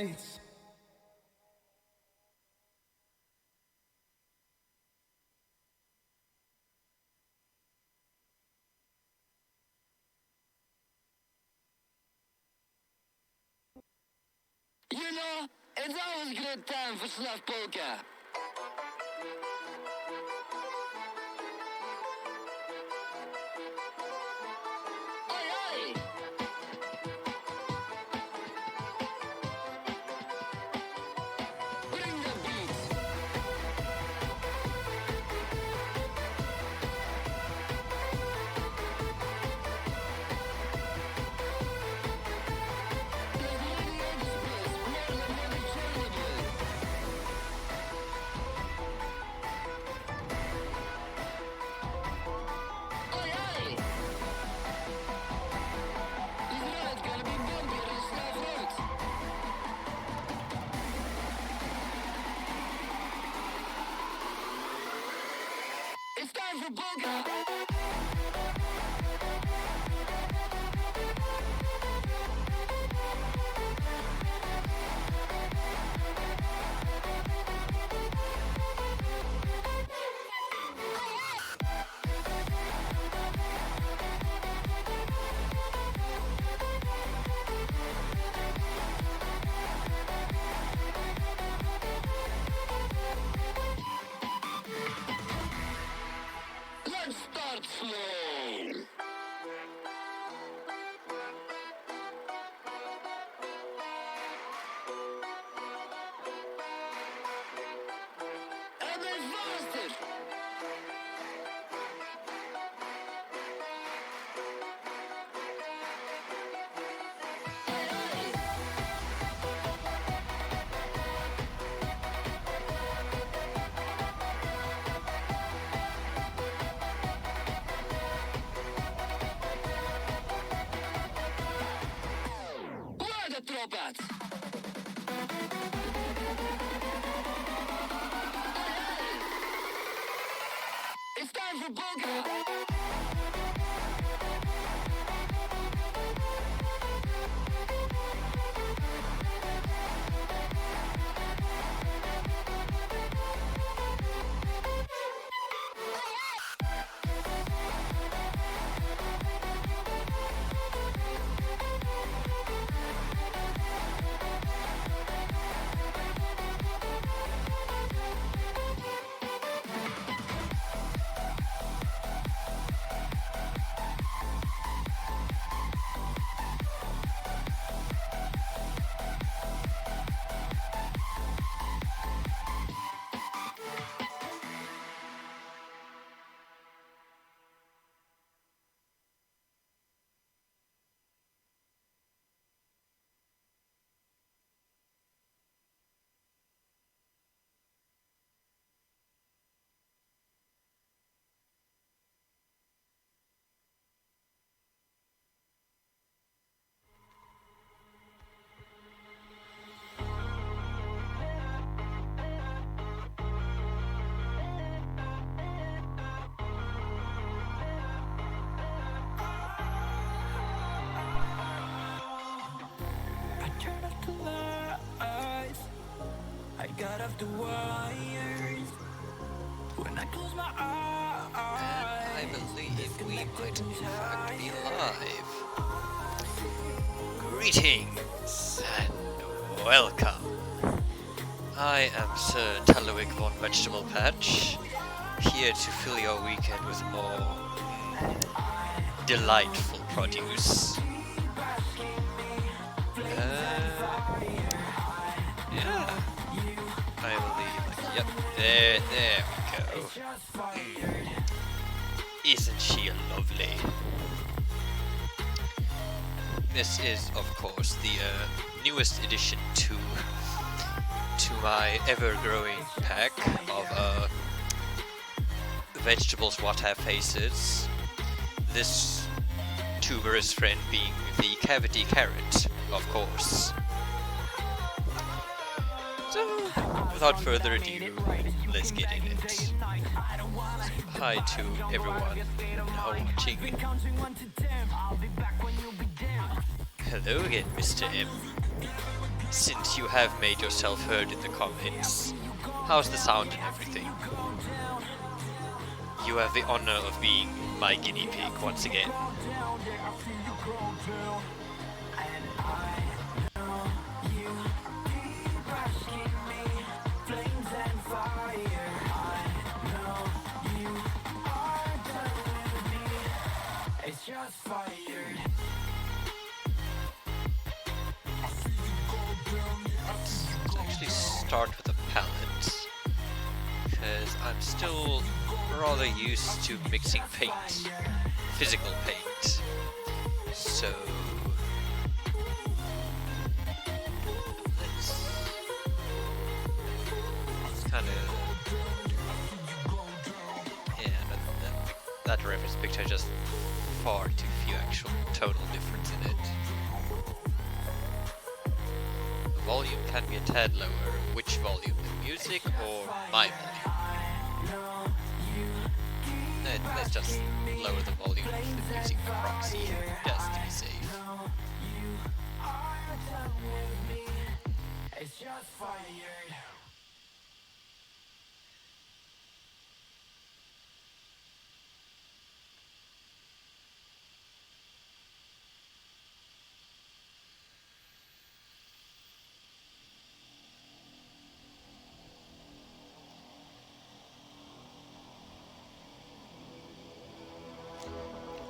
mates. You know, it's always a good time for snuff polka. Oi, oi! Bring the beat. It's time for polka. Let's start slow. And then faster. Where the trompets? It's time for polka. Turn off the lights. I got off the wires. When I close my eyes, I believe we might in fact be live. Greetings and welcome. I am Sir Tallowick von Vegetable Patch, here to fill your weekend with more delightful produce. Yeah, I believe. Yep, there we go. Isn't she lovely? This is, of course, the newest addition to my ever-growing pack of vegetables what have faces. This tuberous friend being the cavity carrot, of course. So, without further ado, let's get in it. Hi to everyone now watching. Hello again, Mr. M. Since you have made yourself heard in the comments. How's the sound and everything? You have the honor of being my guinea pig once again. Let's actually start with a palette, because I'm still rather used to mixing paint, physical paint, so let's kind of, yeah, that reference picture just far too few actual tonal difference in it. The volume can be a tad lower. Which volume? The music or my volume? Let's just lower the volume of the music by proxy, just to be safe.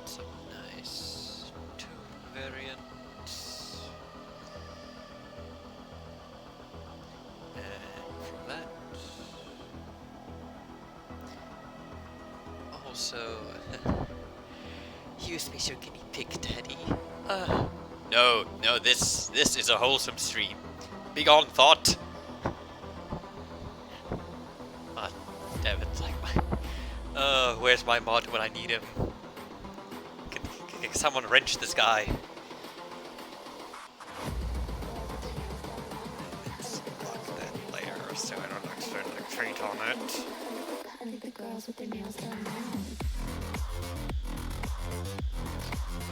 Some nice tone variants. And from that, also, use me as your guinea pig, Teddy. No, this is a wholesome stream. Begone, thought. Ah, damn it! Like where's my mod when I need him? Can someone wrench this guy? Let's block that layer so I don't accidentally on it. I think the girls with their nails done now.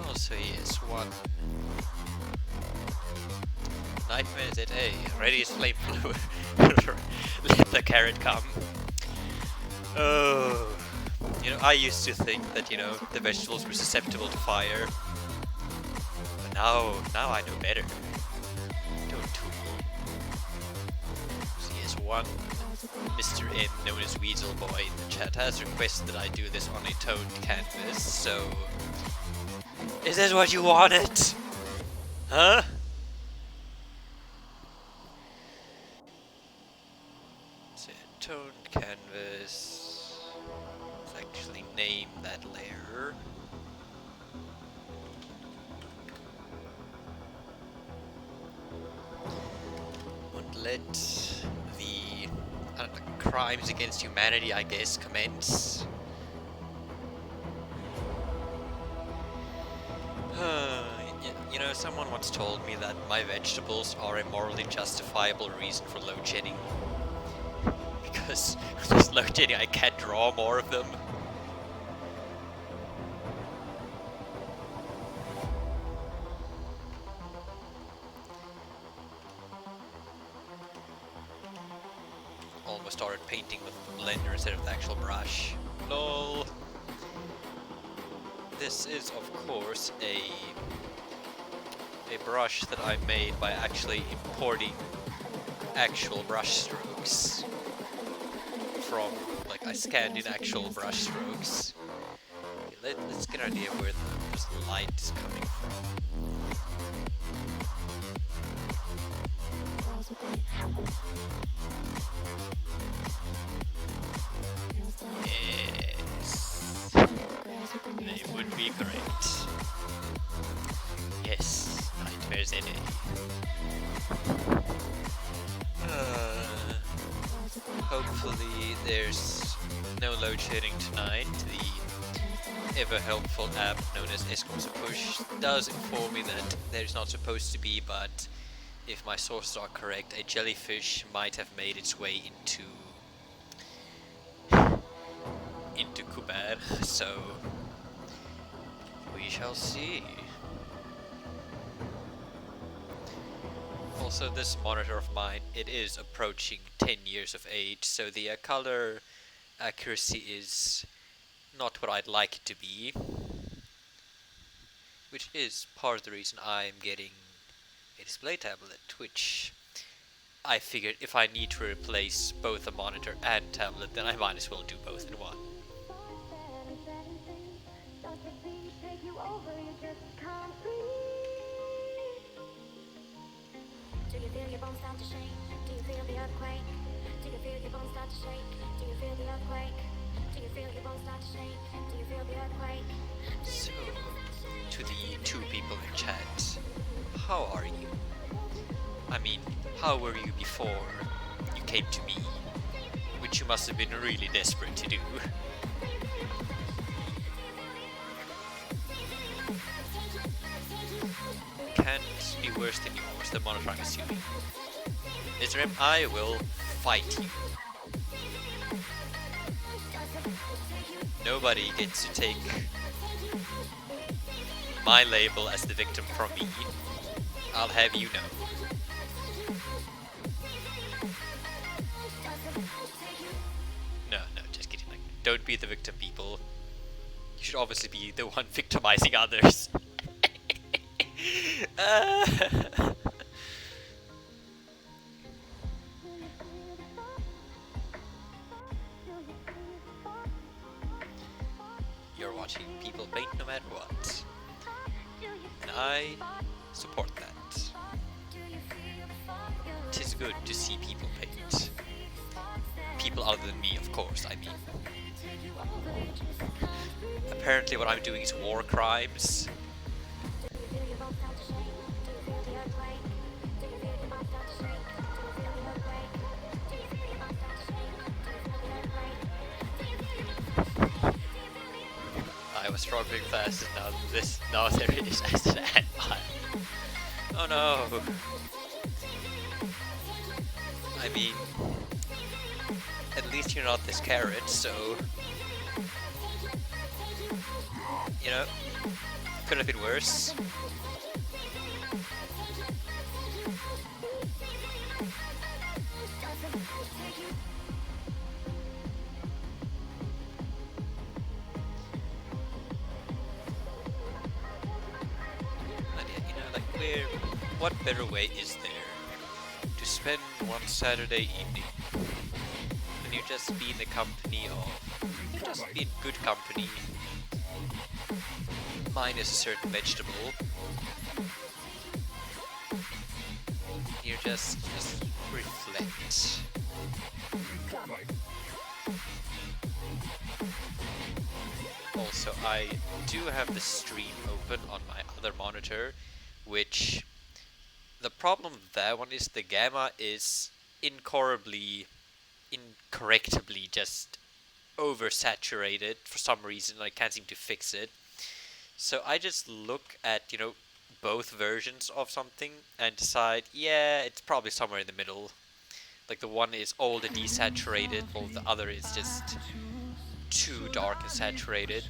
Also, yes, one. Nightmare ZA, ready as flamethrower. Let the carrot come. Oh. You know, I used to think that, you know, the vegetables were susceptible to fire. But now I know better. Don't tool. So yes, one Mr. N, known as Weasel Boy in the chat, has requested that I do this on a toned canvas, so... Is this what you wanted? Huh? So, toned canvas... actually name that layer. And let the crimes against humanity, I guess, commence. You know, someone once told me that my vegetables are a morally justifiable reason for load shedding. Because with this load shedding, I can't draw more of them. Almost started painting with the blender instead of the actual brush. LOL. This is, of course, a brush that I made by actually importing actual brush strokes from, like, I scanned in actual brush strokes. Okay, let's get an idea where this light is coming from. Yes, they would be correct. Yes, Nightmares in it. Hopefully there's no load shedding tonight. The ever helpful app known as Escorts Push does inform me that there's not supposed to be, but if my sources are correct, a jellyfish might have made its way into Kubar, so we shall see. Also, this monitor of mine, it is approaching 10 years of age, so the color accuracy is not what I'd like it to be, which is part of the reason I'm getting a display tablet, which I figured if I need to replace both a monitor and tablet, then I might as well do both in one. Do you feel your bones start to shake? Do you feel the earthquake? Do you feel your bones start to shake? Do you feel the earthquake? Do you feel your bones start to shake? Do you feel the earthquake? So, to the two people in chat, how are you? I mean, how were you before you came to me? Which you must have been really desperate to do. Can't be worse than yours, the monitor I'm assuming. Mr. M, I will fight you. Nobody gets to take my label as the victim from me. I'll have you know. No, just kidding. Like, don't be the victim, people. You should obviously be the one victimizing others. You're watching people paint no matter what. And I support that. Tis good to see people paint. People other than me, of course, I mean. Apparently what I'm doing is war crimes. I was struggling fast and now there is as an ant pile. Oh no! I mean, at least you're not this carrot, so you know, could have been worse. What better way is there to spend one Saturday evening when you just be in the company of, just be in good company, minus a certain vegetable. You just reflect. Also, I do have the stream open on my other monitor, which the problem with that one is the gamma is incorrectly just oversaturated for some reason. I can't seem to fix it. So I just look at, both versions of something and decide, yeah, it's probably somewhere in the middle. Like the one is old and desaturated, while the other is just too dark and saturated.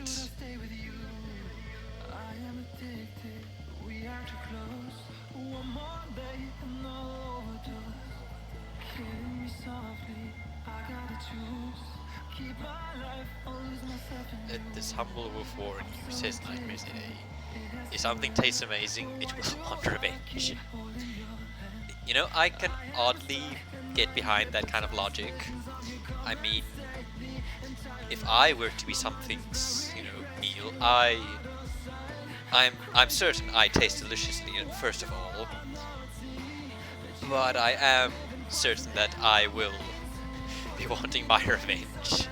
This humble wolf warren you says nightmares today. If something tastes amazing, it will want revenge. I can oddly get behind that kind of logic. I mean, if I were to be something's, meal, I'm certain I taste deliciously, first of all. But I am certain that I will be wanting my revenge.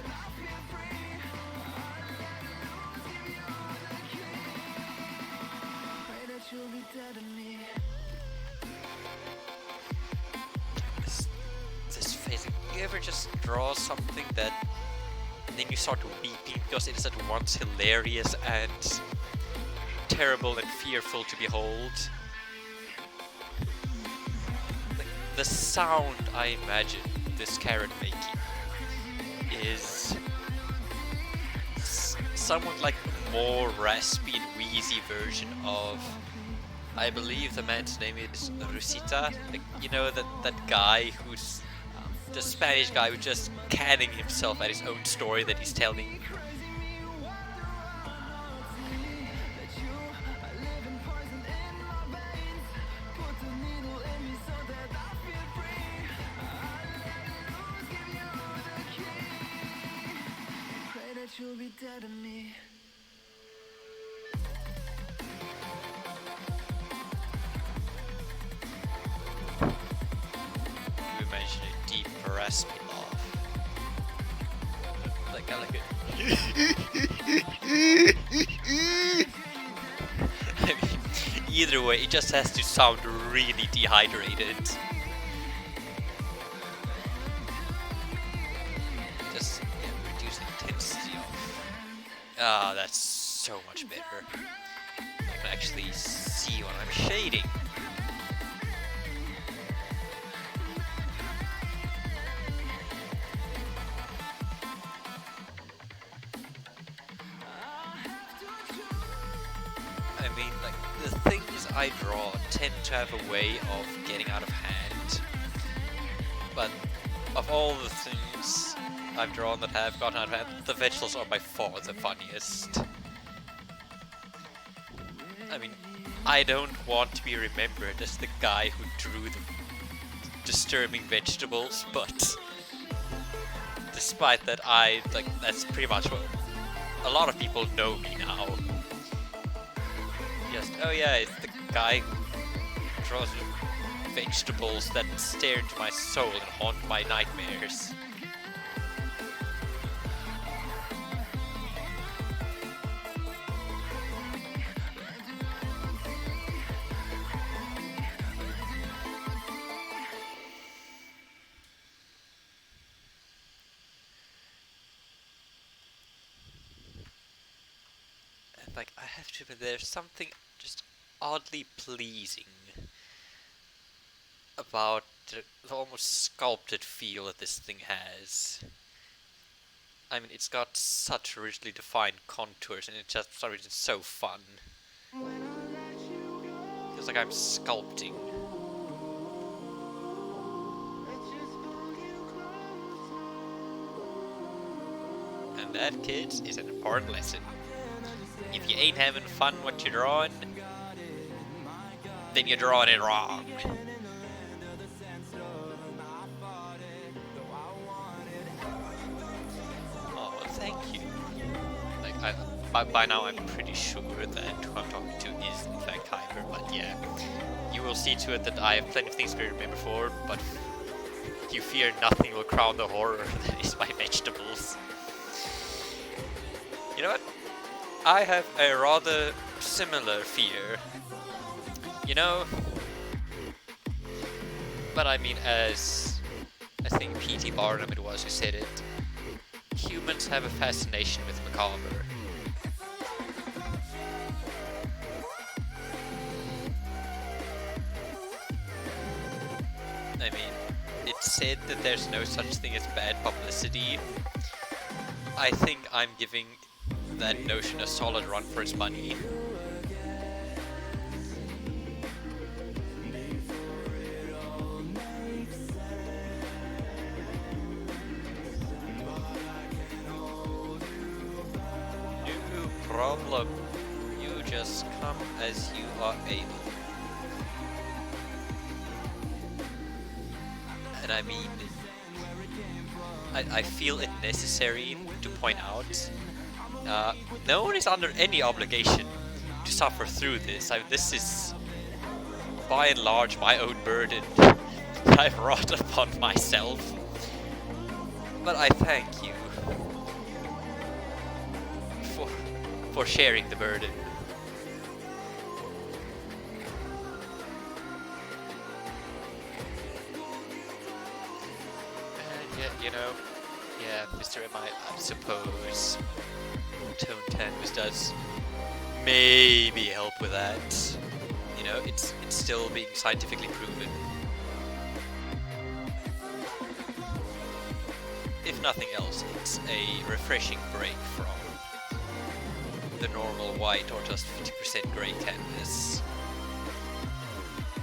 This phasing, you ever just draw something that and then you start weeping because it is at once hilarious and terrible and fearful to behold? The sound I imagine this carrot making is somewhat like a more raspy and wheezy version of I believe the man's name is Rusita. Like, you know, that guy who's the Spanish guy who's just canning himself at his own story that he's telling. You'll be dead to me. You mentioned a deep, raspy laugh. Like I like it. I mean, either way, it just has to sound really dehydrated. Just reduce the intensity of. Ah, that's so much better. I can actually see what I'm shading. I mean, like, the things I draw tend to have a way of getting out of hand. But of all the things I've drawn that have gotten out of hand, the vegetables are by far the funniest. I mean, I don't want to be remembered as the guy who drew the disturbing vegetables, but despite that, that's pretty much what a lot of people know me now. Just, oh yeah, it's the guy who draws vegetables that stare into my soul and haunt my nightmares. Like, I have to admit, there's something just oddly pleasing about the almost sculpted feel that this thing has. I mean, it's got such richly defined contours, and it's just for some reason so fun. Feels like I'm sculpting. And that, kids, is an important lesson. If you ain't having fun what you're drawing, then you're drawing it wrong. Oh, thank you. Like, by now I'm pretty sure that who I'm talking to is in fact Hyper, but yeah. You will see to it that I have plenty of things to remember for, but you fear nothing will crown the horror that is my vegetables. You know what? I have a rather similar fear, you know, but I mean, as I think P.T. Barnum it was who said it, humans have a fascination with macabre. I mean, it's said that there's no such thing as bad publicity. I think I'm giving that notion a solid run for its money. No problem. You just come as you are able. And I mean, I feel it necessary to point out no one is under any obligation to suffer through this. This is, by and large, my own burden that I've brought upon myself. But I thank you for sharing the burden. And yet, you know, yeah, Mr. M.I. suppose tone canvas does maybe help with that. You know, it's still being scientifically proven. If nothing else, it's a refreshing break from the normal white or just 50% grey canvas.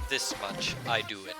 this much I do admit.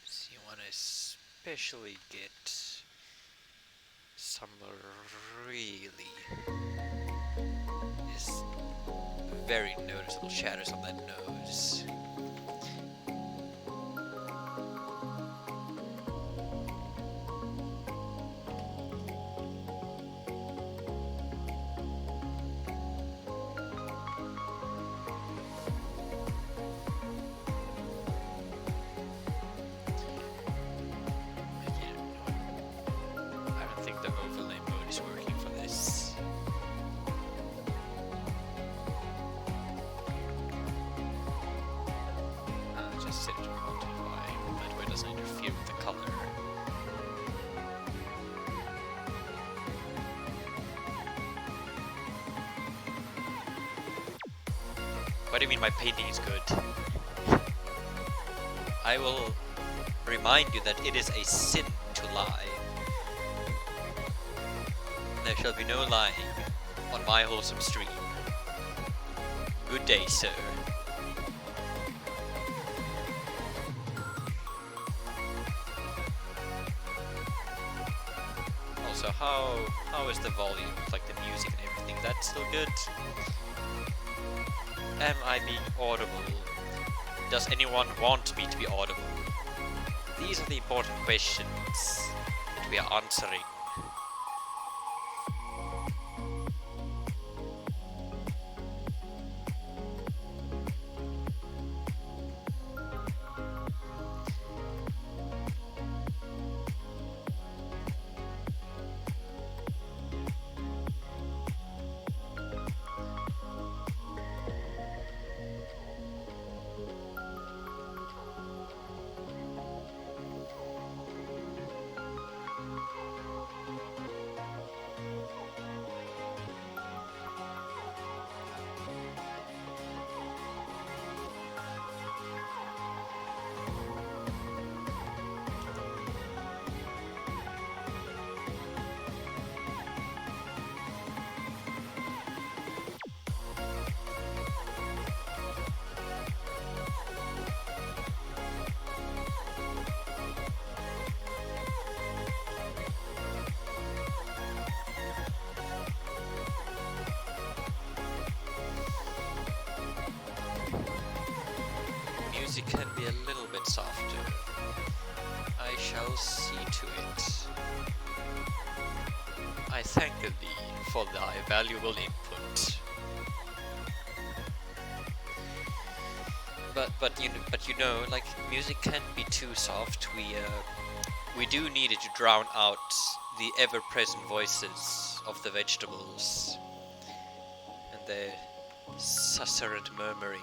So you want to especially get some really is very noticeable shadows on that nose. I don't think the overlay mode is working for this. Just set it to multiply, that way it doesn't interfere with the color. What do you mean my painting is good? I will remind you that it is a sin to lie. There shall be no lying on my wholesome stream. Good day, sir. Also, how is the volume, like the music and everything? That's still good? Am I being audible? Does anyone want me to be audible? These are the important questions that we are answering. Music can be a little bit softer. I shall see to it. I thank thee for thy valuable input. But you know, like music can't be too soft. We do need it to drown out the ever-present voices of the vegetables and their susurrant murmuring.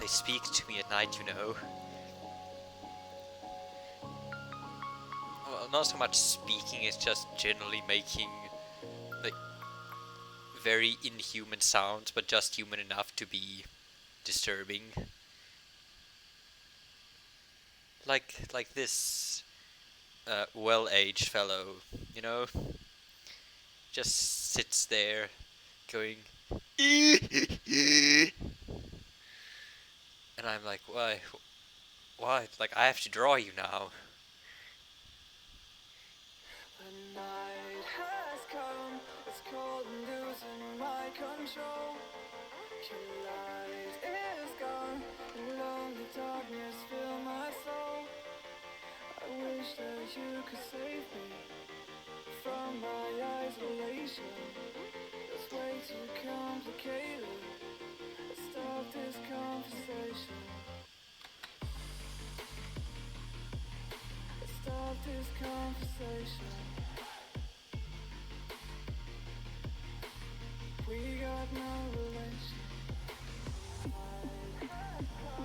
They speak to me at night, you know. Well, not so much speaking, it's just generally making like very inhuman sounds, but just human enough to be disturbing. Like this well-aged fellow, you know, just sits there going and I'm like, why? Like, I have to draw you now. The night has come, it's cold and losing my control. Your light is gone, and lonely darkness fill my soul. I wish that you could save me from my isolation. It's way too complicated. Stop this conversation. Stop this conversation. We got no relation.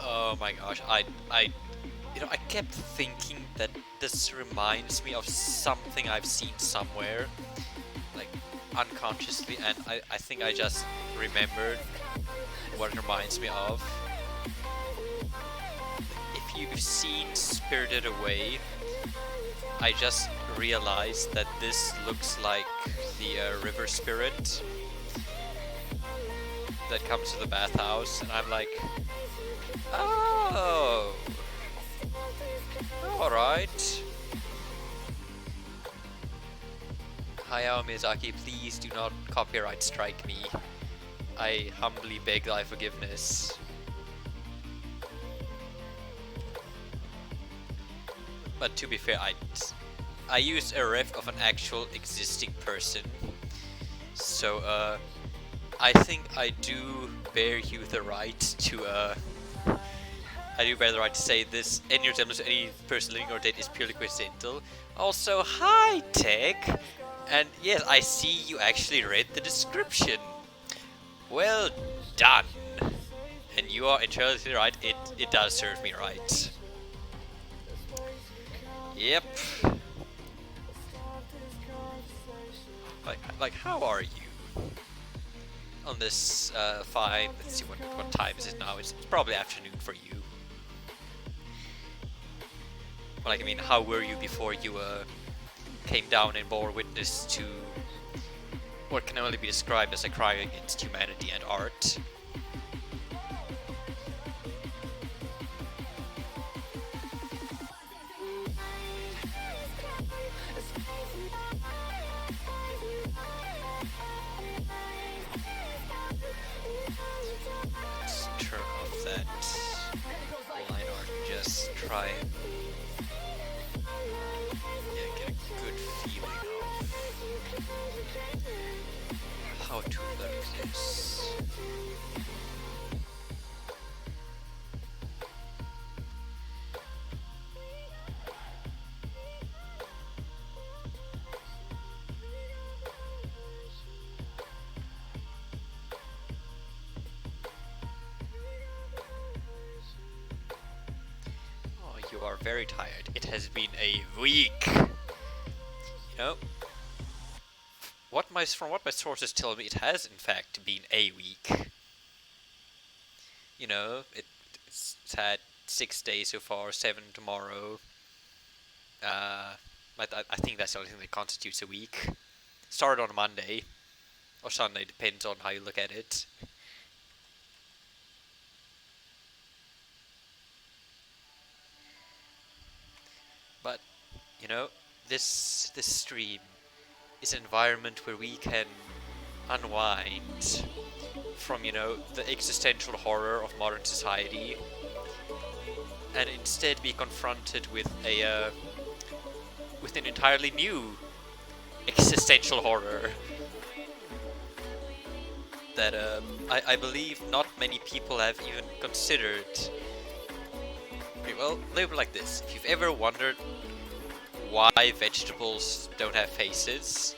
Oh my gosh, I kept thinking that this reminds me of something I've seen somewhere, like unconsciously, and I think I just remembered what it reminds me of. If you've seen Spirited Away, I just realized that this looks like the river spirit that comes to the bathhouse, and I'm like, oh, alright. Hayao Miyazaki, please do not copyright strike me. I humbly beg thy forgiveness. But to be fair, I used a ref of an actual existing person, so I think I do bear you the right to say this. Any resemblance to any person living or dead is purely coincidental. Also, hi Tech, and yes, I see you actually read the description. Well done, and you are entirely right. It does serve me right. Yep. Like, how are you? On this fine. Let's see what time is it now. It's probably afternoon for you. Like, I mean, how were you before you came down and bore witness to what can only be described as a crime against humanity and art? Let's turn off that line art and just try and get a good feeling of how to look this. Oh, you are very tired. It has been a week. You know, from what my sources tell me, it has in fact been a week. You know, it's had 6 days so far, 7 tomorrow. I think that's the only thing that constitutes a week. Started on Monday or Sunday, depends on how you look at it. But you know, this stream is an environment where we can unwind from, you know, the existential horror of modern society and instead be confronted with with an entirely new existential horror that I believe not many people have even considered. Okay, well, label like this: if you've ever wondered why vegetables don't have faces,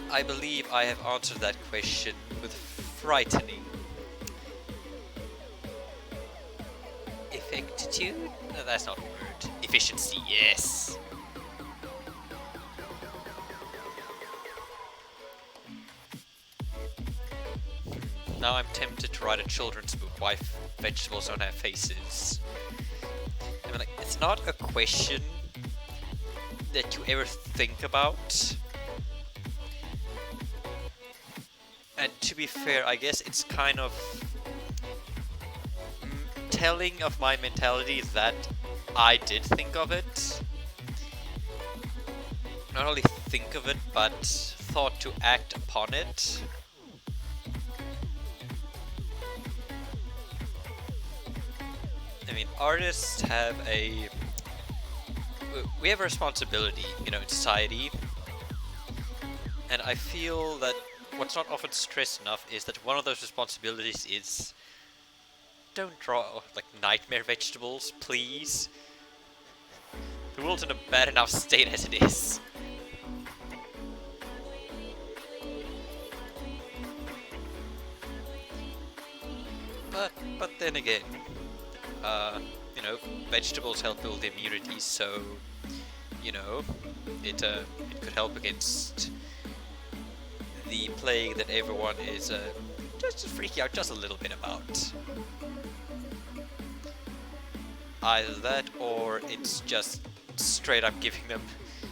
I believe I have answered that question with frightening effectitude? No, that's not a word. Efficiency, yes. Now I'm tempted to write a children's book, why vegetables don't have faces. I mean, like, it's not a question that you ever think about. And to be fair, I guess it's kind of telling of my mentality that I did think of it. Not only think of it, but thought to act upon it. I mean, artists have we have a responsibility, you know, in society. And I feel that what's not often stressed enough is that one of those responsibilities is don't draw like nightmare vegetables, please. The world's in a bad enough state as it is. But then again, you know, vegetables help build immunity, so you know, it could help against the plague that everyone is just freaking out just a little bit about. Either that, or it's just straight up giving them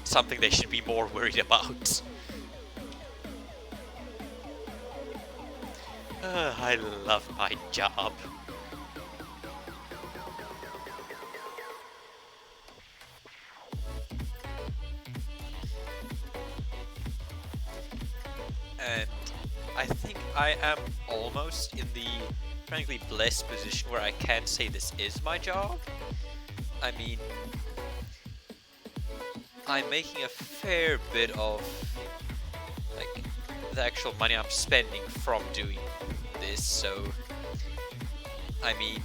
something they should be more worried about. I love my job. And I think I am almost in the frankly blessed position where I can say this is my job. I mean, I'm making a fair bit of like the actual money I'm spending from doing this, so I mean,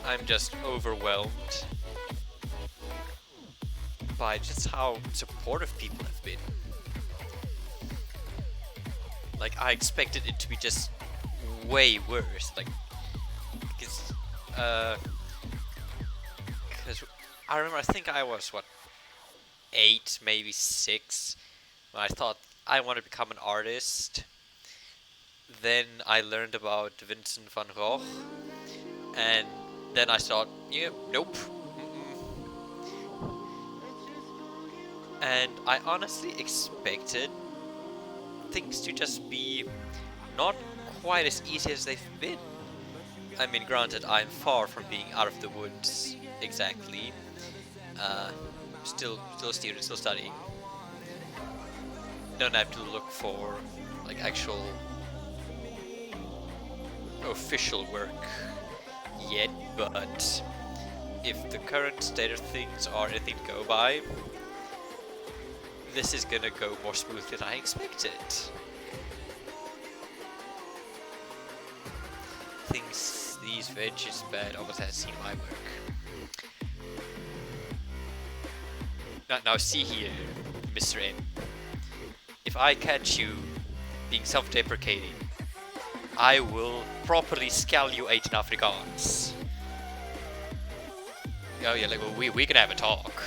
I'm just overwhelmed by just how supportive people have been. Like, I expected it to be just way worse, like, because I remember, I think I was, what, 8, maybe 6, when I thought I want to become an artist. Then I learned about Vincent van Gogh, and then I thought, yeah, nope. And I honestly expected things to just be not quite as easy as they've been. I mean, granted, I'm far from being out of the woods exactly. Still a student, still studying. Don't have to look for like actual official work yet, but if the current state of things are anything to go by, this is gonna go more smoothly than I expected. Thinks these veggies bad almost has seen my work. Now see here, Mr. N. If I catch you being self-deprecating, I will properly scalculate in Afrikaans. Oh yeah, like, well, we can have a talk.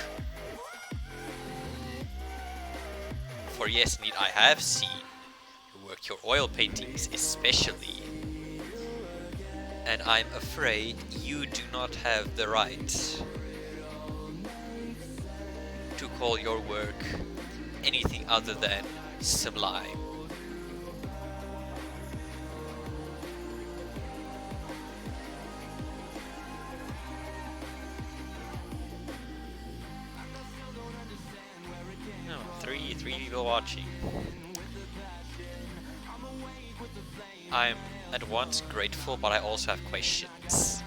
For yes, indeed, I have seen your work, your oil paintings especially. And I'm afraid you do not have the right to call your work anything other than sublime. No, three people watching. I'm at once grateful, but I also have questions.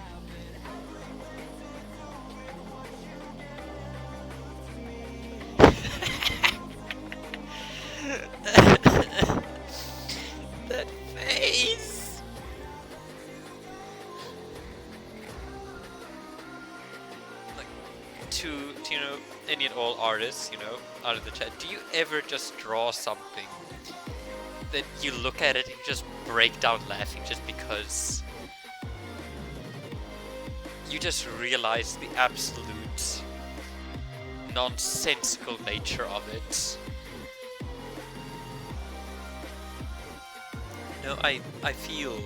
That face! Like, to you know, any and all artists, you know, out of the chat, do you ever just draw something that you look at it and just break down laughing just because you just realize the absolute nonsensical nature of it? No, I feel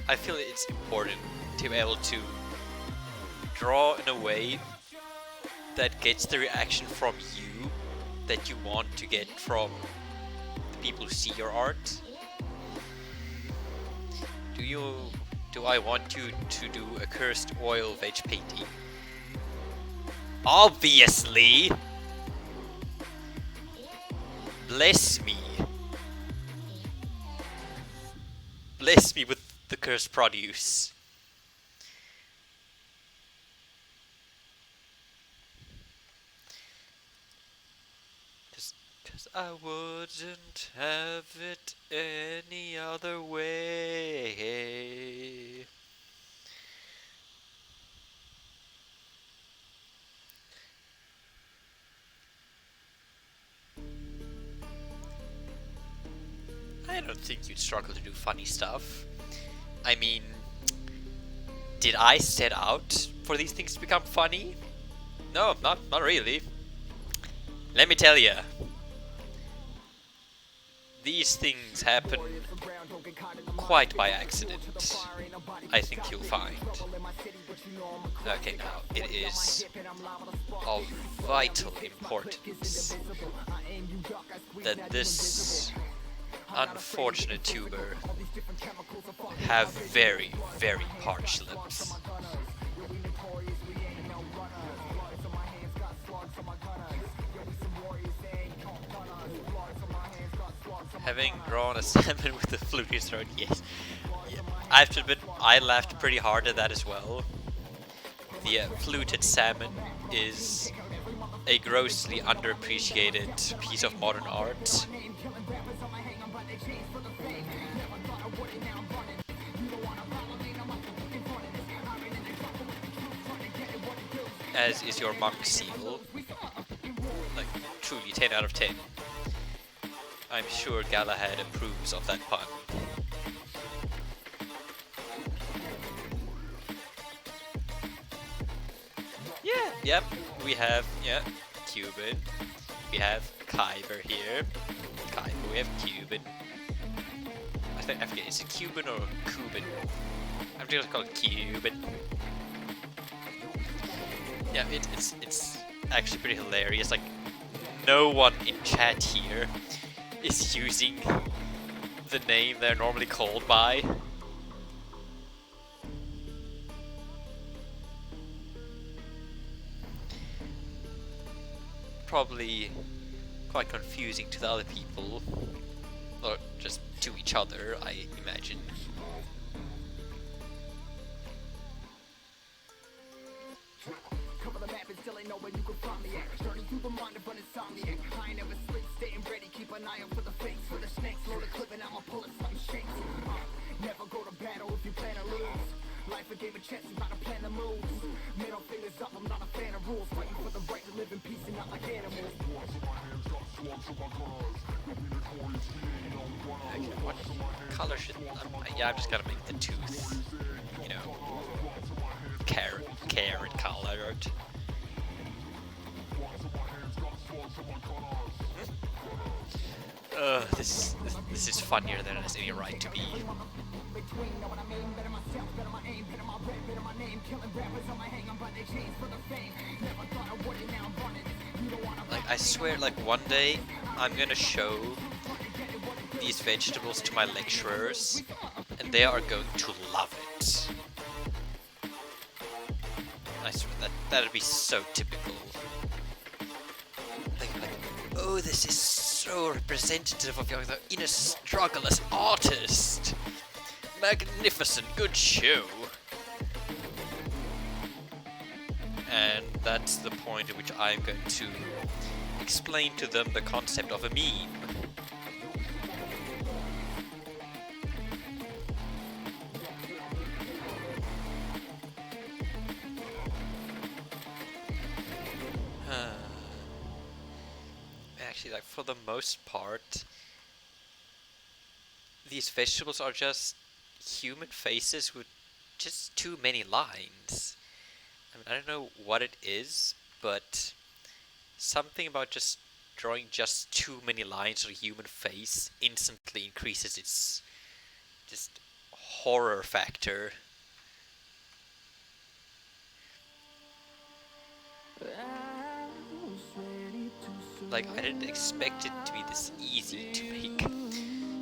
it's important to be able to draw in a way that gets the reaction from you that you want to get from the people who see your art. Do I want you to do a cursed oil veg painting? Obviously! Bless me. Bless me with the cursed produce. Cause I wouldn't have it any other way. I don't think you'd struggle to do funny stuff. I mean, Did I set out for these things to become funny? No, not really. Let me tell you, these things happen quite by accident, I think you'll find. Okay, now, it is of vital importance that this unfortunate tuber have very, very parched lips. Having drawn a salmon with a fluty throat, yes. Yeah. I have to admit, I laughed pretty hard at that as well. The fluted salmon is a grossly underappreciated piece of modern art. As is your monk seal. Like, truly 10 out of 10. I'm sure Galahad approves of that pun. Yeah, yep, we have, Cuban. We have Kyber here. Kyber, we have Cuban. I forget, is it Cuban or Cuban? I'm just gonna call it Cuban. Yeah, it's actually pretty hilarious. Like, no one in chat here is using the name they're normally called by. Probably quite confusing to the other people, or just to each other, I imagine. Okay, what color should... yeah, I'm just gonna make the tooth, you know, carrot colored. This is funnier than it has any right to be. Like, I swear, like, one day I'm gonna show these vegetables to my lecturers, and they are going to love it. I swear, that'd be so typical. Like, oh, this is so representative of your inner struggle as artist. Magnificent, good show. And that's the point at which I'm going to explain to them the concept of a meme. Actually, like, for the most part, these vegetables are just human faces with just too many lines. I mean, I don't know what it is, but something about just drawing just too many lines of a human face instantly increases its just horror factor. Like, I didn't expect it to be this easy to make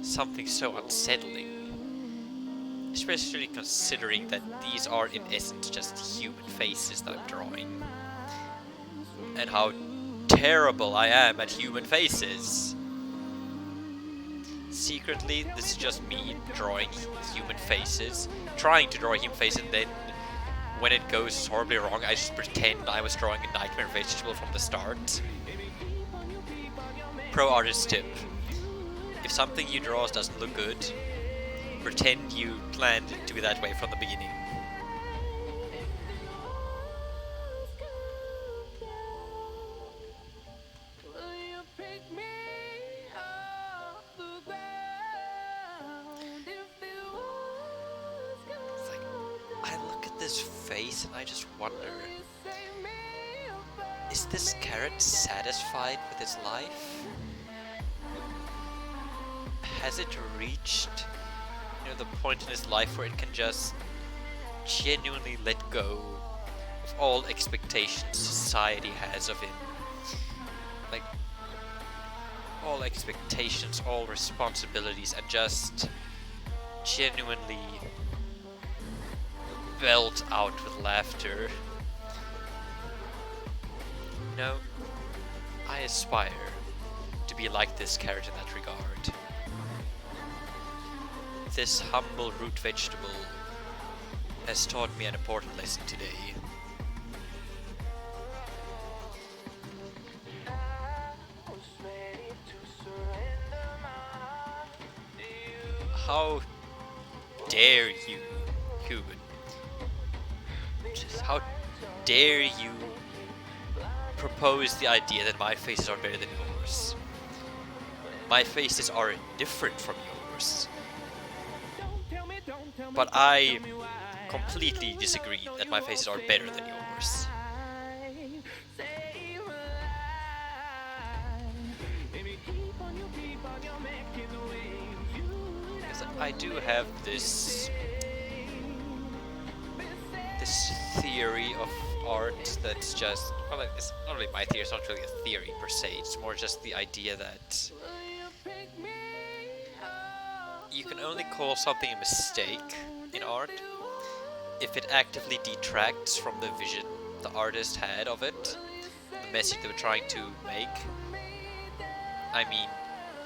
something so unsettling. Especially considering that these are in essence just human faces that I'm drawing. And how terrible I am at human faces. Secretly, this is just me drawing human faces, trying to draw a human face, and then when it goes horribly wrong, I just pretend I was drawing a nightmare vegetable from the start. Pro artist tip: if something you draw doesn't look good, pretend you planned it to be that way from the beginning. face and I just wonder, is this carrot satisfied with its life? Has it reached, the point in its life where it can just genuinely let go of all expectations society has of him? Like, all expectations, all responsibilities, and just genuinely belt out with laughter. I aspire to be like this carrot in that regard. This humble root vegetable has taught me an important lesson today. How dare you, human? Just how dare you propose the idea that my faces are better than yours? My faces are different from yours. But I completely disagree that my faces are better than yours. Because I do have this theory of art that's just, well, it's not really my theory, it's not really a theory per se, it's more just the idea that you can only call something a mistake in art if it actively detracts from the vision the artist had of it, the message they were trying to make. I mean,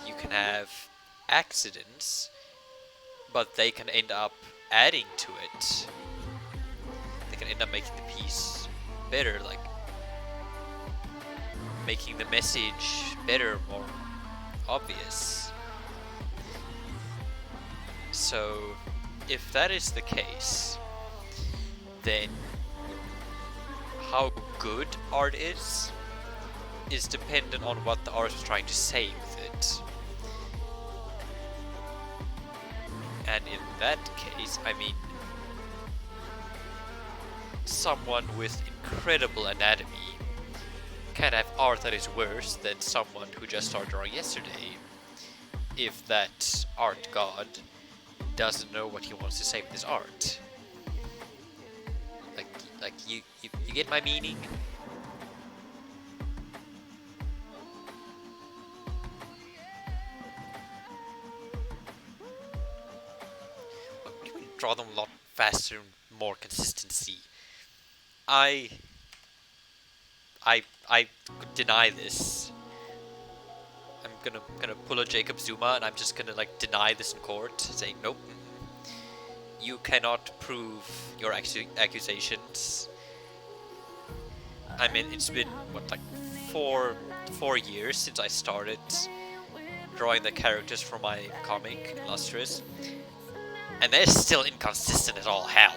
you can have accidents, but they can end up adding to it. They can end up making the piece better, like making the message better, more obvious. So, if that is the case, then how good art is dependent on what the artist was trying to say with it. And in that case, I mean, someone with incredible anatomy can have art that is worse than someone who just started drawing yesterday, if that art god doesn't know what he wants to say with his art. Like you get my meaning? You can draw them a lot faster and more consistency. I deny this. I'm gonna pull a Jacob Zuma and I'm just gonna deny this in court, saying nope. You cannot prove your accusations. I mean, it's been what, 4 years since I started drawing the characters for my comic, Illustrious, and they're still inconsistent as all hell.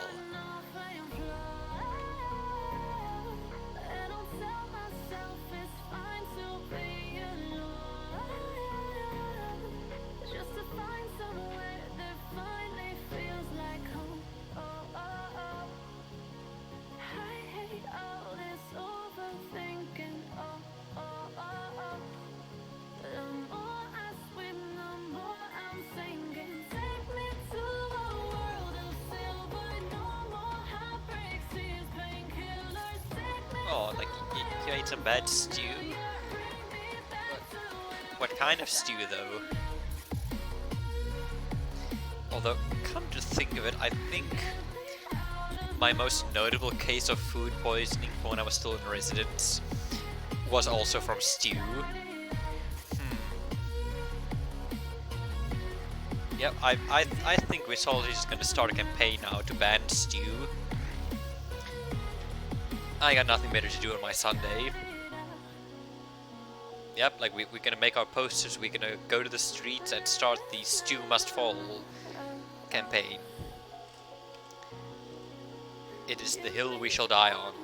Oh, you ate some bad stew? What kind of stew, though? Although, come to think of it, I think my most notable case of food poisoning from when I was still in residence was also from stew. Yep, I think Witchology is gonna start a campaign now to ban stew. I got nothing better to do on my Sunday. Yep, we're gonna make our posters, we're gonna go to the streets and start the Stew Must Fall campaign. It is the hill we shall die on.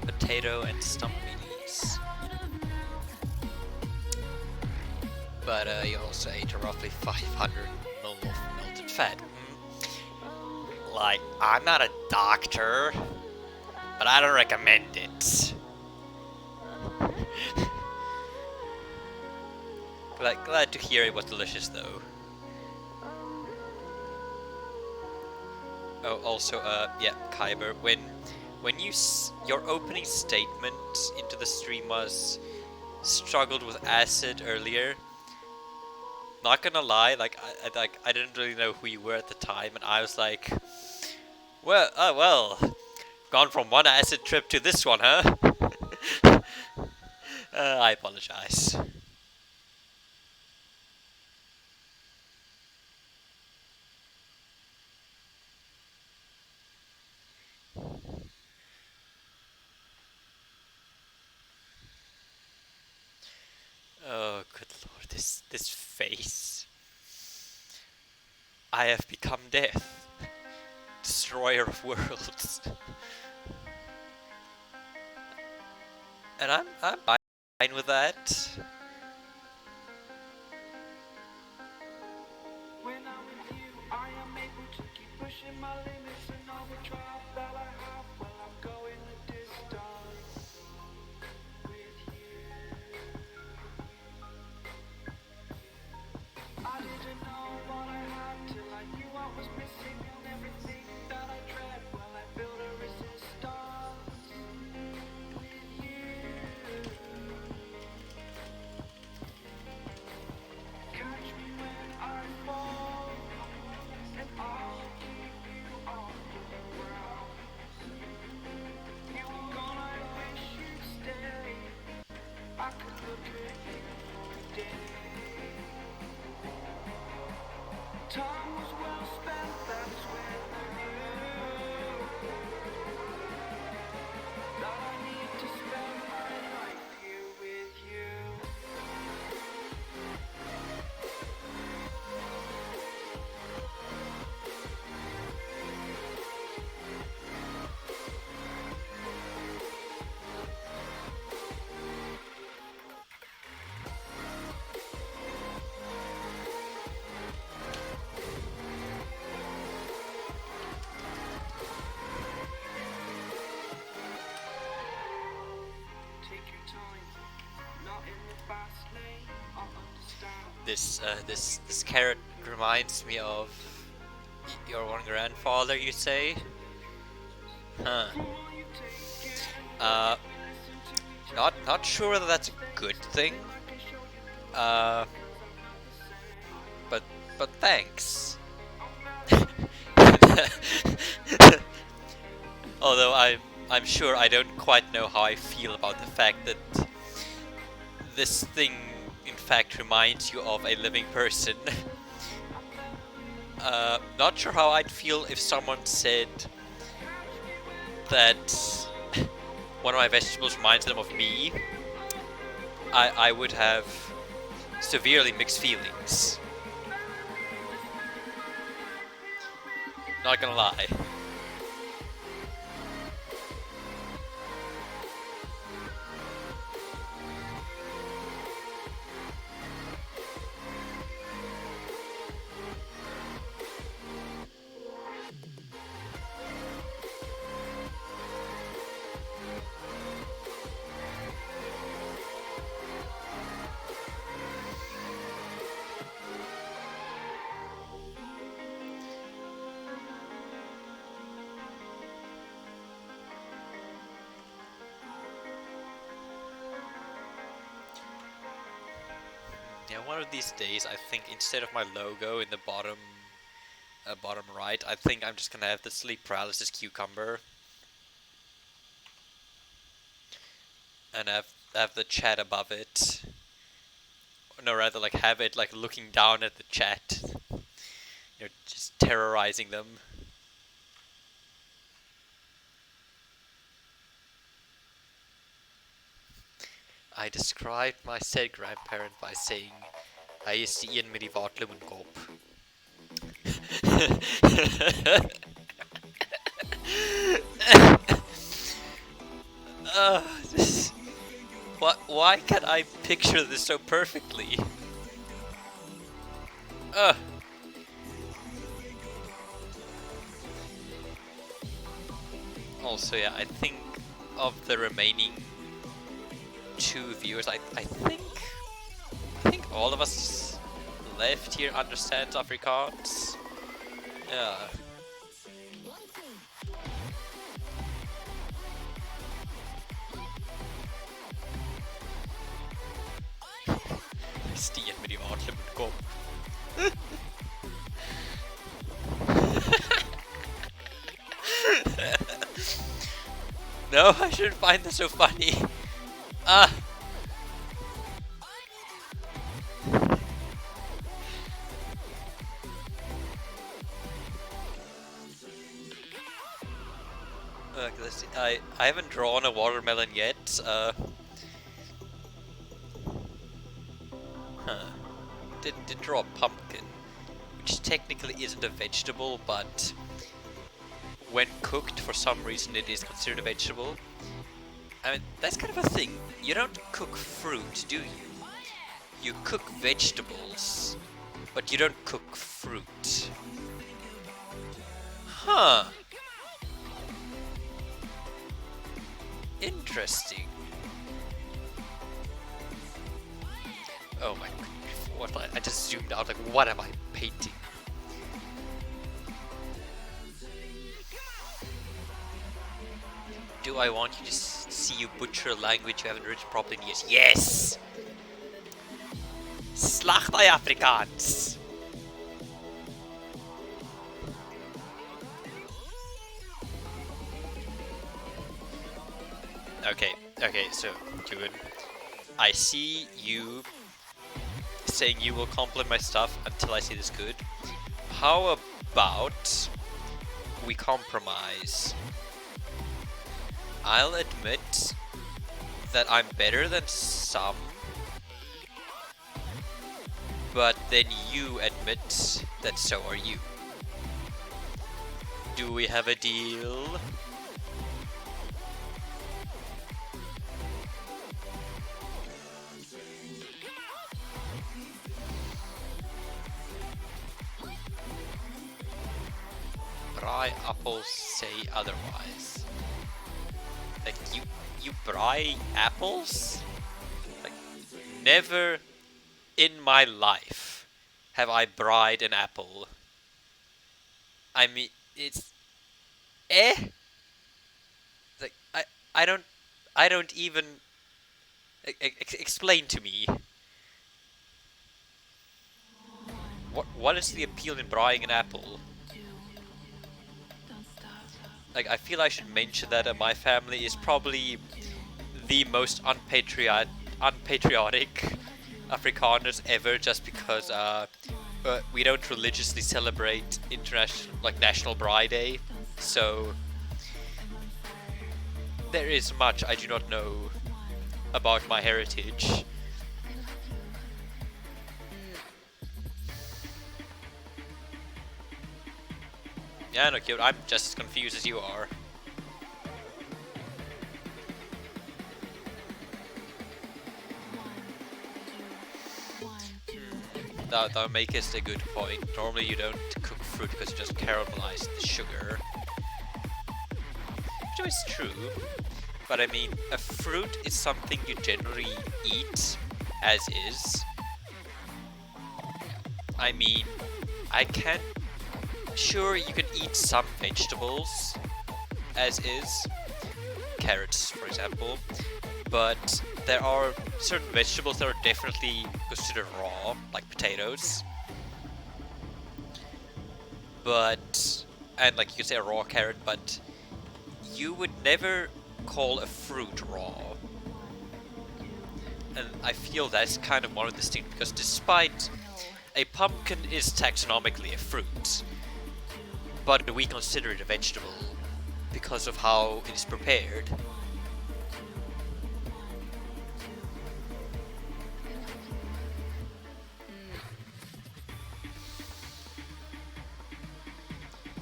potato and stump minis. But you also ate roughly 500 ml of melted fat. Like, I'm not a doctor, but I don't recommend it. Glad to hear it was delicious though. Oh, also, yeah, Kyber, when your opening statement into the stream was struggled with acid earlier. Not gonna lie, I didn't really know who you were at the time, and I was like, well, gone from one acid trip to this one, huh? I apologize. Oh, good lord, this face. I have become death, destroyer of worlds, and I'm fine with that. When I'm with you, I am able to keep pushing my limits and all the drive that I have. Well, I'm going the distance with you. I didn't know what I had till I knew what was missing and everything that I dread. Well, I built a resistance with you. Catch me when I fall, and I'll keep you off the ground. You were gone, I wish you'd stay. I could look at you for days. Time was well spent, that's when I knew that I need to spend my life here with you. Take your time, not in the fast lane, I'll understand. This carrot reminds me of your one grandfather, you say? Huh. Uh, not sure whether that's a good thing. Uh, but thanks. Although I'm sure I don't quite know how I feel about the fact that this thing in fact reminds you of a living person. Not sure how I'd feel if someone said that one of my vegetables reminds them of me. I would have severely mixed feelings. Not gonna lie. Yeah, one of these days, I think instead of my logo in the bottom right, I think I'm just gonna have the sleep paralysis cucumber, and have the chat above it. No, rather like have it like looking down at the chat, just terrorizing them. I described my said grandparent by saying, "Hij is de een met die waterlemoenkop." Why can't I picture this so perfectly? Ugh. Also, yeah, I think of the remaining 2 viewers, I think all of us left here understands Afrikaans. Yeah. Stian med de vakler mot kom. No, I shouldn't find this so funny. Ah. I haven't drawn a watermelon yet. Did draw a pumpkin, which technically isn't a vegetable, but when cooked, for some reason, it is considered a vegetable. I mean, that's kind of a thing. You don't cook fruit, do you? You cook vegetables, but you don't cook fruit. Huh. Interesting. Oh my god, what? I just zoomed out, like, what am I painting? Do I want you to see you butcher a language you haven't written properly in years? Yes! Slacht ei Afrikaans! Okay, so, Juin, I see you saying you will compliment my stuff until I see this good. How about we compromise? I'll admit that I'm better than some, but then you admit that so are you. Do we have a deal? Bry apples say otherwise. Like, you bry apples? Like, never in my life have I bried an apple. I mean, it's like, I don't even explain to me. What is the appeal in brying an apple? Like, I feel I should mention that my family is probably the most unpatriotic Afrikaners ever, just because we don't religiously celebrate international, like, National Bride Day, so there is much I do not know about my heritage. Yeah, no, cute. I'm just as confused as you are. That makes a good point. Normally you don't cook fruit because you just caramelize the sugar. Which is true. But I mean, a fruit is something you generally eat as is. I mean, I can't... Sure, you can eat some vegetables as is. Carrots, for example. But there are certain vegetables that are definitely considered raw, like potatoes. But, and like you could say a raw carrot, but you would never call a fruit raw. And I feel that's kind of more distinct, because despite a pumpkin is taxonomically a fruit, but we consider it a vegetable because of how it is prepared.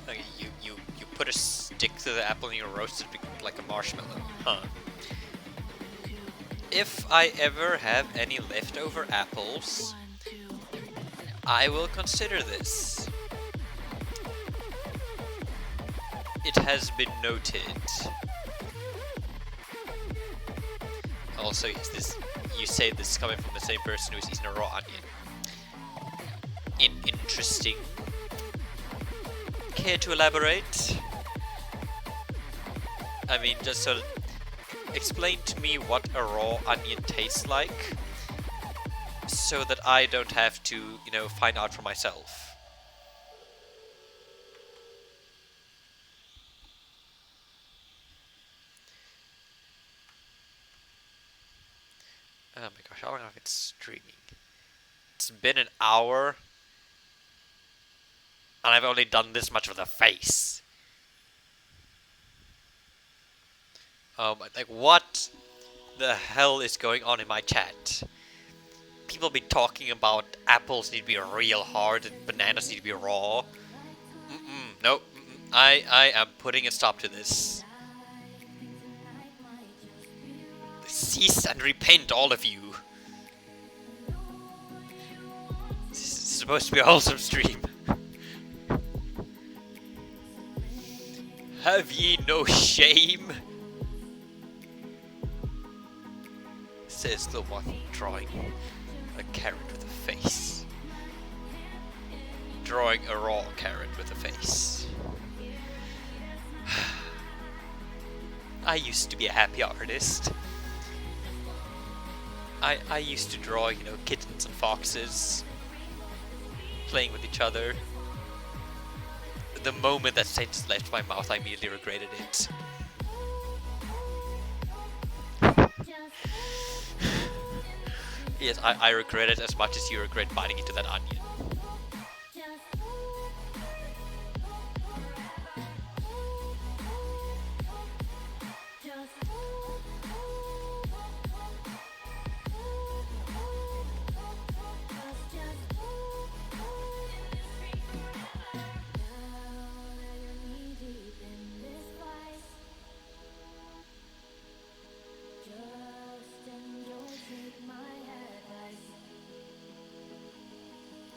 Like, you put a stick to the apple and you roast it like a marshmallow, huh? If I ever have any leftover apples, I will consider this. It has been noted. Also, is this, you say this is coming from the same person who's eaten a raw onion. Interesting. Care to elaborate? I mean, just so explain to me what a raw onion tastes like, so that I don't have to, you know, find out for myself. Oh my gosh, how long have I been streaming? It's been an hour, and I've only done this much of the face. Like, what the hell is going on in my chat? People be talking about apples need to be real hard and bananas need to be raw. Nope. I am putting a stop to this. Cease and repent, all of you. This is supposed to be a wholesome stream. Have ye no shame? Says the one drawing a carrot with a face. Drawing a raw carrot with a face. I used to be a happy artist. I used to draw, you know, kittens and foxes playing with each other. The moment that sentence left my mouth, I immediately regretted it. Yes, I regret it as much as you regret biting into that onion.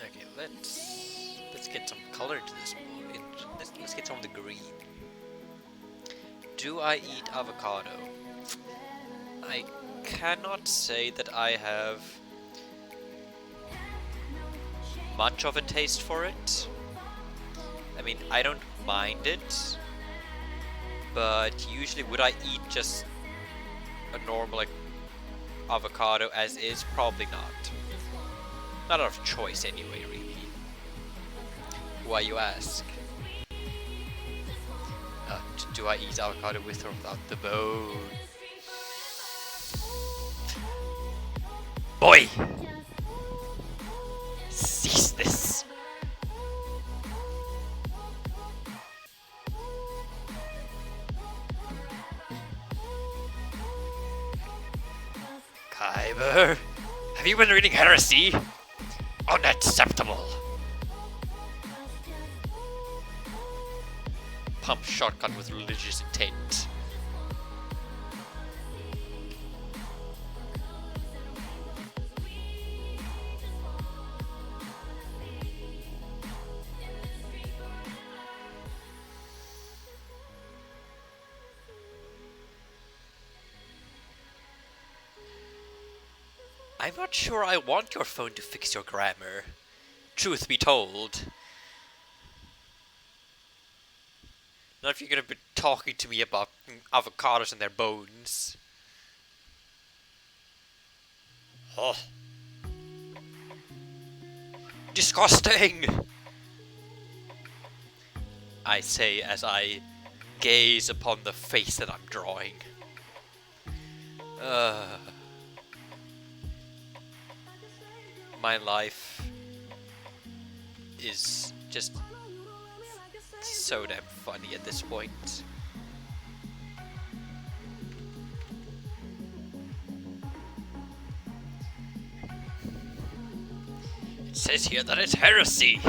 Okay, let's get some color to this. Let's get some of the green. Do I eat avocado? I cannot say that I have much of a taste for it. I mean, I don't mind it, but usually would I eat just a normal like avocado as is? Probably not. Not out of choice anyway, really. Why, you ask? Do I eat avocado with or without the bone? Boy! Cease this! Kyber, have you been reading Heresy? Unacceptable! Pump shotgun with religious intent. I'm not sure I want your phone to fix your grammar. Truth be told. Not if you're gonna be talking to me about avocados and their bones. Oh. Disgusting! I say as I gaze upon the face that I'm drawing. My life is just so damn funny at this point. It says here that it's heresy.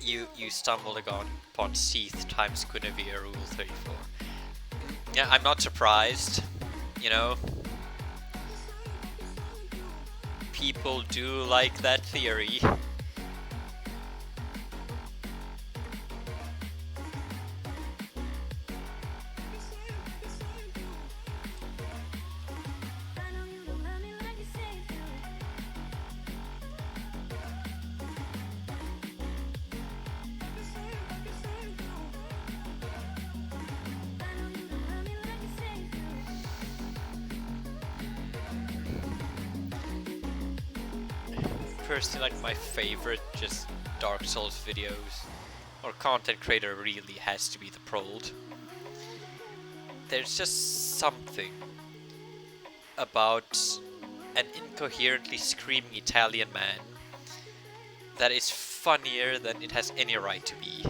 you stumbled upon Seath times Guinevere Rule 34. Yeah, I'm not surprised. You know, people do like that theory. Personally, like my favorite just Dark Souls videos or content creator really has to be the Prold. There's just something about an incoherently screaming Italian man that is funnier than it has any right to be.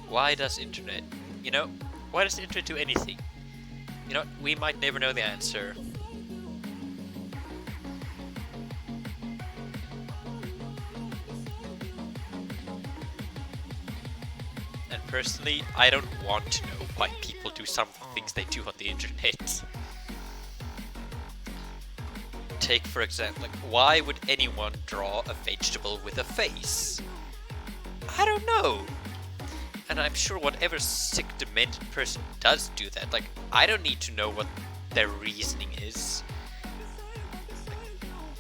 Why does internet, why does the internet do anything? We might never know the answer. And personally, I don't want to know why people do some of the things they do on the internet. Take for example, like, why would anyone draw a vegetable with a face? I don't know. And I'm sure whatever sick, demented person does do that, like, I don't need to know what their reasoning is.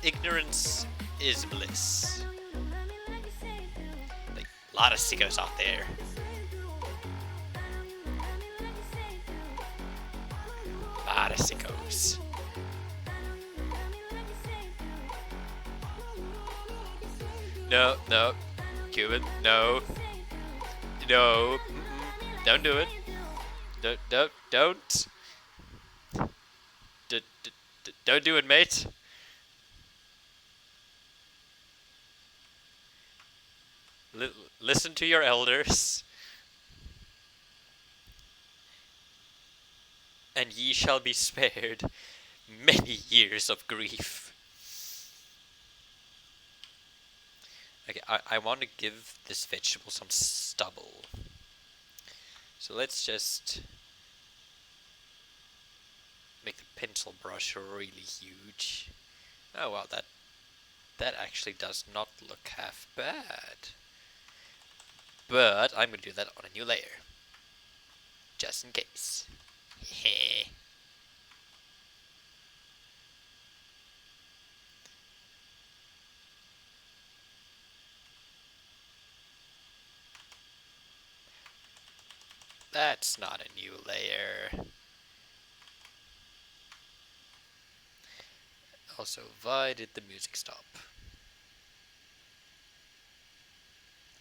Ignorance is bliss. Like, a lot of sickos out there. A lot of sickos. No, Cuban, no. No, don't do it. Don't. Don't do it, mate. Listen to your elders, and ye shall be spared many years of grief. Okay, I want to give this vegetable some stubble. So let's just make the pencil brush really huge. Oh wow, that actually does not look half bad. But I'm gonna do that on a new layer. Just in case. Heh. That's not a new layer. Also, why did the music stop?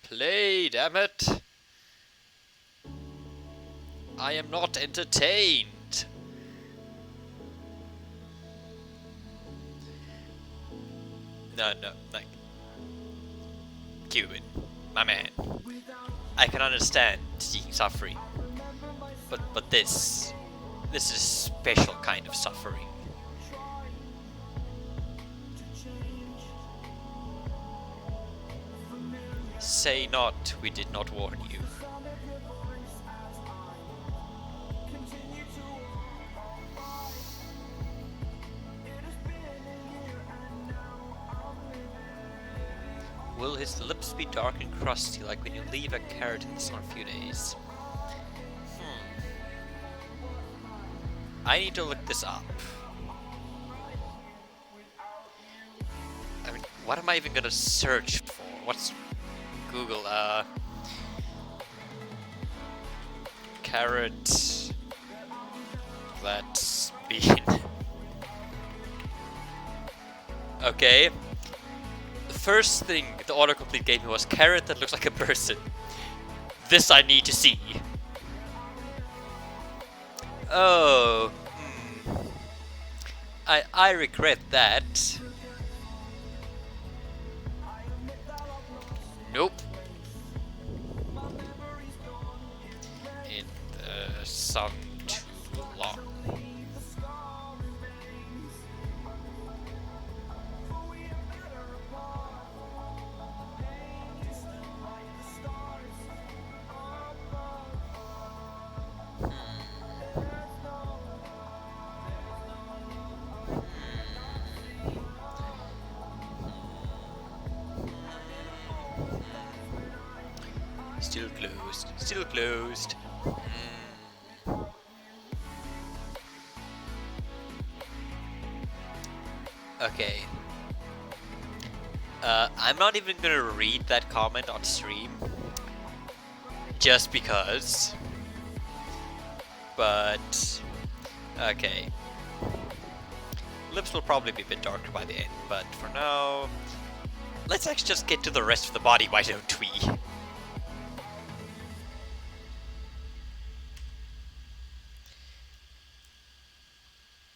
Play, damn it! I am not entertained. No, like, Cuban, my man. I can understand seeking suffering, but this is a special kind of suffering. Say not, we did not warn you. Will his lips be dark and crusty like when you leave a carrot in the sun a few days? I need to look this up. I mean, what am I even gonna search for? What's Google? Carrot that's been. Okay. The first thing the autocomplete gave me was carrot that looks like a person. This I need to see. Oh. I regret that. Nope. Still closed. Still closed. Okay. I'm not even gonna read that comment on stream. Just because. But... okay. Lips will probably be a bit darker by the end, but for now... let's actually just get to the rest of the body, why don't we?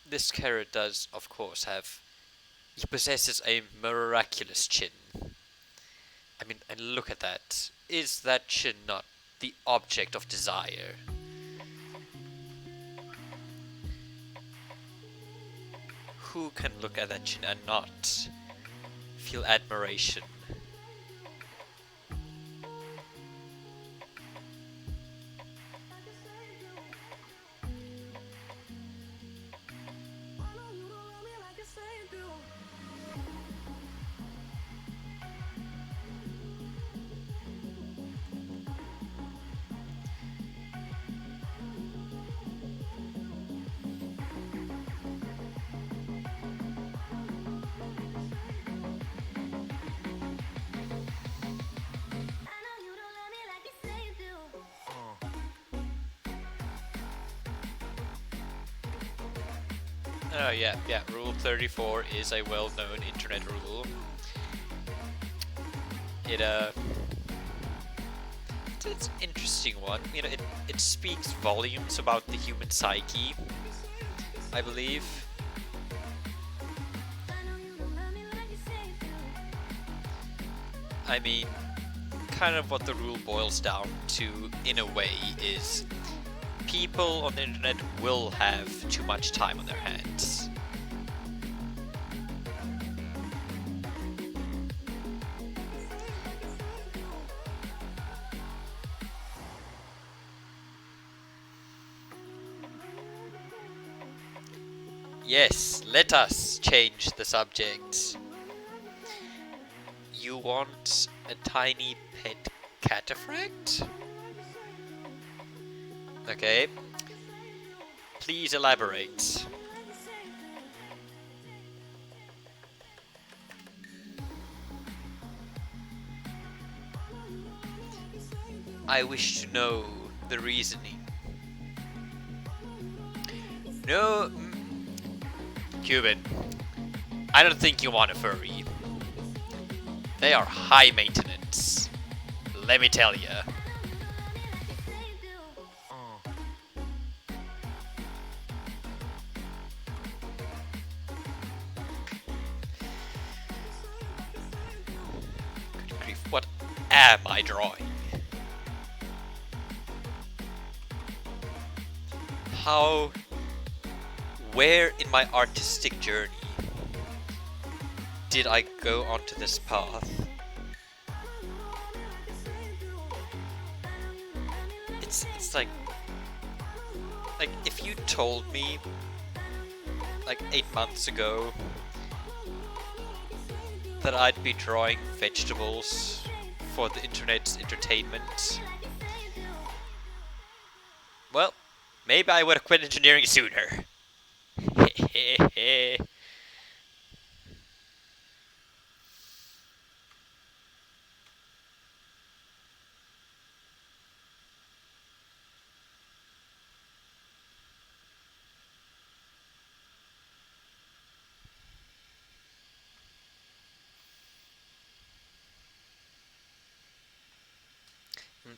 This carrot does, of course, have... he possesses a miraculous chin. I mean, and look at that. Is that chin not the object of desire? Who can look at that chin and not feel admiration? Oh yeah, Rule 34 is a well-known internet rule. It's an interesting one. You know, it speaks volumes about the human psyche, I believe. I mean, kind of what the rule boils down to, in a way, is people on the internet will have too much time on their hands. Yes, let us change the subject. You want a tiny pet cataphract? Okay. Please elaborate. I wish to know the reasoning. No, Cuban, I don't think you want a furry. They are high maintenance. Let me tell ya. Good grief, what am I drawing? How... where in my artistic journey did I go onto this path? It's like if you told me like 8 months ago that I'd be drawing vegetables for the internet's entertainment, well, maybe I would have quit engineering sooner.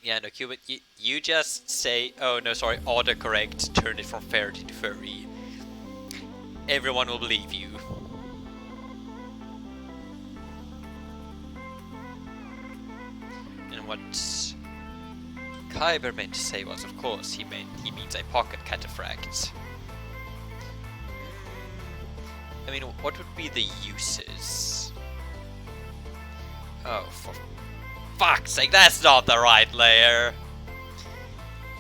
Yeah, no, Cuban, you just say, oh no, sorry, autocorrect, turn it from ferret to furry. Everyone will believe you. And what Kyber meant to say was, of course, he means a pocket cataphract. I mean, what would be the uses? Oh, for fuck's sake, that's not the right layer.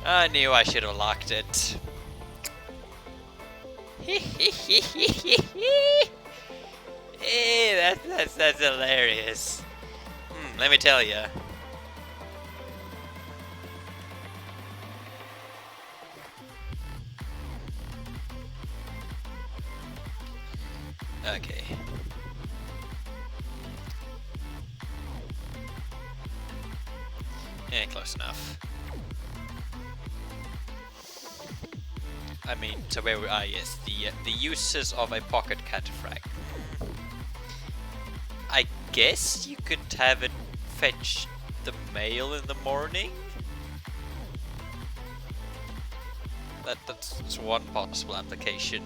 I knew I should have locked it. Hey, that's hilarious. Let me tell you. Okay. Yeah, close enough. I mean, so where we are, yes, the uses of a pocket cataphract. I guess you could have it fetch the mail in the morning? That's one possible application.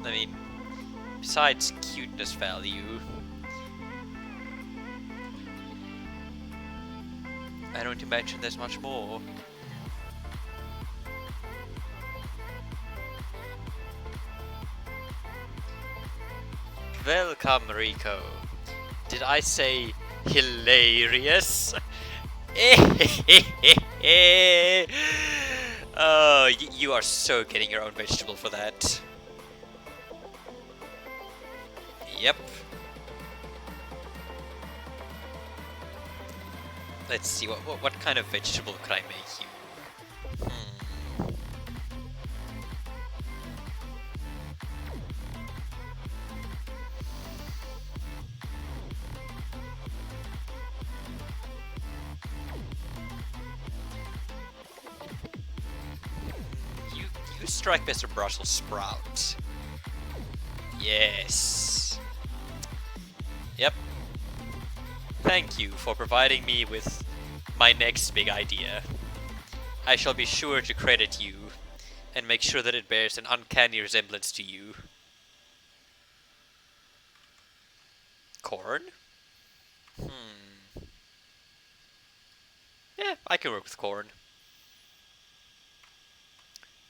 I mean, besides cuteness value, I don't imagine there's much more. Welcome, Rico. Did I say hilarious? Oh, you are so getting your own vegetable for that. Yep. Let's see, what kind of vegetable could I make you? You strike Mr. Brussels sprout. Yes. Yep. Thank you for providing me with my next big idea. I shall be sure to credit you and make sure that it bears an uncanny resemblance to you. Corn? Yeah, I can work with corn.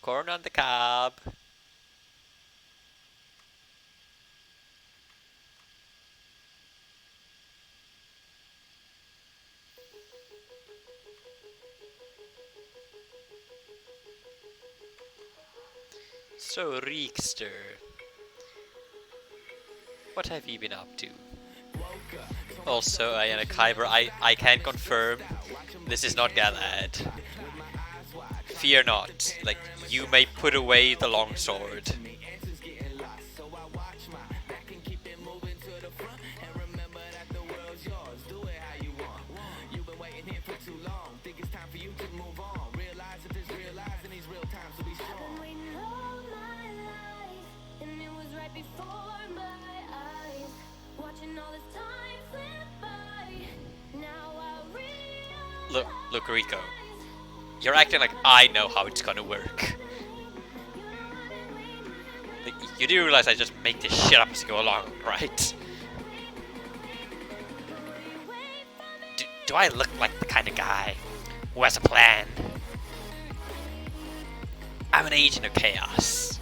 Corn on the cob. So, Reekster, what have you been up to? Also, Ayana Kyber, I can confirm this is not Galahad. Fear not, like, you may put away the longsword. Look, Rico. You're acting like I know how it's gonna work. Like, you do realize I just make this shit up as I go along, right? Do I look like the kind of guy who has a plan? I'm an agent of chaos.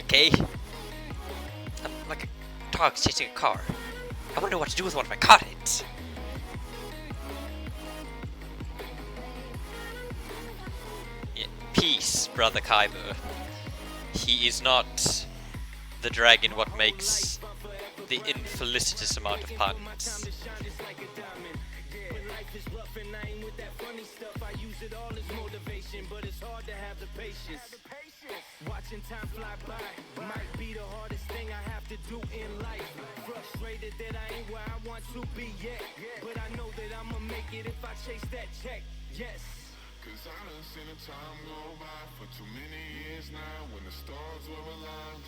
Okay? I'm like a dog chasing a car. I wouldn't know what to do with one if I caught it. Peace, brother Kyber. He is not the dragon what makes the infelicitous amount of puns. Watching time fly by might be the hardest thing I have to do in life. Frustrated that I ain't where I want to be yet, but I know that I'ma make it if I chase that check. Yes. Cause I done seen the time go by for too many years now when the stars were aligned.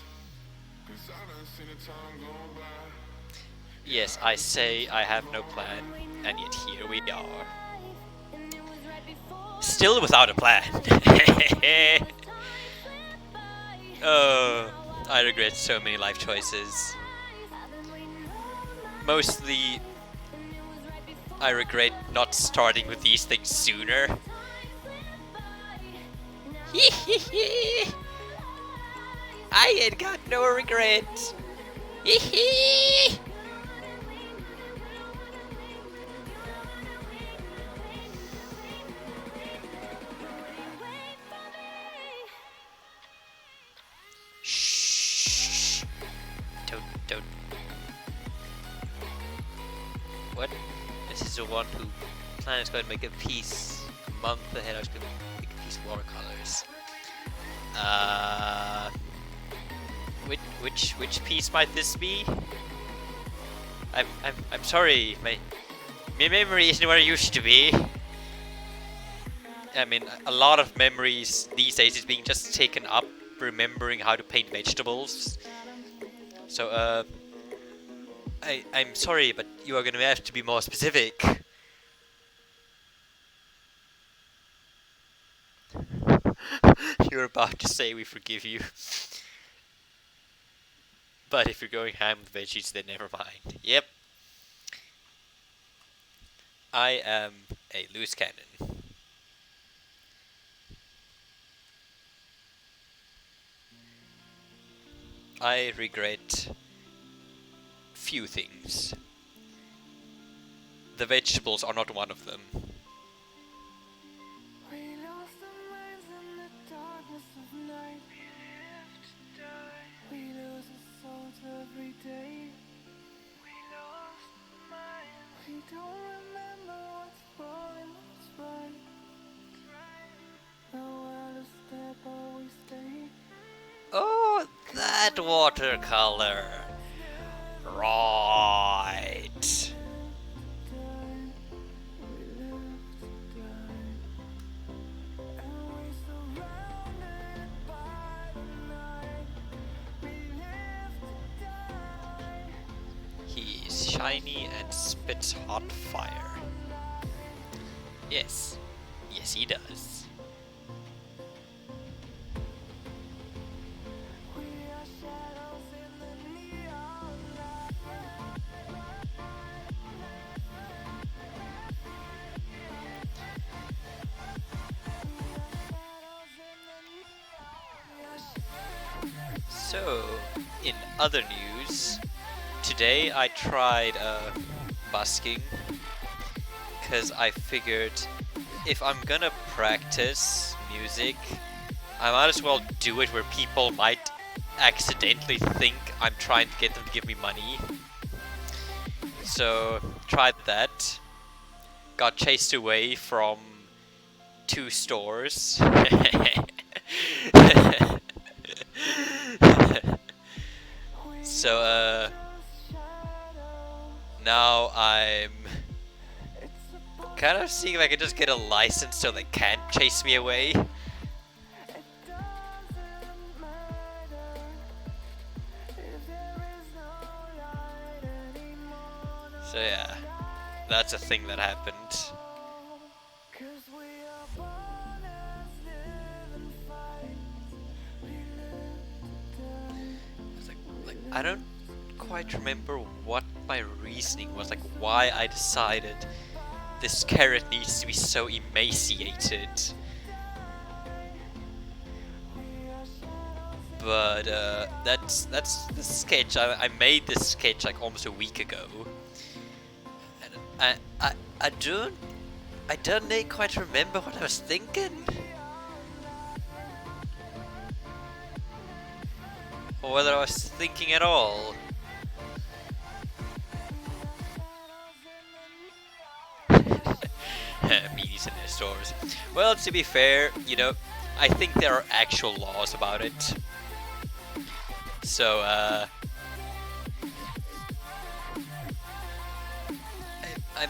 Cause I done seen the time go by. Yes, I say I have no plan, and yet here we are. Still without a plan. Oh, I regret so many life choices. Mostly, I regret not starting with these things sooner. I ain't got no regret. Shh. Don't. What? This is the one who plans going to make a piece a month ahead. I was going to make a piece of watercolors. Uh, which piece might this be? I'm sorry, my memory isn't where it used to be. I mean, a lot of memories these days is being just taken up remembering how to paint vegetables. So, I'm sorry, but you are gonna have to be more specific. You're about to say we forgive you. But if you're going ham with veggies, then never mind. Yep. I am a loose cannon. I regret few things. The vegetables are not one of them. We lost our minds in the darkness of night. We live to die. We lose our souls every day. We lost our minds. We don't remember what's wrong and what's right. Nowhere to step, but we stay. Oh, that watercolor. Right. Die. We live to die. And we surrounded by the night. We live to die. He's shiny and spits hot fire. Yes. Yes, he does. We are shadows in the neon light. So, in other news, today I tried busking because I figured if I'm gonna practice music, I might as well do it where people might accidentally think I'm trying to get them to give me money. So, tried that. Got chased away from 2 stores. So, now I'm kind of seeing if I can just get a license so they can't chase me away. So yeah, that's a thing that happened. It's like I don't quite remember what my reasoning was, like why I decided this carrot needs to be so emaciated. But that's the sketch. I made this sketch like almost a week ago, and I don't quite remember what I was thinking, or whether I was thinking at all. Meanies in their stores. Well, to be fair, I think there are actual laws about it. So, I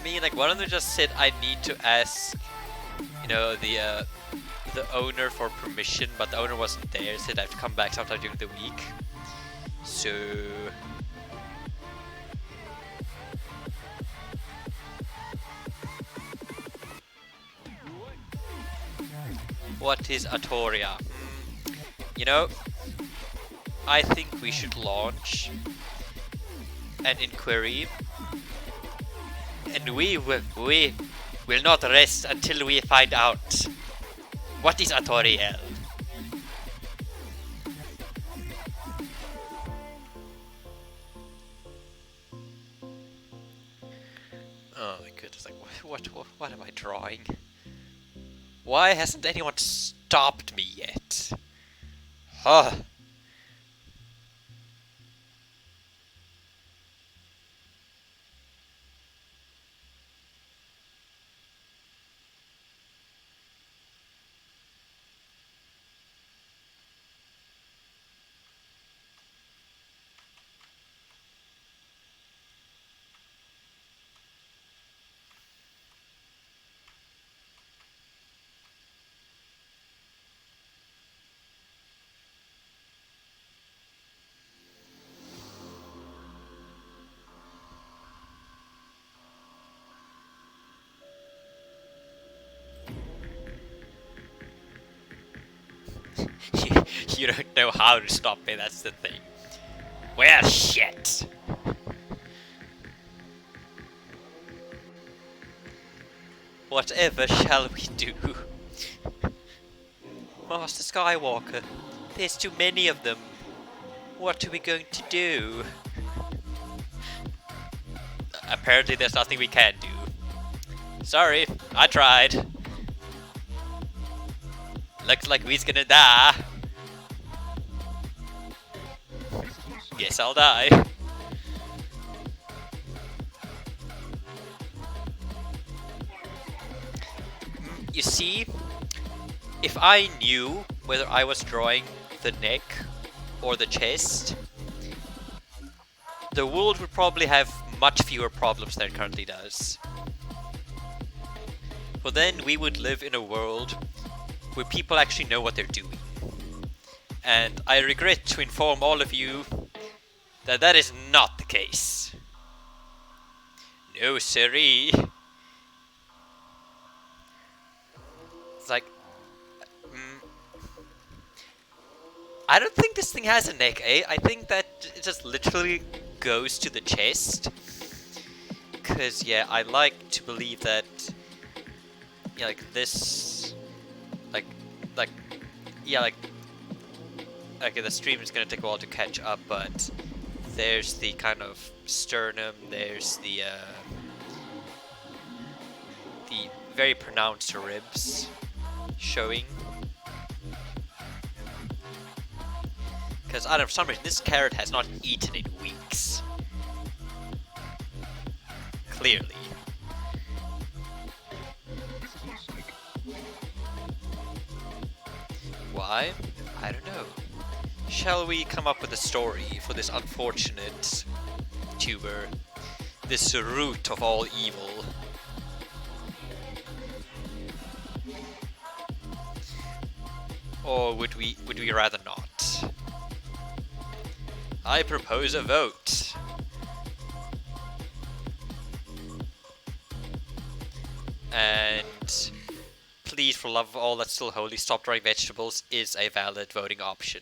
mean, like, one of them just said I need to ask, the owner for permission, but the owner wasn't there, said I have to come back sometime during the week. So... What is Atoria? I think we should launch an inquiry, and we will not rest until we find out what is Atoriel. Oh my goodness! Like, what am I drawing? Why hasn't anyone stopped me yet? Huh. You don't know how to stop me, that's the thing. Well, shit! Whatever shall we do? Master Skywalker, there's too many of them. What are we going to do? Apparently there's nothing we can do. Sorry, I tried. Looks like we's gonna die. Guess I'll die. You see, if I knew whether I was drawing the neck or the chest, the world would probably have much fewer problems than it currently does. For then we would live in a world where people actually know what they're doing. And I regret to inform all of you that that is not the case. No siree. It's like, I don't think this thing has a neck, eh? I think that it just literally goes to the chest. Cause yeah, I like to believe that, yeah, like this, okay, the stream is gonna take a while to catch up, but there's the kind of sternum, there's the very pronounced ribs showing. Because I don't know, for some reason, this carrot has not eaten in weeks. Clearly. Why? I don't know. Shall we come up with a story for this unfortunate tuber? This root of all evil? Or would we rather not? I propose a vote. And please, for love of all that's still holy, stop drawing vegetables is a valid voting option.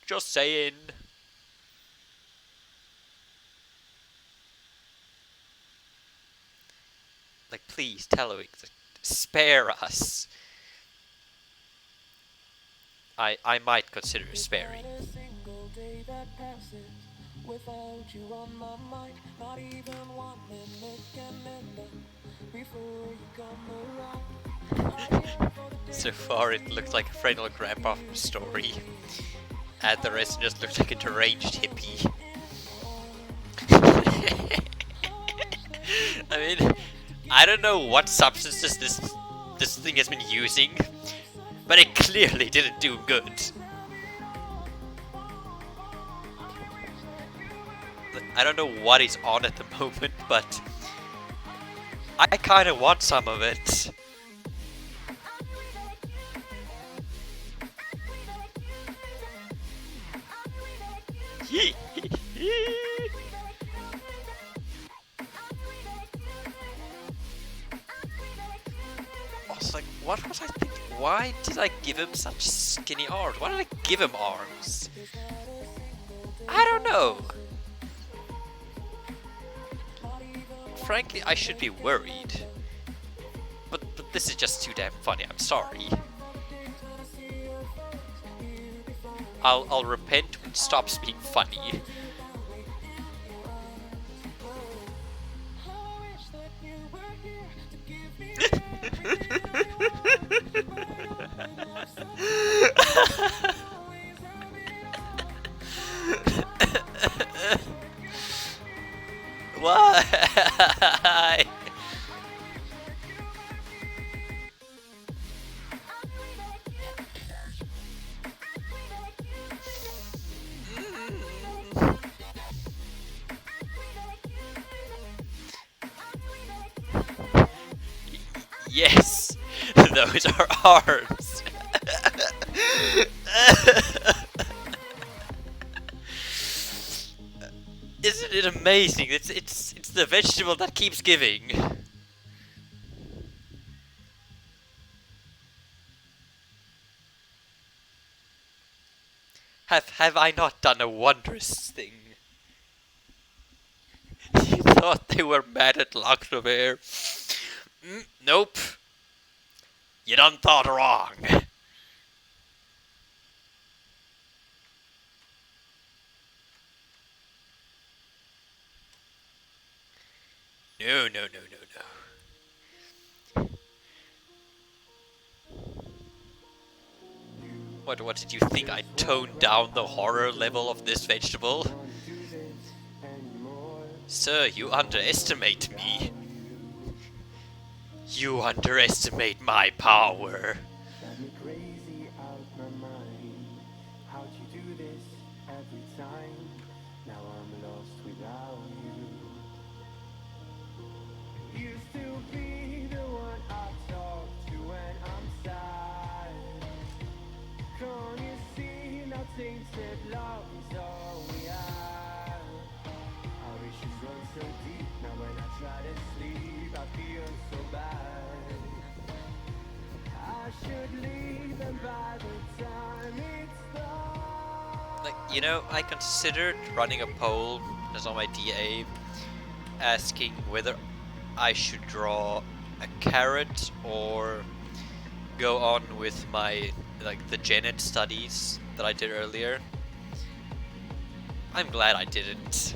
Just saying. Like, please, Telewig, spare us. I might consider sparing. Without you on my mind, not even 1 minute can end up before you come around. So far, it looks like a friend or grandpa from Story, and the rest just looks like a deranged hippie. I mean, I don't know what substances this thing has been using, but it clearly didn't do good. I don't know what he's on at the moment, but I kind of want some of it. I was like, what was I thinking? Why did I give him such skinny arms? Why did I give him arms? I don't know. Frankly, I should be worried. But this is just too damn funny, I'm sorry. I'll repent when it stops being funny. Why? Yes, those are arms. Isn't it amazing? It's the vegetable that keeps giving. Have I not done a wondrous thing? You thought they were mad at luck over here? Nope. You done thought wrong. No, no, no, no, no. What did you think? I toned down the horror level of this vegetable? Sir, you underestimate me. You underestimate my power. Drive me crazy out my mind. How'd you do this every time? Now I'm lost without you. Used to be the one I talk to when I'm sad. Can't you see now tainted love is all we have? Our issues run so deep. Now when I try to sleep, I feel so bad. I should leave them by the time it's done. Like, you know, I considered running a poll as on my DA asking whether I should draw a carrot or go on with my, like, the genet studies that I did earlier. I'm glad I didn't.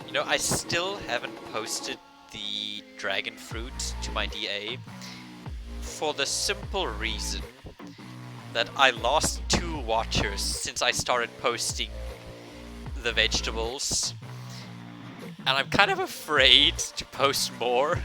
You know, I still haven't posted the dragon fruit to my DA for the simple reason that I lost 2 watchers since I started posting the vegetables, and I'm kind of afraid to post more.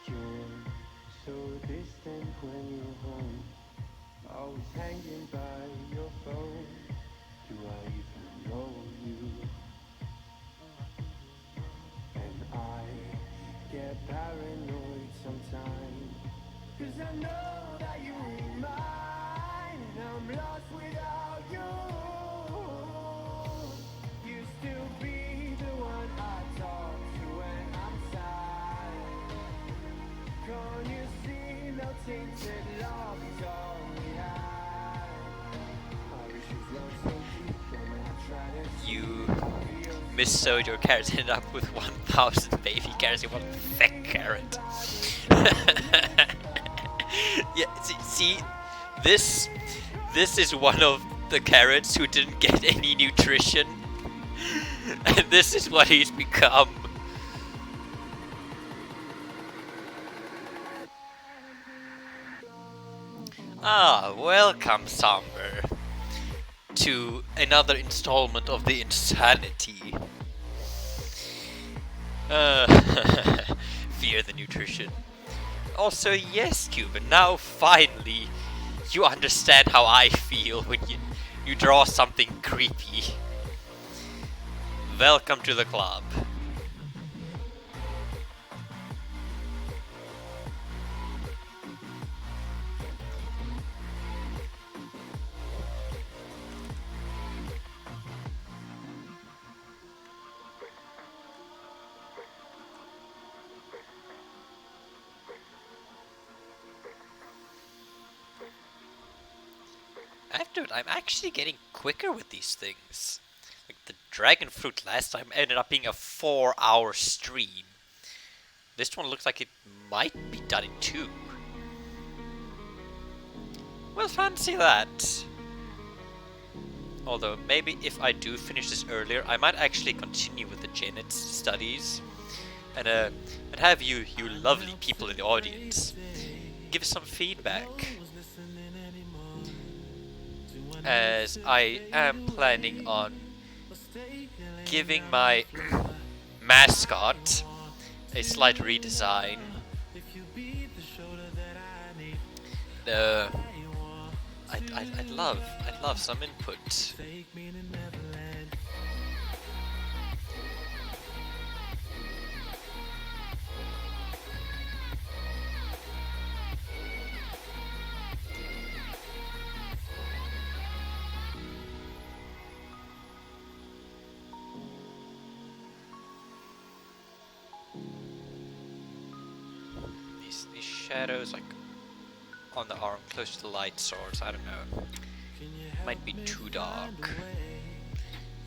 You're so distant when you're home, always hanging by your phone. Do I even know you? And I get paranoid sometimes, 'cause I know that you ain't mine. I'm lost without you. Used to be the one I talk to when I'm sad. Can't you see now tainted love is all we have? Our issues run so deep, and when I try to You missowed your carrots, ended up with 1,000 baby carrots in one thick carrot. Yeah, see, this is one of the carrots who didn't get any nutrition, and this is what he's become. Ah, welcome, Somber, to another installment of the insanity. Fear the nutrition. Also, yes, Cuban, now finally you understand how I feel when you draw something creepy. Welcome to the club. Dude, I'm actually getting quicker with these things. Like the dragon fruit last time ended up being a 4-hour stream. This one looks like it might be done in 2. Well, fancy that. Although, maybe if I do finish this earlier, I might actually continue with the genet studies. And have you lovely people in the audience give some feedback. As I am planning on giving my mascot a slight redesign. I'd love some input. shadows like on the arm close to the light source. I don't know. Might be too dark.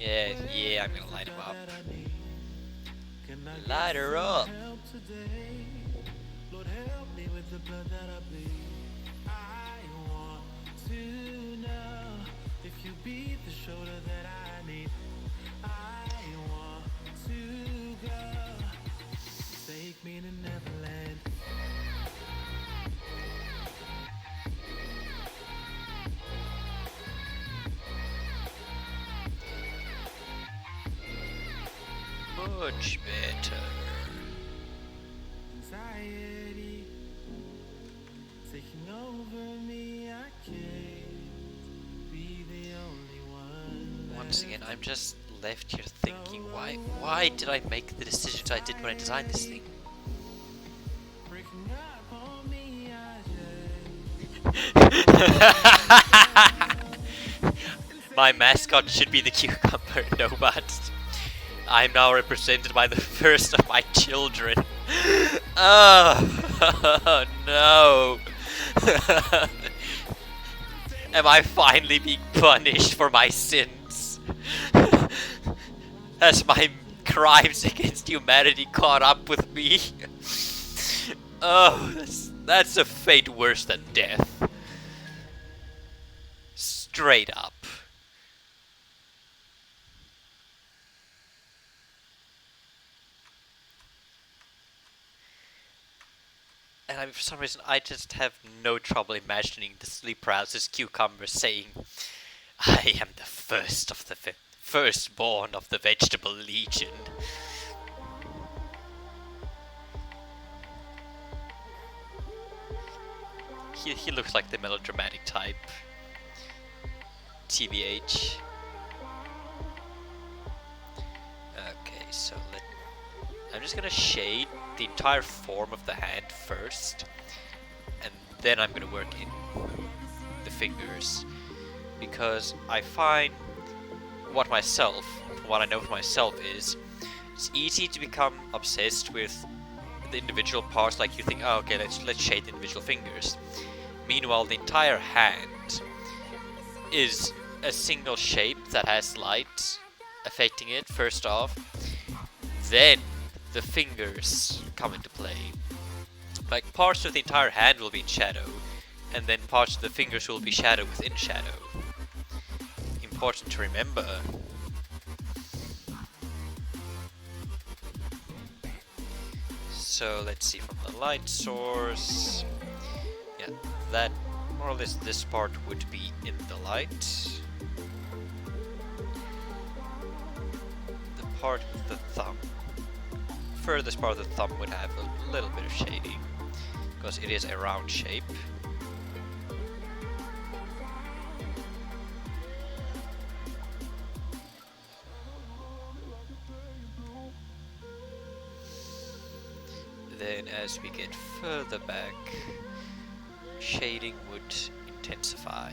Yeah, I'm gonna light him up. Light her up. Lord help me with the blood that I bleed. I want to know if you be the shoulder that I need. I want to go. Take me to Neverland. Much better. Anxiety taking over me. I can't be the only one. Once again, I'm just left here thinking, why did I make the decisions I did when I designed this thing? Breaking up on me. My mascot should be the cucumber, no but I'm now represented by the first of my children. Oh no. Am I finally being punished for my sins? Has my crimes against humanity caught up with me? Oh, that's a fate worse than death. Straight up. And for some reason, I just have no trouble imagining the sleep paralysis cucumber saying, "I am the first of the firstborn of the vegetable legion." He looks like the melodramatic type. TBH. Okay, so I'm just gonna shade the entire form of the hand first, and then I'm gonna work in the fingers, because I find what I know for myself is it's easy to become obsessed with the individual parts. Like you think, oh, okay, let's shade the individual fingers. Meanwhile, the entire hand is a single shape that has light affecting it first off. Then the fingers come into play. Like parts of the entire hand will be in shadow, and then parts of the fingers will be shadow within shadow. Important to remember. So let's see, from the light source. Yeah, that more or less this part would be in the light. The part with the thumb. Furthest part of the thumb would have a little bit of shading, because it is a round shape. Then as we get further back, shading would intensify.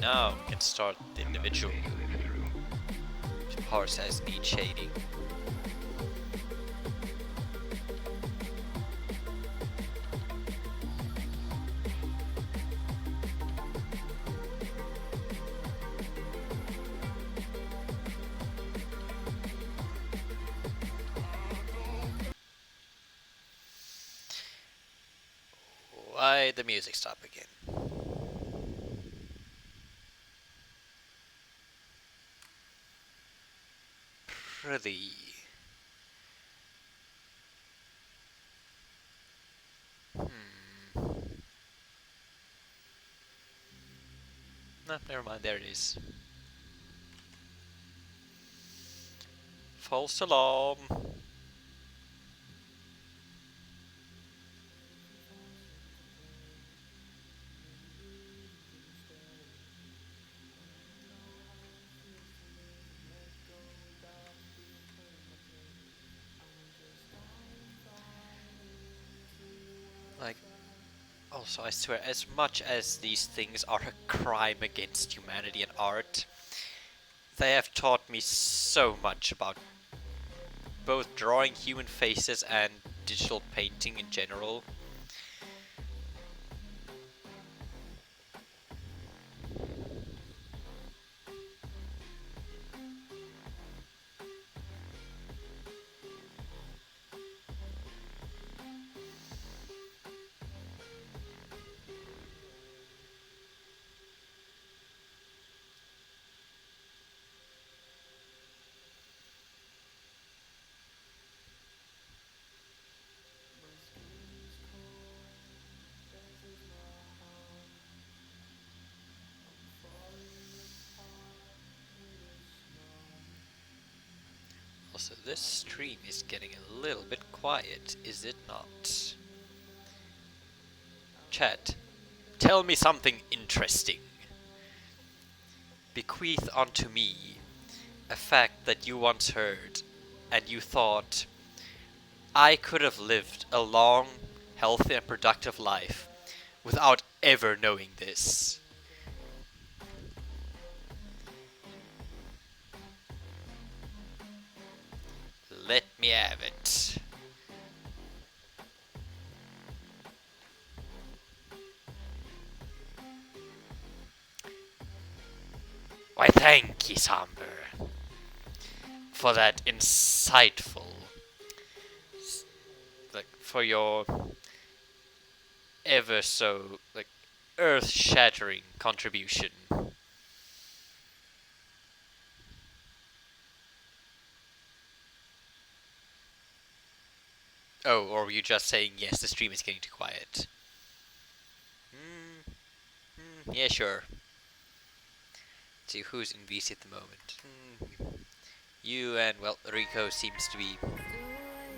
Now we can start the individual parts as need shading. Why the music stop again? Pretty. No, never mind, there it is. False alarm. Also, I swear, as much as these things are a crime against humanity and art, they have taught me so much about both drawing human faces and digital painting in general. Also, this stream is getting a little bit quiet, is it not? Chat, tell me something interesting. Bequeath unto me a fact that you once heard, and you thought, I could have lived a long, healthy, and productive life without ever knowing this. Let me have it. Why, thank ye, Samber, for that insightful, for your ever so, earth-shattering contribution. Oh, or were you just saying, yes, the stream is getting too quiet? Yeah, sure. Let's see who's in VC at the moment. You and, well, Rico seems to be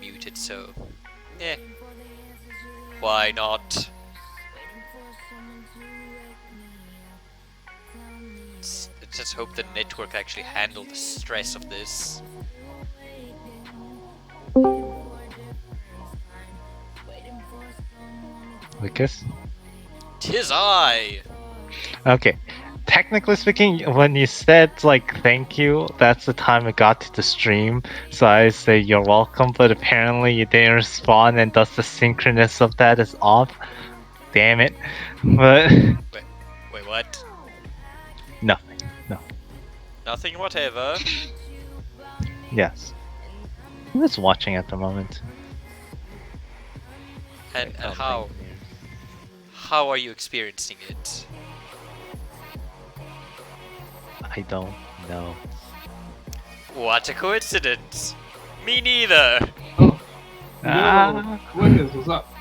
muted, so... yeah. Why not? Let's just hope the network actually handle the stress of this. Lucas? 'Tis I! Okay. Technically speaking, when you said like thank you, that's the time it got to the stream. So I say you're welcome, but apparently you didn't respond and thus the synchronous of that is off. Damn it. But Wait, what? nothing. No. Nothing whatever. Yes. Who's watching at the moment? And Okay, how? How are you experiencing it? I don't know. What a coincidence! Me neither! Ah. Lucas, what's up?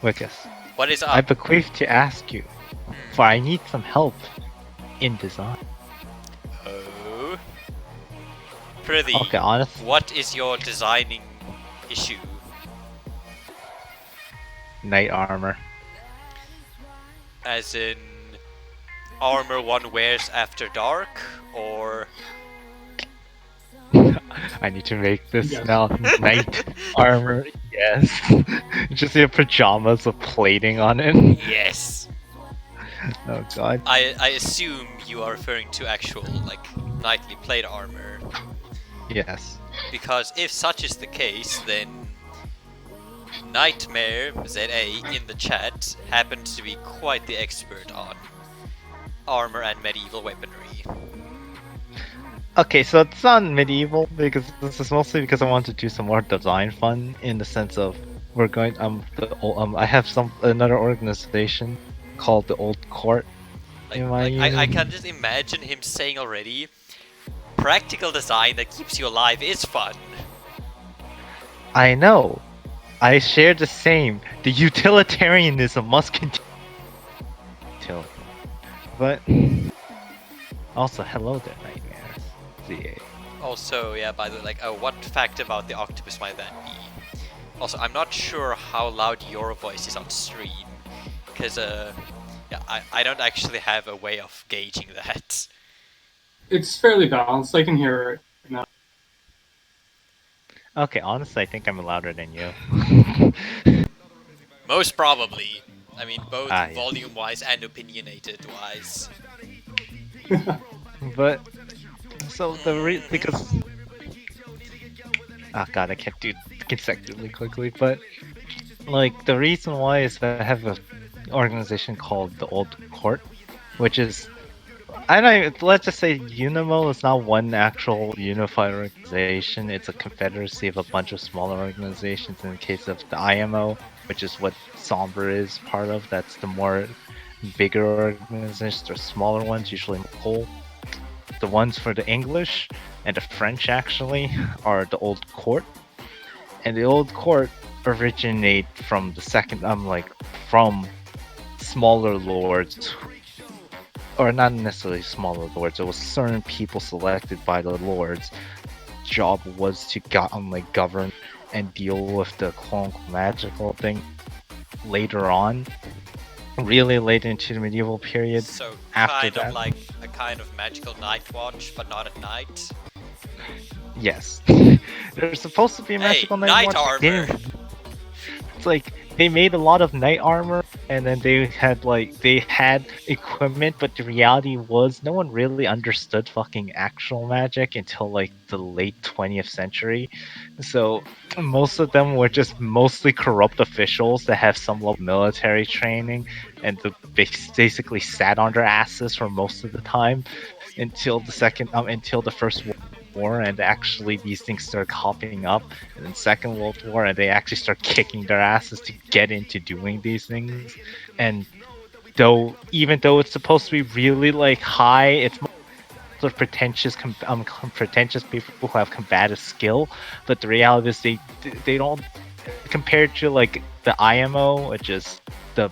Lucas, What is I up? bequeath to ask you, for I need some help in design. Oh? Prithee, Okay, honest. what is your designing issue? Knight armor. As in armor one wears after dark, or I need to make this Yes. now knight armor. Yes. Just your pajamas with plating on it. yes? Oh god. I assume you are referring to actual knightly plate armor, Yes. because if such is the case, then Nightmare ZA in the chat happens to be quite the expert on armor and medieval weaponry. Okay, so it's not medieval because this is mostly because I want to do some more design fun in the sense of we're going I have another organization called the Old Court. I can just imagine him saying already, practical design that keeps you alive is fun. I know. I share the same. The utilitarianism must continue. But also, hello there, nightmares. ZA. Also, yeah, by the way, what fact about the octopus might that be? Also, I'm not sure how loud your voice is on stream, because, yeah, I don't actually have a way of gauging that. It's fairly balanced. I can hear it now. Okay, honestly, I think I'm louder than you. Most probably. I mean, both Ah, yeah. volume-wise and opinionated-wise. But so because oh god, I can't do consecutively quickly. But like the reason why is that I have an organization called the Old Court, which is I don't. Let's just say Unimo is not one actual unified organization. It's a confederacy of a bunch of smaller organizations. In the case of the IMO, which is what Somber is part of, that's the more bigger organizations. There's smaller ones, usually coal. The ones for the English and the French actually are the Old Court, and the Old Court originate from the second. From smaller lords or not necessarily smaller lords. It was certain people selected by the lords. Job was to govern and deal with the quote-unquote magical thing later on, really late into the medieval period. So After kind of that, like a kind of magical night watch, but not at night. yes, there's supposed to be a Hey, magical night watch. armor. It's like they made a lot of knight armor, and then they had equipment, but the reality was no one really understood fucking actual magic until like the late 20th century. So most of them were just mostly corrupt officials that have some level of military training, and basically sat on their asses for most of the time until the First World War, and actually these things started popping up, and then Second World War, and they actually start kicking their asses to get into doing these things. And even though it's supposed to be really like high, it's sort of pretentious people who have combative skill, but the reality is they don't, compared to like the IMO, which is the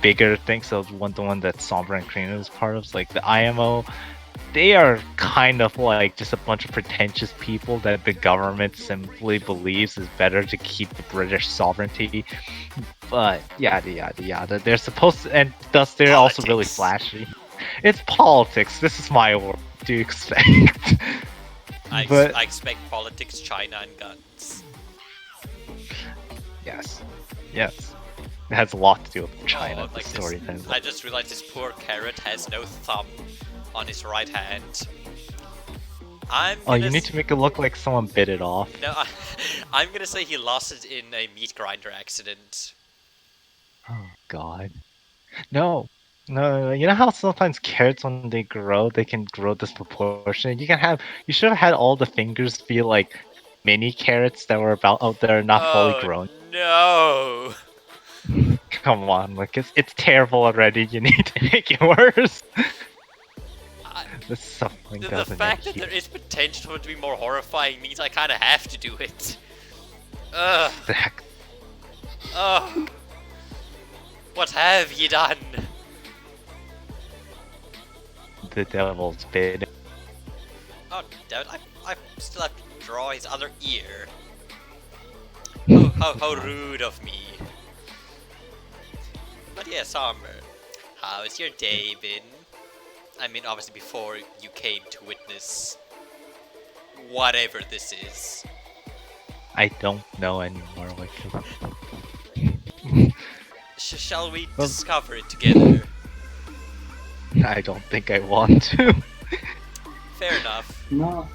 bigger thing. So the one that Sombra and Krina is part of, like the IMO, they are kind of like just a bunch of pretentious people that the government simply believes is better to keep the British sovereignty. But yada yada yada. They're supposed to, and thus they're also really Politics. flashy. It's politics. This is my world. What do you expect? But I expect politics, China, and guns. yes, yes, it has a lot to do with China. Oh, The like story this. ends. I just realized this poor carrot has no thumb on his right hand. I'm Oh, gonna you need to make it look like someone bit it off. No, I'm gonna say he lost it in a meat grinder accident. Oh God. No. No, you know how sometimes carrots when they grow, they can grow disproportionate. You should have had all the fingers be like mini carrots that were that are not fully Oh grown. no! Come on, like it's terrible already. You need to make it worse. I, This suffering the doesn't fact end that there here. is potential for it to be more horrifying means I kind of have to do it. Ugh. The heck? Ugh. What have you done? The devil's bid. Oh, damn it, I still have to draw his other ear. How rude of me. But yeah, Somber, how's your day been? I mean, obviously before you came to witness whatever this is. I don't know anymore. Like, Shall we Well- discover it together? I don't think I want to. Fair enough. No,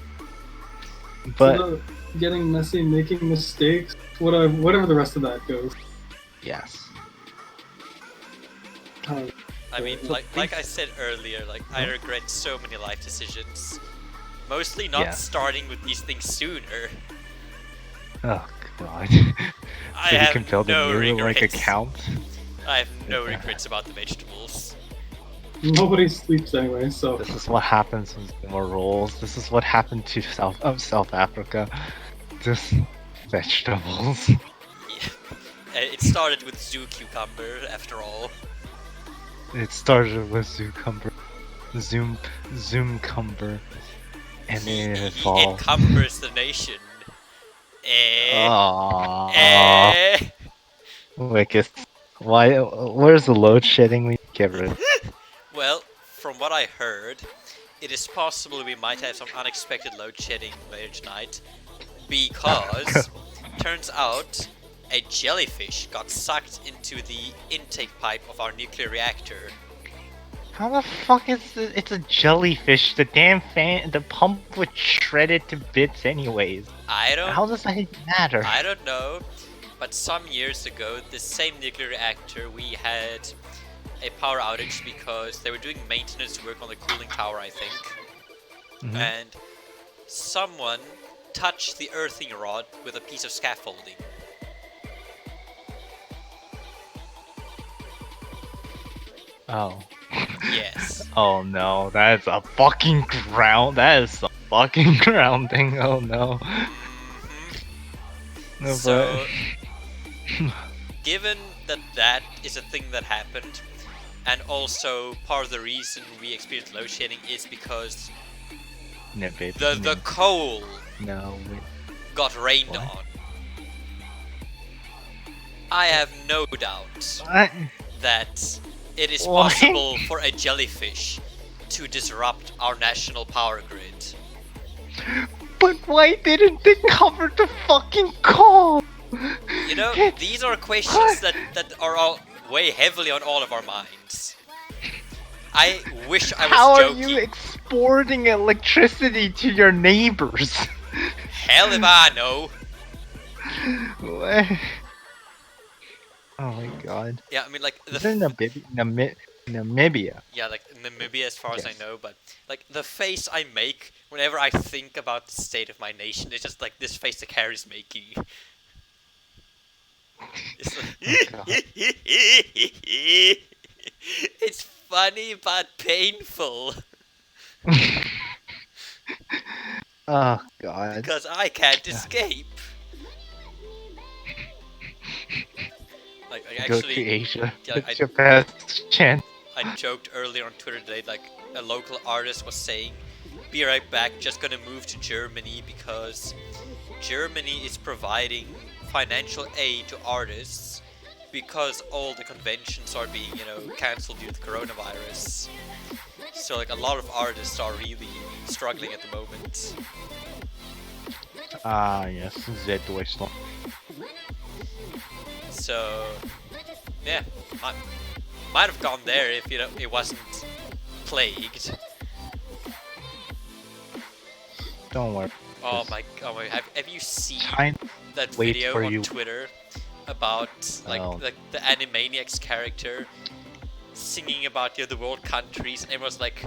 But the getting messy, making mistakes, whatever the rest of that goes. yes. I mean, So like I said earlier, like I regret so many life decisions. Mostly not Yeah. starting with these things sooner. Oh God. I So you have can build no a new like regrets. account. I have no regrets about the vegetables. Nobody sleeps anyway, so This is what happens when more rolls. This is what happened to South Africa. Just vegetables. Yeah. It started with zoo cucumber, after all. It started with Zoomcumber, and then it He evolved. encumbers the nation. Aww. Eh. Why? Where's the load shedding? We get rid. Well, from what I heard, it is possible we might have some unexpected load shedding later tonight, because turns out a jellyfish got sucked into the intake pipe of our nuclear reactor. How the fuck is it? It's a jellyfish. The damn fan, the pump was shredded to bits anyways. I How does that matter? don't know, but some years ago, the same nuclear reactor, we had a power outage because they were doing maintenance work on the cooling tower, I think. And someone touched the earthing rod with a piece of scaffolding. Oh. Yes. Oh no, that is a fucking ground. That is a fucking grounding. Oh no. No, So, given that that is a thing that happened, and also part of the reason we experienced load shedding is because no, babe. the coal No. got rained What? on. I have no doubt What? that it is Why? possible for a jellyfish to disrupt our national power grid. But why didn't they cover the fucking call? You know, It's- these are questions that are all way heavily on all of our minds. I wish I was How are joking. you exporting electricity to your neighbors? Hell if I know. What? Oh my god. Yeah, I mean, like Is it Namibia? yeah, like Namibia, as far as I Yes. know. But like the face I make whenever I think about the state of my nation is just like this face that Harry's making. It's like, God. it's funny but painful Oh god. because I can't escape. Like I Go actually, to Asia. yeah, It's your best chance. I joked earlier on Twitter today, like a local artist was saying, "Be right back, just gonna move to Germany because Germany is providing financial aid to artists because all the conventions are being, cancelled due to coronavirus. So like a lot of artists are really struggling at the moment." Ah, yes, Z Deutschland. So yeah, I might have gone there if it wasn't plagued. Don't worry. Oh my god, have you seen China. that Wait video for on you. Twitter about like Oh. the Animaniacs character singing about the other world countries, and everyone's like,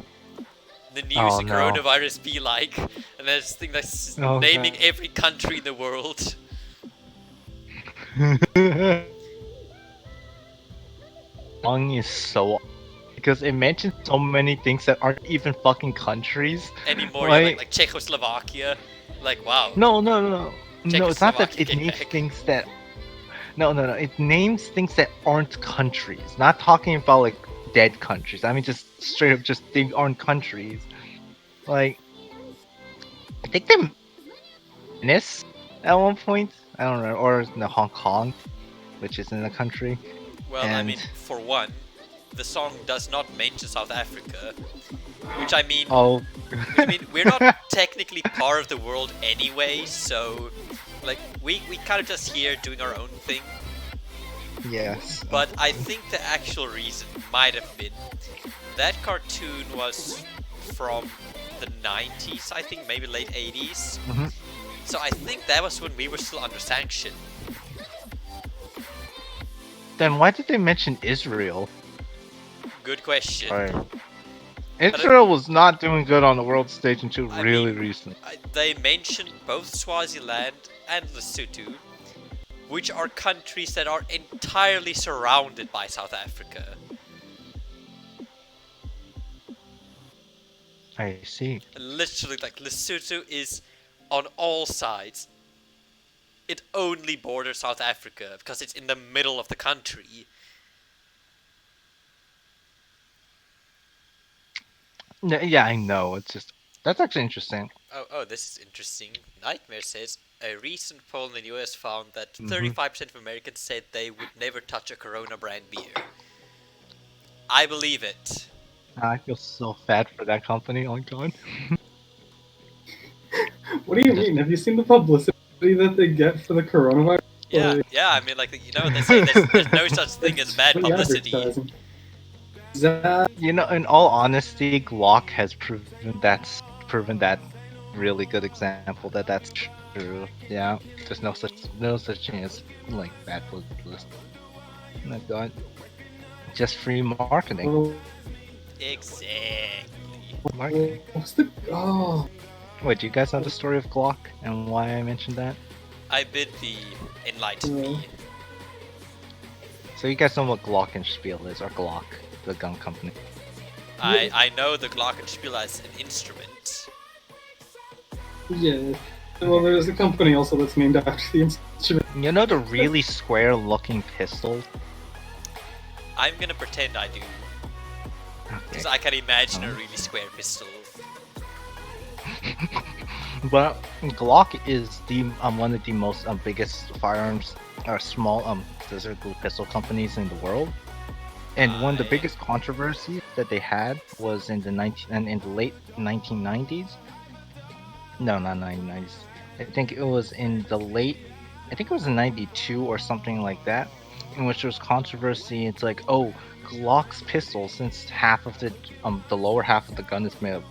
the news Oh, of no. coronavirus be like, and there's this thing that's Oh, naming God. every country in the world. Song is so because it mentions so many things that aren't even fucking countries. Anymore, Why- like Czechoslovakia, like wow. No, no, no, no. No, it's not that Czechoslovakia it came names back. things that. No, no, no. It names things that aren't countries. Not talking about like dead countries. I mean, just straight up, just they aren't countries. Like, I think they Venice at one point. I don't know, or no, Hong Kong, which isn't a country. Well, I mean, And- for one, the song does not mention South Africa, which I mean, Oh, we're not technically part of the world anyway, so like we kind of just here doing our own thing. yes. But I think the actual reason might have been that cartoon was from the 90s, I think, maybe late 80s. Mhm. So I think that was when we were still under sanction. Then why did they mention Israel? Good question. Right. Israel was not doing good on the world stage until I really mean- recent. They mentioned both Swaziland and Lesotho, which are countries that are entirely surrounded by South Africa. I see. Literally, like, Lesotho is on all sides. It only borders South Africa because it's in the middle of the country. Yeah, I know. It's just that's actually interesting. Oh, this is interesting. Nightmare says a recent poll in the US found that Mhm. 35% of Americans said they would never touch a Corona brand beer. I believe it. I feel so bad for that company. Oh my god. What do you mean? Have you seen the publicity that they get for the coronavirus? Yeah, Like, yeah. I mean, like you know, they say there's no such thing as bad free publicity. advertising. That You know, in all honesty, Glock has proven that really good example that that's true. Yeah, there's no such thing as like bad publicity. Oh my God, just free marketing. Exactly. Marketing. what's the Wait, do you guys know the story of Glock and why I mentioned that? I bid thee enlighten me. So you guys know what Glockenspiel is, or Glock, the gun company. I know the Glockenspiel as an instrument. Yeah. Well, there's a company also that's named after the instrument. You know the really square-looking pistol? I'm gonna pretend I do, because I can imagine a really square pistol. But Glock is the one of the most biggest firearms or small scissor glue pistol companies in the world. And one of the Aye. biggest controversies that they had was in the late 1990s. No, not 1990s. I think it was in 92 or something like that, in which there was controversy. It's like, oh, Glock's pistol, since half of the lower half of the gun is made of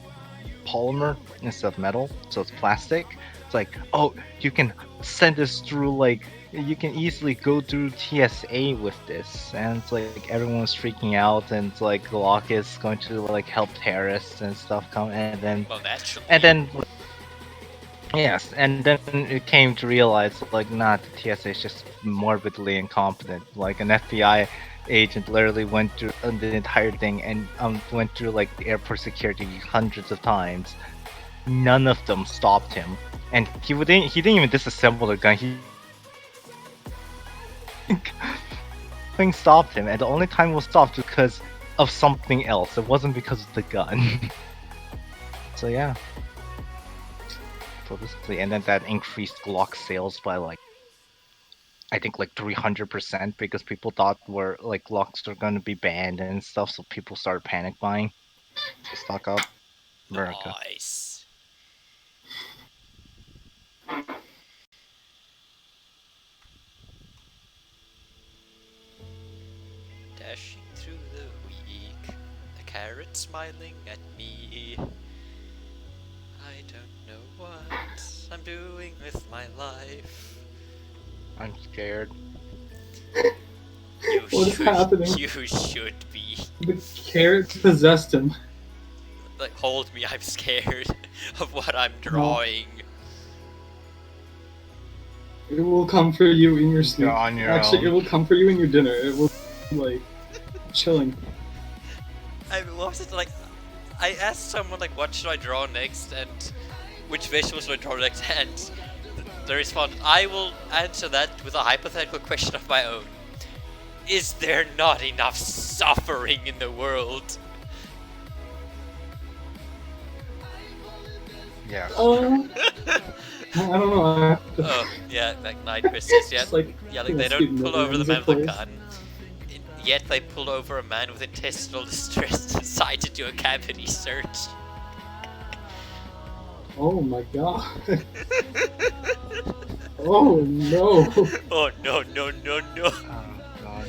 polymer instead of metal, so it's plastic. It's like, oh, you can send this through, like, you can easily go through TSA with this, and it's like everyone was freaking out, and it's like Glock is going to like help terrorists and stuff come, and then Well, naturally. yes, and then it came to realize like, not the TSA is just morbidly incompetent. Like an FBI agent literally went through the entire thing and went through like the airport security hundreds of times. None of them stopped him, and he didn't even disassemble the gun. He thing stopped him, and the only time it was stopped was because of something else. It wasn't because of the gun. So yeah. So basically, and then that increased Glock sales by like, I think like 300%, because people thought Glocks were going to be banned and stuff, so people started panic buying to stock up. America. Nice. Dashing through the week, a carrot smiling at me. I don't know what I'm doing with my life. I'm scared. You What is should, happening? You should be. The carrot possessed him. Like, hold me, I'm scared of what I'm drawing. It will come for you in your sleep. You're on your Actually, own. it will come for you in your dinner. It will be, like, chilling. I mean, what was it like? I asked someone like, what should I draw next, and which vegetables should I draw next, and they responded, I will answer that with a hypothetical question of my own. Is there not enough suffering in the world? Yeah. I don't know. Oh, yeah, like Night Christmas, yeah. Just like, Yeah, like they don't pull over the man with a gun. Yet they pulled over a man with intestinal distress and decided to do a cavity search. Oh my god. Oh no. Oh no, no, no, no. Oh god.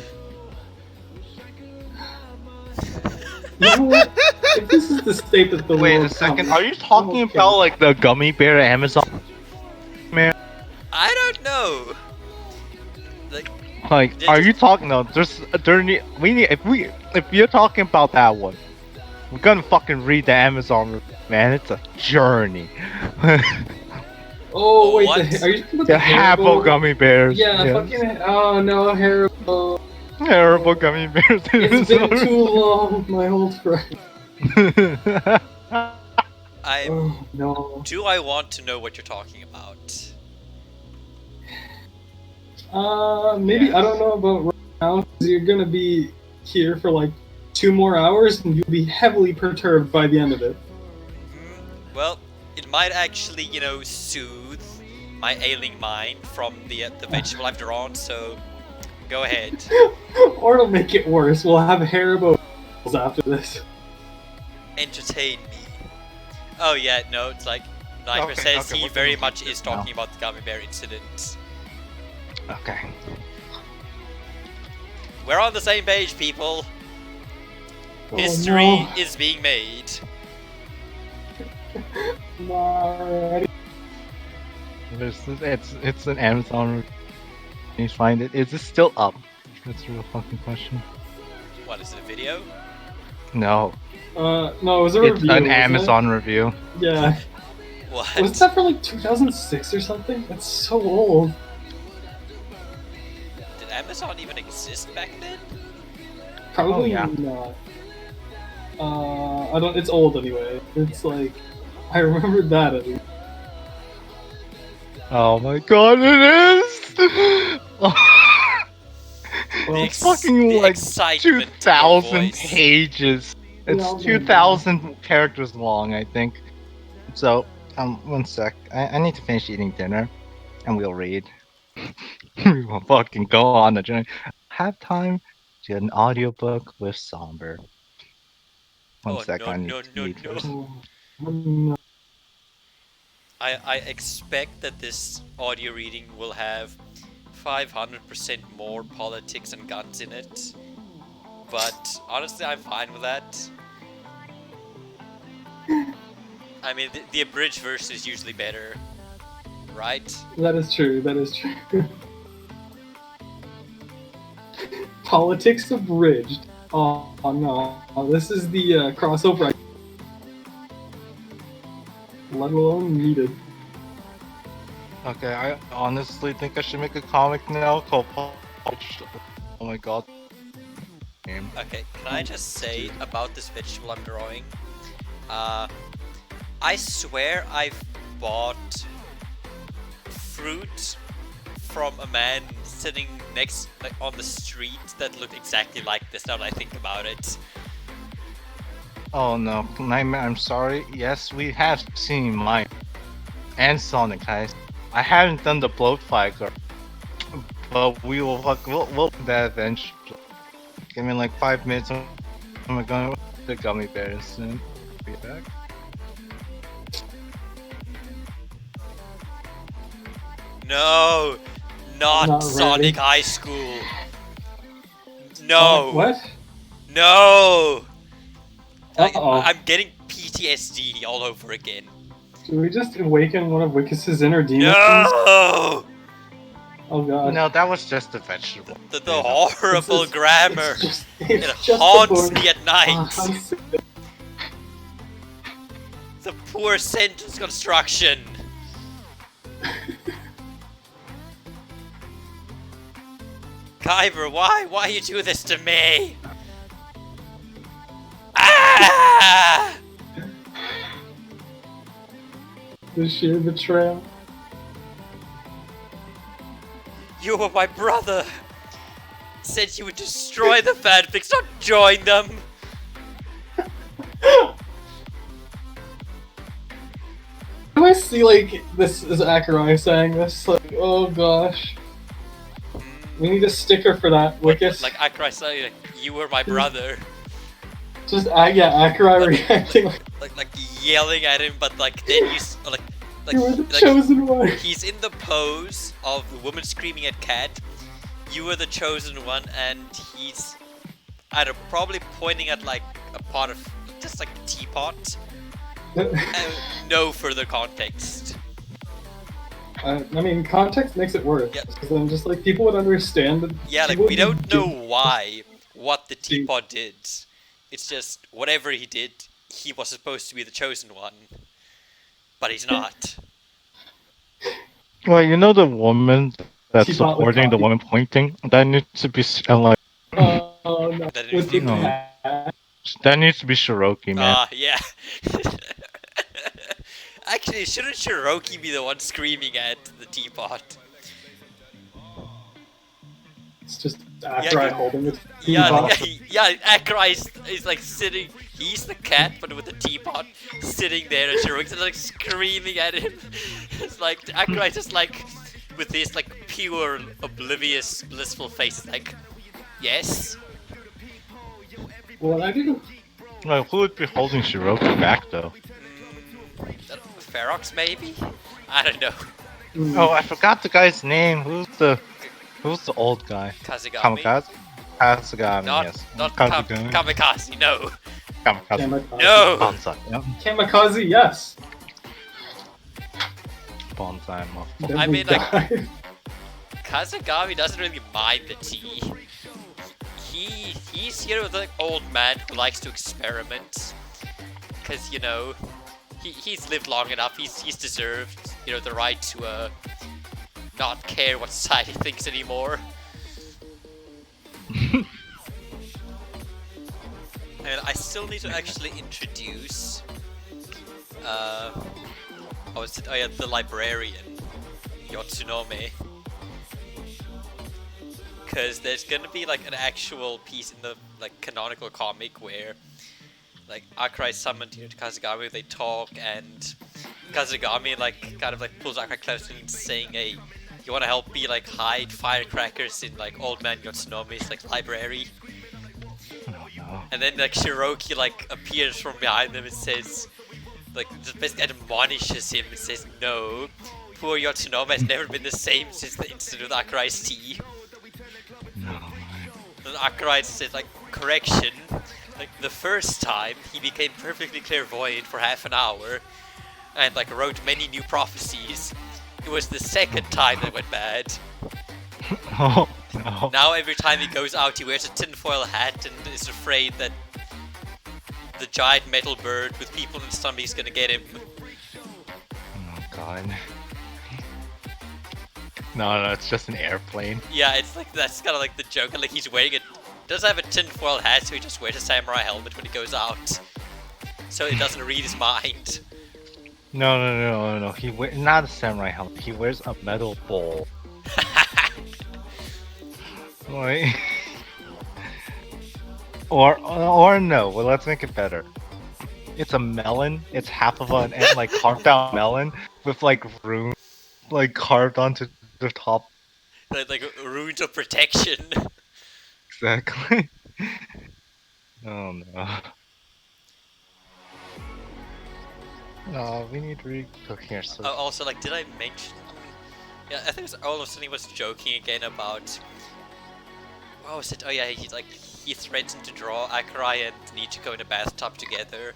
You know what? If this is the state that the Wait world a second. comes, Are you talking okay. about like the gummy bear Amazon? Man, I don't know. Like, are you talking? No, if you're talking about that one, we're gonna fucking read the Amazon review, man. It's a journey. Oh wait, What? are you talking about The the Haribo gummy bears. Yeah, yes. fucking. Oh no, Haribo. Terrible gummy bears. It's been too long, my old friend. Oh no. Do I want to know what you're talking about? Maybe Yes. I don't know about right now. 'Cause you're gonna be here for like 2 more hours, and you'll be heavily perturbed by the end of it. Well, it might actually, soothe my ailing mind from the vegetable I've drawn, so go ahead. Or it'll make it worse. We'll have Haribo after this. Entertain me. Oh yeah, no, it's like Nightmare says he what very can we much do is now? talking about the gummy bear incident. Okay. We're on the same page, people. Oh, History no. is being made. Alrighty. It's an Amazon review. Can you find it? Is it still up? That's a real fucking question. What is it, a video? No. No, it was a It's review. an wasn't it? Amazon review. Yeah. What? Was that for like 2006 or something? That's so old. Did Amazon even exist back then? Probably yeah. not. I don't. It's old anyway. It's like I remembered that at least. Oh my god, it is! Well, It's fucking the like excitement in your 2,000 voice. pages. Yeah, It's I'll do 2,000 characters long, I think. So, one sec. I need to finish eating dinner, and we'll read. We will fucking go on a journey. Have time to an audiobook with Somber. One Oh sec, no I need no to no read no! first. no. I expect that this audio reading will have 500% more politics and guns in it. But honestly, I'm fine with that. I mean, the abridged version is usually better, right? That is true. That is true. Politics abridged. Oh, no. This is the crossover. Let alone needed. Okay, I honestly think I should make a comic now called Politics. Oh my god. Game. Okay, can I just say about this vegetable I'm drawing? I swear I've bought fruit from a man sitting next, like, on the street that looked exactly like this now that I think about it. Oh no, Nightmare, I'm sorry. Yes, we have seen mine. And Sonic, guys. I haven't done the bloat fighter, but we'll do that eventually. Give me like 5 minutes. I'm gonna the gummy bears soon. Be back. No, not Not Sonic really. High School. No, What? no. Uh-oh. I'm getting PTSD all over again. Should we just awaken one of Wickus's inner demons? No, Oh god. No, that was just a vegetable. the Yeah. horrible grammar. It's It just a haunts book. me at Ah, night. I'm sick. The poor sentence construction. Kyber, why you do this to me? Ah! The sheer betrayal. You were my brother. Said you would destroy the fanfics, not join them. Do I see like this is Akai saying this? Like, oh gosh. We need a sticker for that, Wickus. Like Akai saying, like, you were my brother. Just Akai reacting Like yelling at him, but like then like you were the chosen one. he's in the pose of the woman screaming at cat. You were the chosen one, and he's, I don't know, probably pointing at like a pot of, just like a teapot. No further context. I mean, context makes it worse. Yep. Because then just like people would understand. That Yeah, like people we don't would know do- why, what the teapot did. It's just whatever he did, he was supposed to be the chosen one, but he's not. Well, you know the woman that's She's not supporting the coffee. woman pointing? That needs to be like Oh no. That With the no. cat. that needs to be Shiroki, man. Ah, yeah. Actually, shouldn't Shiroki be the one screaming at the teapot? It's just Akai holding it. Yeah, like, yeah. Akai is like sitting. He's the cat, but with the teapot sitting there, and Shiroki's like screaming at him. It's like Akai just like with this like pure, oblivious, blissful face, like, yes. What I do? Well, who would be holding Shiroki back though? Ferox maybe? I don't know. Mm. Oh, I forgot the guy's name. Who's the Who's the old guy? Kazagami. Kamikaze? Kazagami, Not, yes. not Kazagami. Kamikaze, no. Kamikaze. Kamikaze. No! Bonsai. Yep. Kamikaze, yes. Bonsai motherfucker. Then I we mean, like- die. Kazagami doesn't really mind the tea. He's here with an old man who likes to experiment. Cause, you know, he's lived long enough, he's deserved, you know, the right to, not care what society thinks anymore. And I still need to actually introduce, the librarian, Yotsunome. Because there's gonna be like an actual piece in the like canonical comic where like Akai summoned to Kazagami, they talk, and Kazagami like kind of like pulls Akai close and saying, "Hey, you wanna help me like hide firecrackers in like old man Yotsunome's like library?" Oh no. And then like Shiroki like appears from behind them and says, like just basically admonishes him and says, "No, poor Yotsunome has never been the same since the incident with Akurai's tea." No. And Akurai says like, "Correction, like the first time he became perfectly clairvoyant for half an hour and like wrote many new prophecies. It was the second time that went bad. Oh no. Now every time he goes out he wears a tinfoil hat and is afraid that the giant metal bird with people in his stomach is gonna get him." Oh god. No, it's just an airplane. Yeah, it's like that's kind of like the joke. Like he's wearing it, does have a tinfoil hat, so he just wears a samurai helmet when he goes out, so it doesn't read his mind. No. Not a samurai helmet. He wears a metal bowl. Wait. or no. Well, let's make it better. It's a melon. It's half of an like carved out melon with like runes like carved onto the top. Like runes of protection. Exactly. Oh no. No, we need to cook here. So Also, like, did I mention? Yeah, I think it was all of a sudden he was joking again about. What was it? Oh yeah, he threatened to draw Akurai and Nichiko in a bathtub together,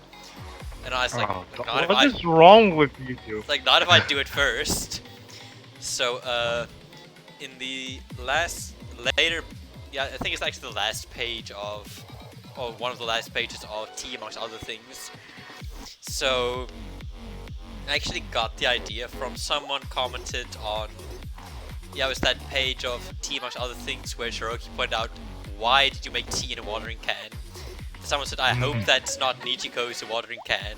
and I was like, oh, not if what I, is wrong with you two? like, not if I do it first. So, in the later, yeah, I think it's actually the last page of, or one of the last pages of Tea amongst other things. So, I actually got the idea from someone commented on, yeah, it was that page of Tea amongst other things where Shiroki pointed out, why did you make tea in a watering can? Someone said, I hope that's not Nichiko's watering can.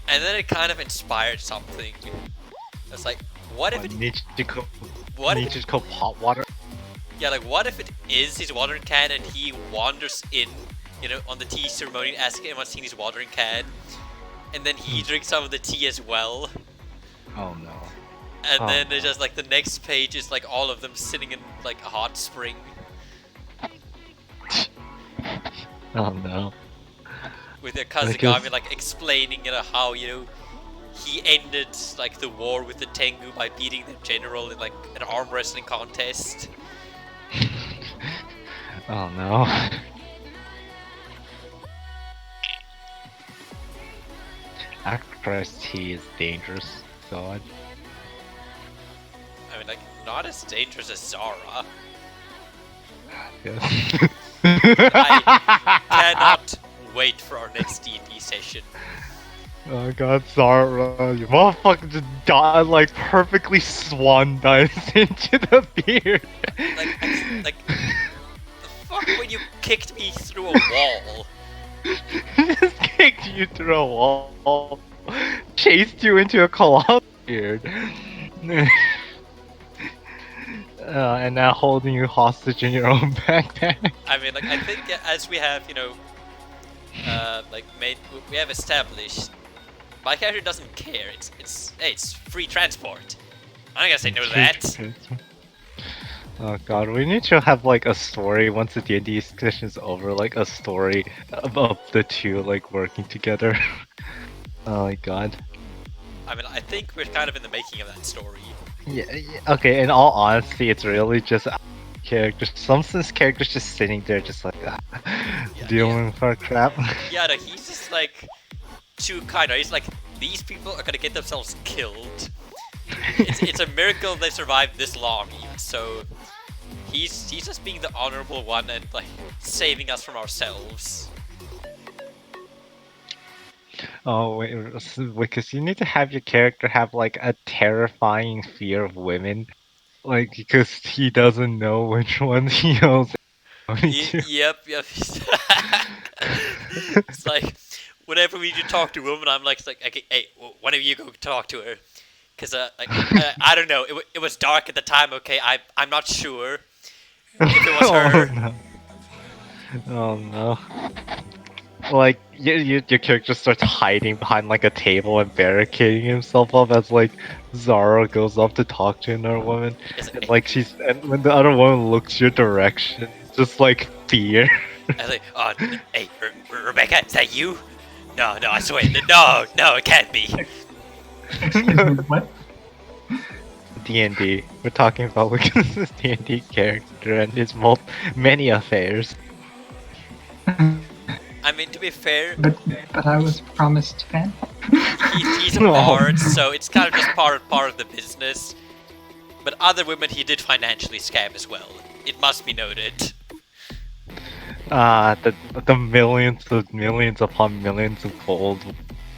And then it kind of inspired something. It's like, what if it... Nichiko What if... Nichiko pot water? Yeah, like, what if it is his watering can and he wanders in, you know, on the tea ceremony and asks anyone seen his watering can, and then he drinks some of the tea as well, Oh no. and then no. it's just like the next page is like all of them sitting in like a hot spring. Oh no. With their Kazagami like explaining, you know, how, you know, he ended like the war with the Tengu by beating the general in like an arm wrestling contest. Oh no. Actress tea is dangerous. God. I mean, like, not as dangerous as Zara. Yes. I cannot wait for our next D&D session. Oh god, Zara, you motherfucker just died like perfectly swan dives into the beard. Like, the fuck when you kicked me through a wall? Just kicked you through a wall, chased you into a colossal beard, and now holding you hostage in your own backpack. I mean, like, I think as we have, you know, like we have established, my character doesn't care. It's free transport. I'm not gonna say no to that. Oh god, we need to have like a story once the D&D session is over, like a story of the two like working together. Oh my god. I mean, I think we're kind of in the making of that story. Yeah, okay, in all honesty, it's really just characters. Simpsons characters just sitting there, just like Yeah, dealing with our crap. yeah. No, he's just like too kind. Right? He's like, these people are gonna get themselves killed. It's a miracle they survived this long. So he's just being the honorable one and like saving us from ourselves. Oh wait, because you need to have your character have like a terrifying fear of women, like because he doesn't know which ones he owes money to. Yep. It's like whenever we do talk to a woman, I'm like, okay, hey, one of you go talk to her, cause I don't know, it was dark at the time. Okay, I'm not sure if it was Oh her. no! Oh no! Like your character starts hiding behind like a table and barricading himself up as like Zara goes up to talk to another woman, It's and like, and when the other woman looks your direction, just like fear. I was like, oh, hey, Rebecca, is that you? No, I swear, no, it can't be. Excuse me, what? D&D. We're talking about Wiccan's D&D character and his many affairs. I mean, to be fair, But I was promised fan. he's a No. bard, so it's kind of just part of the business. But other women he did financially scam as well. It must be noted. The millions upon millions of gold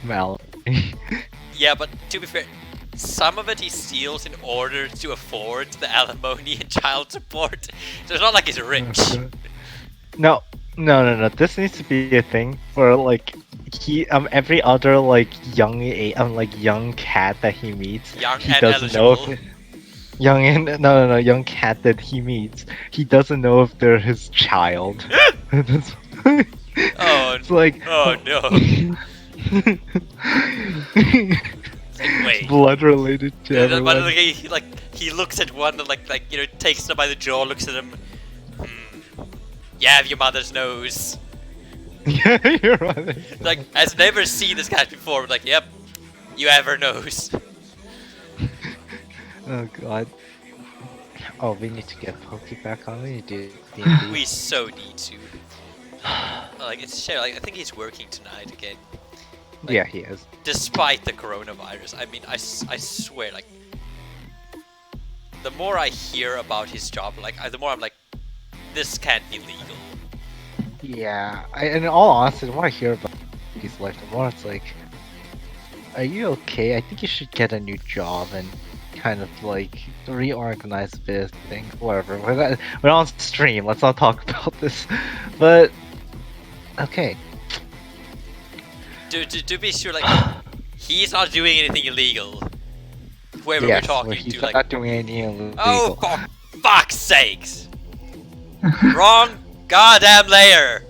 malady. Yeah, but to be fair, some of it he steals in order to afford the alimony and child support. So it's not like he's rich. No. This needs to be a thing where like every other like young cat that he meets, Young he and doesn't know eligible. if young cat that he meets, he doesn't know if they're his child. That's- Oh, it's like oh no. It's like, wait. blood related to But everyone. like, he looks at one and like takes them by the jaw, looks at him. You have your mother's nose. Yeah, you're right. Like, has never seen this cat before. Like, yep, you have her nose. Oh god. Oh, we need to get Pokey back on. We need to do D&D. We so need to. Like, it's a shame. Like, I think he's working tonight again. Like, Yeah, he is. Despite the coronavirus. I mean, I swear, like, the more I hear about his job, like, the more I'm like, this can't be legal. Yeah, in all honesty, the more I hear about his life, the more it's like, are you okay? I think you should get a new job and kind of like reorganize a bit of things. Whatever. We're on stream. Let's not talk about this. But okay. To be sure, like, he's not doing anything illegal. Whoever Yes, we're talking he's to, like, not doing anything illegal. oh, for fuck's sakes! Wrong goddamn layer!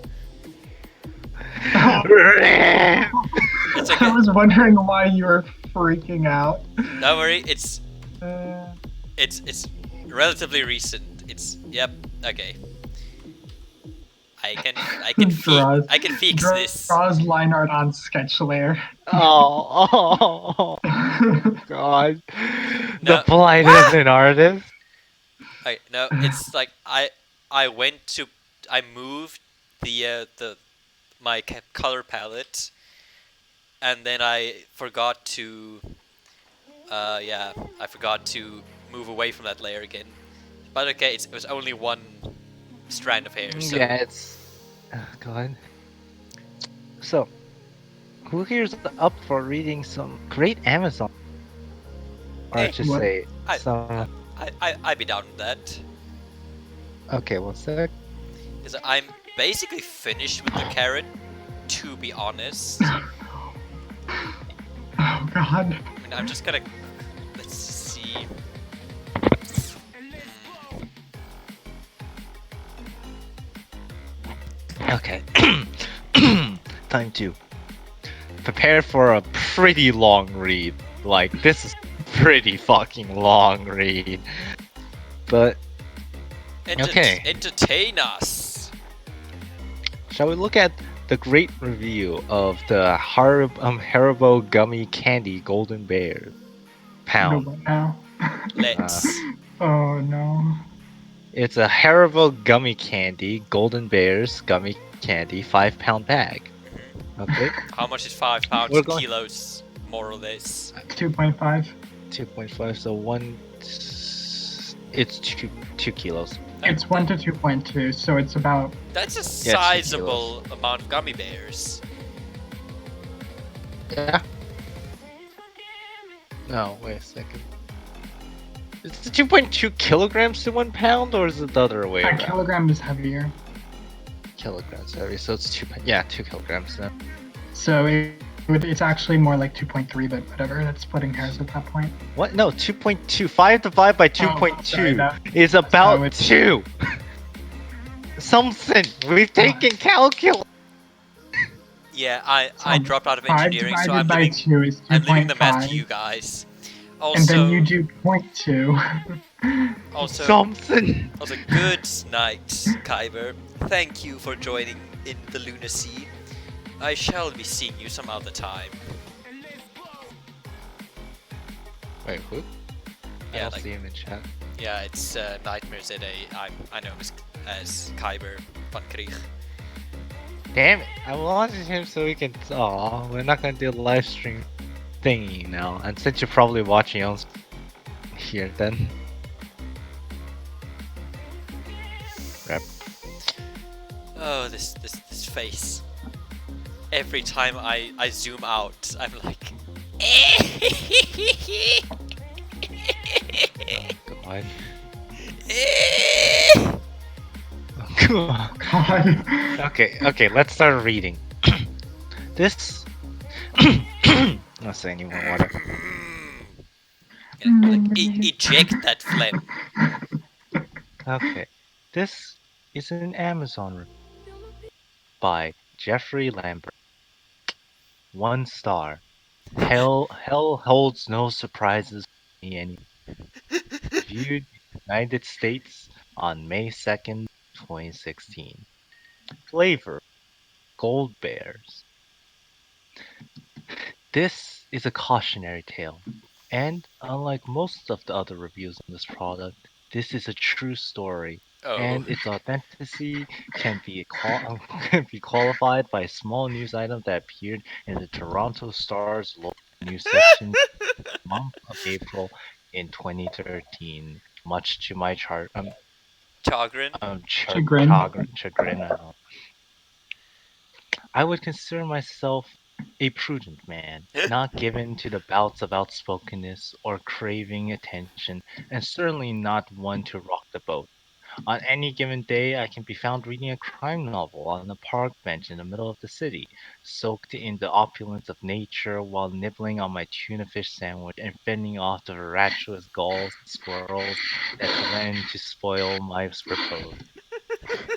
It's okay. I was wondering why you were freaking out. Don't worry, it's Uh, relatively recent. Yep, okay. I can fix this. Draws line art on sketch layer. Oh, God. No. The blind is an artist. No, it's like I moved my color palette, and then I forgot to I forgot to move away from that layer again. But okay, it was only one strand of hair. So Yeah, it's. Oh, God. So, who here's up for reading some great Amazon? Or Hey, just what? say I- some. I'd be down with that. Okay, what's that? Because I'm basically finished with the carrot, to be honest. Oh god. I mean, I'm just gonna. Let's see. Okay. Time to prepare for a pretty long read. Like, this is pretty fucking long read. But, Okay. Entertain us. shall we look at the great review of the Haribo Gummy Candy Golden Bear No, Pound? but now. Let's. Oh no. It's a Haribo gummy candy, Golden Bears gummy candy, 5 pound bag. Mhm. Okay, How much is 5 pounds we're in going kilos, more or less? 2.5. 2.5, so it's 2 kilos. It's 1 to 2.2, so it's about. That's a Yeah, 2 kilos. sizable amount of gummy bears. Yeah. No, wait a second. Is it 2.2 kilograms to 1 pound, or is it the other way A around? kilogram is heavier. Kilograms heavy, so it's 2 kilograms then. So it's actually more like 2.3, but whatever. That's splitting hairs at that point. What? No, 2.2. 5 divided by sorry, 2.2 that- is about so it's- 2. Something. We've taken calculus. Yeah, I So dropped out of 5 engineering, so divided by 2 is I'm leaving the math to you 2.5. guys. And then you Also, do 0.2. also, Something. also, good night, Kyber. Thank you for joining in the lunacy. I shall be seeing you some other time. Wait, who? I Yeah, don't like, see him in chat. yeah, it's Nightmares at I know him as Kyber van Krieg. Damn it! I wanted him so we can. Aw, we're not gonna do a live stream thingy now. And since you're probably watching on here, then. Rep. Oh, this face. Every time I zoom out, I'm like. God. Eh. God. God. Okay, let's start reading. This. Not saying any more water. Like, eject that phlegm. Okay, this is an Amazon review by Jeffrey Lambert. 1 star. Hell holds no surprises for me anymore. Viewed in the United States on May 2nd, 2016. Flavor: Gold Bears. This is a cautionary tale, and unlike most of the other reviews on this product, this is a true story, Oh. and its authenticity can be qualified by a small news item that appeared in the Toronto Star's local news section in the month of April in 2013. Much to my Chagrin? Chagrin. chagrin. I would consider myself a prudent man, not given to the bouts of outspokenness or craving attention, and certainly not one to rock the boat. On any given day, I can be found reading a crime novel on a park bench in the middle of the city, soaked in the opulence of nature while nibbling on my tuna fish sandwich and fending off the voracious gulls and squirrels that threaten to spoil my repose.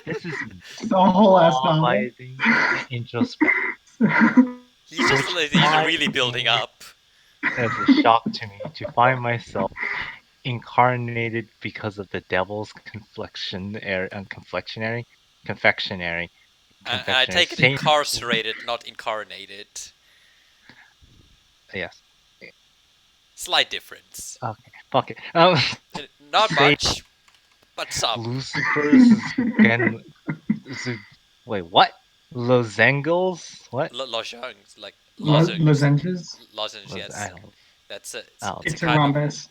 This is It's a whole ass novel. law-abiding and introspective, He's really building up. as a shock to me to find myself incarnated because of the devil's confectionery, And I take it Saint. incarcerated, not incarnated. Yes. Slight difference. Okay. Fuck it. Not Saint much, but some. Lucifer's again. Zu- Wait, what? Lozengles? What? Lozenges, like lozenge. Lozenges. Lozenge, I yes. don't. That's a. Oh, It's a It's a kind of. rhombus.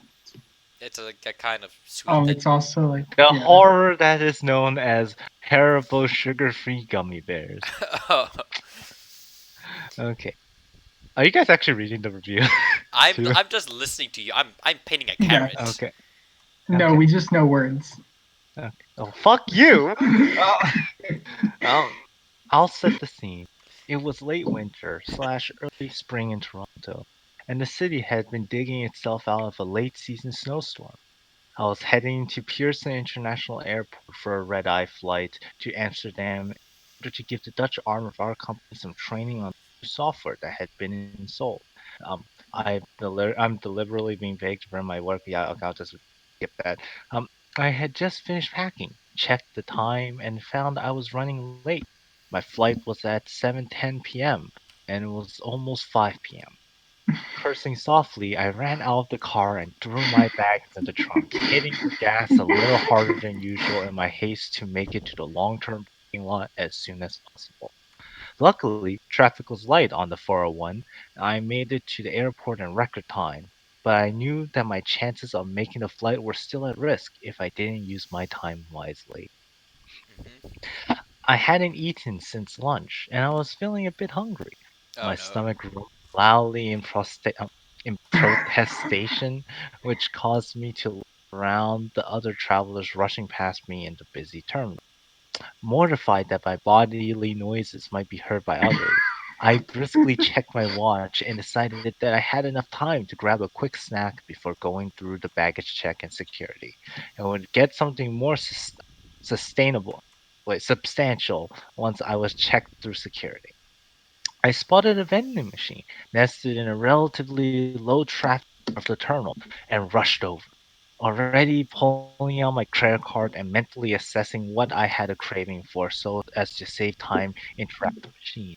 It's a kind of sweet. Oh, it's also like. The yeah. horror that is known as Haribo sugar-free gummy bears. Oh, Okay. Are you guys actually reading the review? too? I'm just listening to you. I'm painting a Yeah. carrot. Okay. No, Okay. we just know words. Okay. Oh, fuck you! I'll set the scene. It was late winter / early spring in Toronto, and the city had been digging itself out of a late season snowstorm. I was heading to Pearson International Airport for a red-eye flight to Amsterdam in order to give the Dutch arm of our company some training on the software that had been installed. Um, I'm deliberately being vague to burn my work. Yeah, okay, I'll just skip that. I had just finished packing, checked the time, and found I was running late. My flight was at 7:10 p.m. and it was almost 5 p.m. Cursing softly, I ran out of the car and threw my bags in the trunk, hitting the gas a little harder than usual in my haste to make it to the long-term parking lot as soon as possible. Luckily, traffic was light on the 401, and I made it to the airport in record time. But I knew that my chances of making the flight were still at risk if I didn't use my time wisely. Hmm. I hadn't eaten since lunch, and I was feeling a bit hungry. Oh My no. stomach growled loudly in protestation, which caused me to look around the other travelers rushing past me in the busy terminal. Mortified that my bodily noises might be heard by others, I briskly checked my watch and decided that I had enough time to grab a quick snack before going through the baggage check and security, and would get something more sustainable, substantial once I was checked through security. I spotted a vending machine nested in a relatively low traffic part of the terminal and rushed over, already pulling out my credit card and mentally assessing what I had a craving for so as to save time interacting with the machine.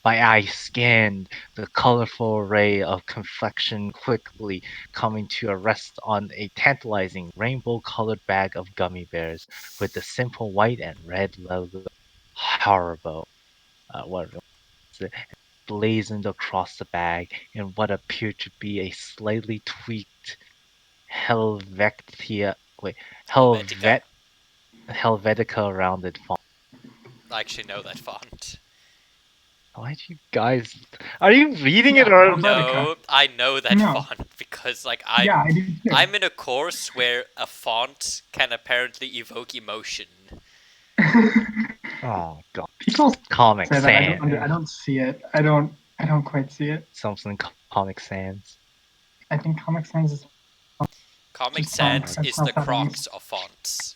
My eyes scanned the colorful array of confection quickly coming to a rest on a tantalizing rainbow colored bag of gummy bears with the simple white and red logo Haribo, whatever it was, blazoned across the bag in what appeared to be a slightly tweaked Helvetia wait Helvetica. Helvet Helvetica rounded font. I actually know that font. Why do you guys are you reading it Yeah, or Helvetica. No, I know that No. font because like Yeah, I do too. I'm in a course where a font can apparently evoke emotion. oh god. People Comic say that Sans. I don't see it. I don't quite see it. Something Comic Sans. I think Comic Sans is Comic just fonts. Sans Alright. That's is not the settings. Crocs of fonts.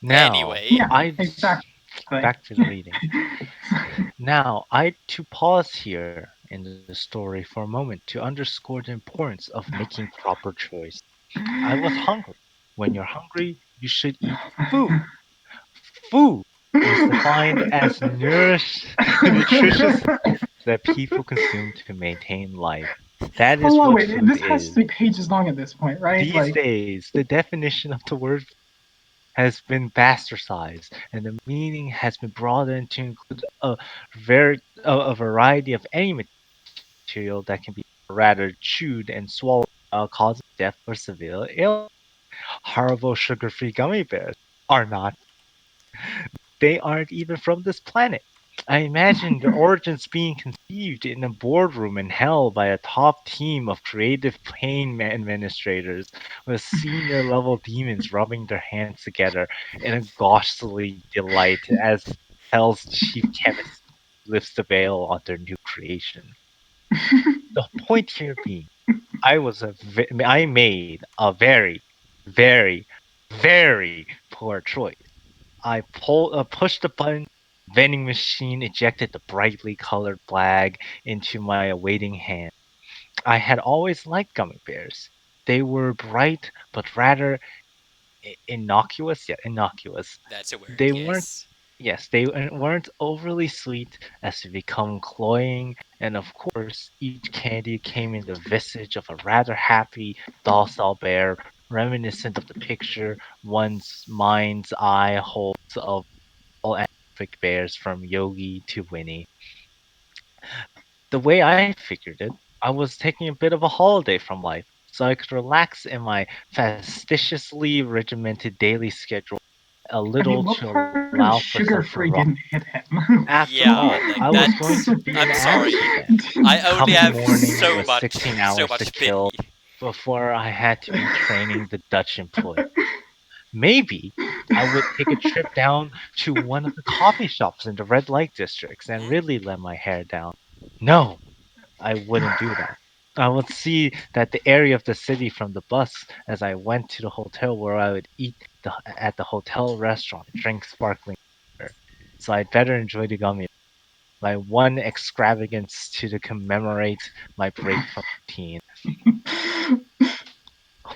Now Anyway, Yeah, I exactly. back to the reading. Now I'd to pause here in the story for a moment to underscore the importance of making proper choice. I was hungry. When you're hungry, you should eat food. Food is defined as nutritious that people consume to maintain life. That Hold is on, what wait. food This has is. to be pages long at this point, right? These Like, days, the definition of the word has been bastardized, and the meaning has been broadened to include a variety of any material that can be rather chewed and swallowed without causing death or severe illness. Horrible sugar-free gummy bears are not. They aren't even from this planet. I imagine their origins being conceived in a boardroom in hell by a top team of creative pain administrators with senior level demons rubbing their hands together in a ghastly delight as hell's chief chemist lifts the veil on their new creation. The point here being, I made a very, very, very poor choice. Pushed the button. Vending machine ejected the brightly colored bag into my awaiting hand. I had always liked gummy bears. They were bright but rather innocuous. Yeah, innocuous. that's a word, They weren't. yes. Yes, they weren't overly sweet as to become cloying, and of course, each candy came in the visage of a rather happy, docile bear, reminiscent of the picture one's mind's eye holds of all anthropomorphic bears from Yogi to Winnie. The way I figured it, I was taking a bit of a holiday from life, so I could relax in my fastidiously regimented daily schedule a I mean, little what to part allow of for some sugar free variety. didn't hit him? After Yeah, all, like I was going that's. to be in I'm sorry. Amsterdam, I only coming have morning with 16 so hours to much pity. kill before I had to be training the Dutch employee. Maybe I would take a trip down to one of the coffee shops in the red light districts and Hmm? really let my hair down. No, I wouldn't do that. I would see that the area of the city from the bus as I went to the hotel where I would eat at the hotel restaurant and drink sparkling water. So I'd better enjoy the gummy. My one extravagance to commemorate my break from routine.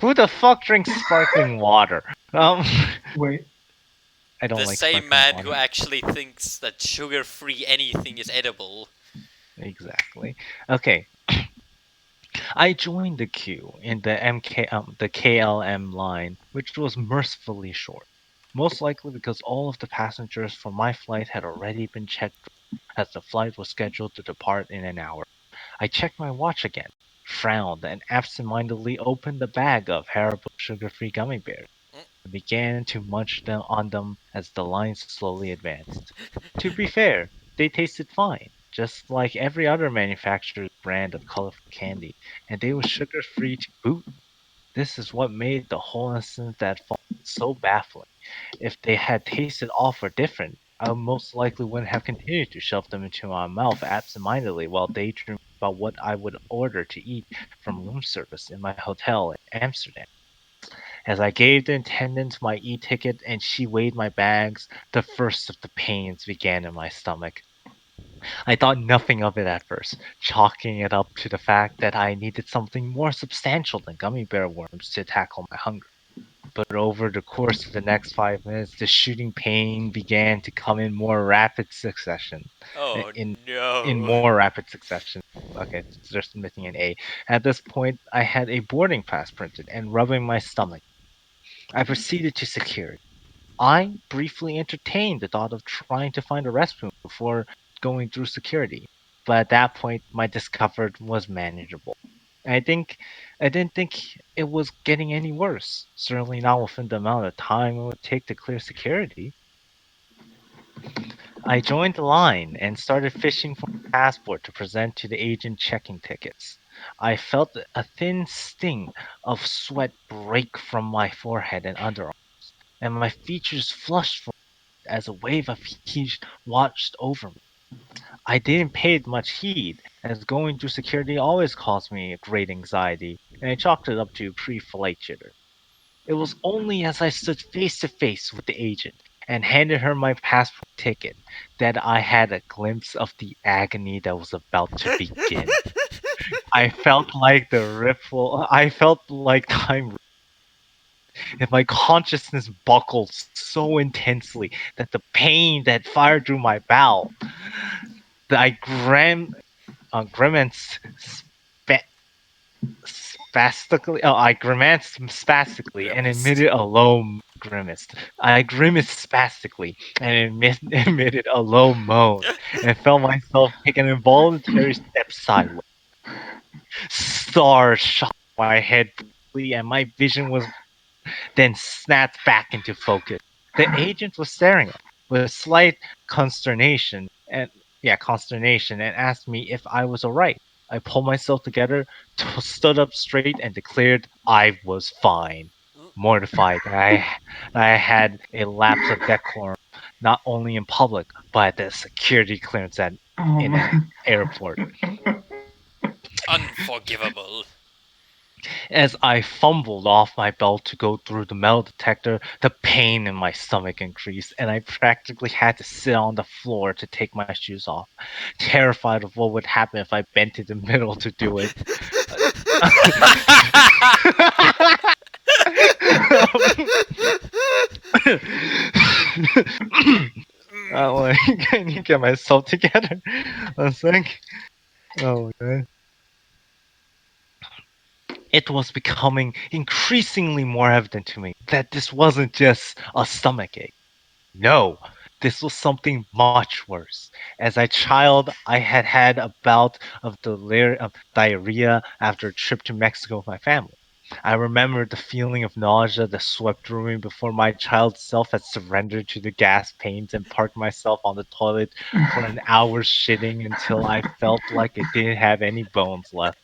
Who the fuck drinks sparkling water? Wait, I don't The like same sparkling man who water. actually thinks that sugar free anything is edible. Exactly. Okay, I joined the queue in the KLM line, which was mercifully short. Most likely because all of the passengers for my flight had already been checked as the flight was scheduled to depart in an hour. I checked my watch again, frowned, and absentmindedly opened the bag of Haribo sugar-free gummy bears. I began to munch on them as the line slowly advanced. To be fair, they tasted fine, just like every other manufacturer's brand of colorful candy, and they were sugar-free to boot. This is what made the whole instance that fall so baffling. If they had tasted off or different, I most likely wouldn't have continued to shove them into my mouth absentmindedly while daydreaming about what I would order to eat from room service in my hotel in Amsterdam. As I gave the attendant my e-ticket and she weighed my bags, the first of the pains began in my stomach. I thought nothing of it at first, chalking it up to the fact that I needed something more substantial than gummy bear worms to tackle my hunger. But over the course of the next 5 minutes, the shooting pain began to come in more rapid succession. Oh In no. more rapid succession. Okay, it's just missing an A. At this point, I had a boarding pass printed and rubbing my stomach. I proceeded to security. I briefly entertained the thought of trying to find a restroom before going through security, but at that point, my discomfort was manageable. I think I didn't think it was getting any worse. Certainly not within the amount of time it would take to clear security. I joined the line and started fishing for a passport to present to the agent checking tickets. I felt a thin sting of sweat break from my forehead and underarm, and my features flushed as a wave of heat washed over me. I didn't pay it much heed, as going through security always caused me great anxiety, and I chalked it up to pre-flight jitter. It was only as I stood face to face with the agent and handed her my passport ticket that I had a glimpse of the agony that was about to begin. I felt like time and my consciousness buckled so intensely that the pain that fired through my bowel that grimaced I grimaced spastically and Grimaced. emitted a low grimaced. I grimaced spastically and emitted a low moan and felt myself take an involuntary step sideways. Stars shot my head briefly, and my vision was then snapped back into focus. The agent was staring at me with slight consternation and consternation and asked me if I was alright. I pulled myself together, stood up straight, and declared I was fine. Mortified that I had a lapse of decorum, not only in public, but at the security clearance Oh in an man. airport. Unforgivable. As I fumbled off my belt to go through the metal detector, the pain in my stomach increased, and I practically had to sit on the floor to take my shoes off, terrified of what would happen if I bent in the middle to do it. Like, can you get myself together? One sec. Oh, god. It was becoming increasingly more evident to me that this wasn't just a stomach ache. No, this was something much worse. As a child, I had had a bout of diarrhea after a trip to Mexico with my family. I remembered the feeling of nausea that swept through me before my child self had surrendered to the gas pains and parked myself on the toilet for an hour shitting until I felt like it didn't have any bones left.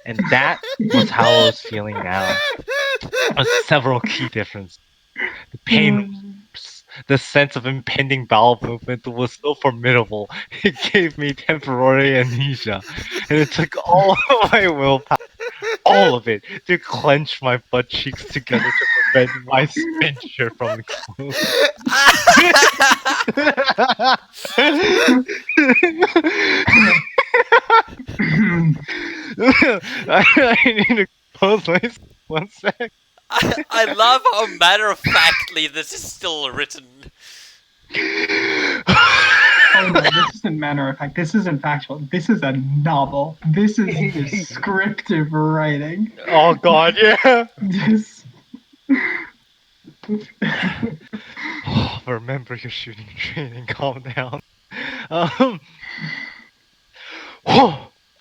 And that was how I was feeling now. Several key differences. The pain was worse. The sense of impending bowel movement was so formidable, it gave me temporary amnesia, and it took all of my willpower, all of it, to clench my butt cheeks together to prevent my sphincter from exploding. I need to compose myself one sec. I love how matter of factly this is still written. Oh no, this isn't matter of fact. This isn't factual. This is a novel. This is descriptive writing. Oh god, yeah. This. Remember your shooting training. Calm down. Um.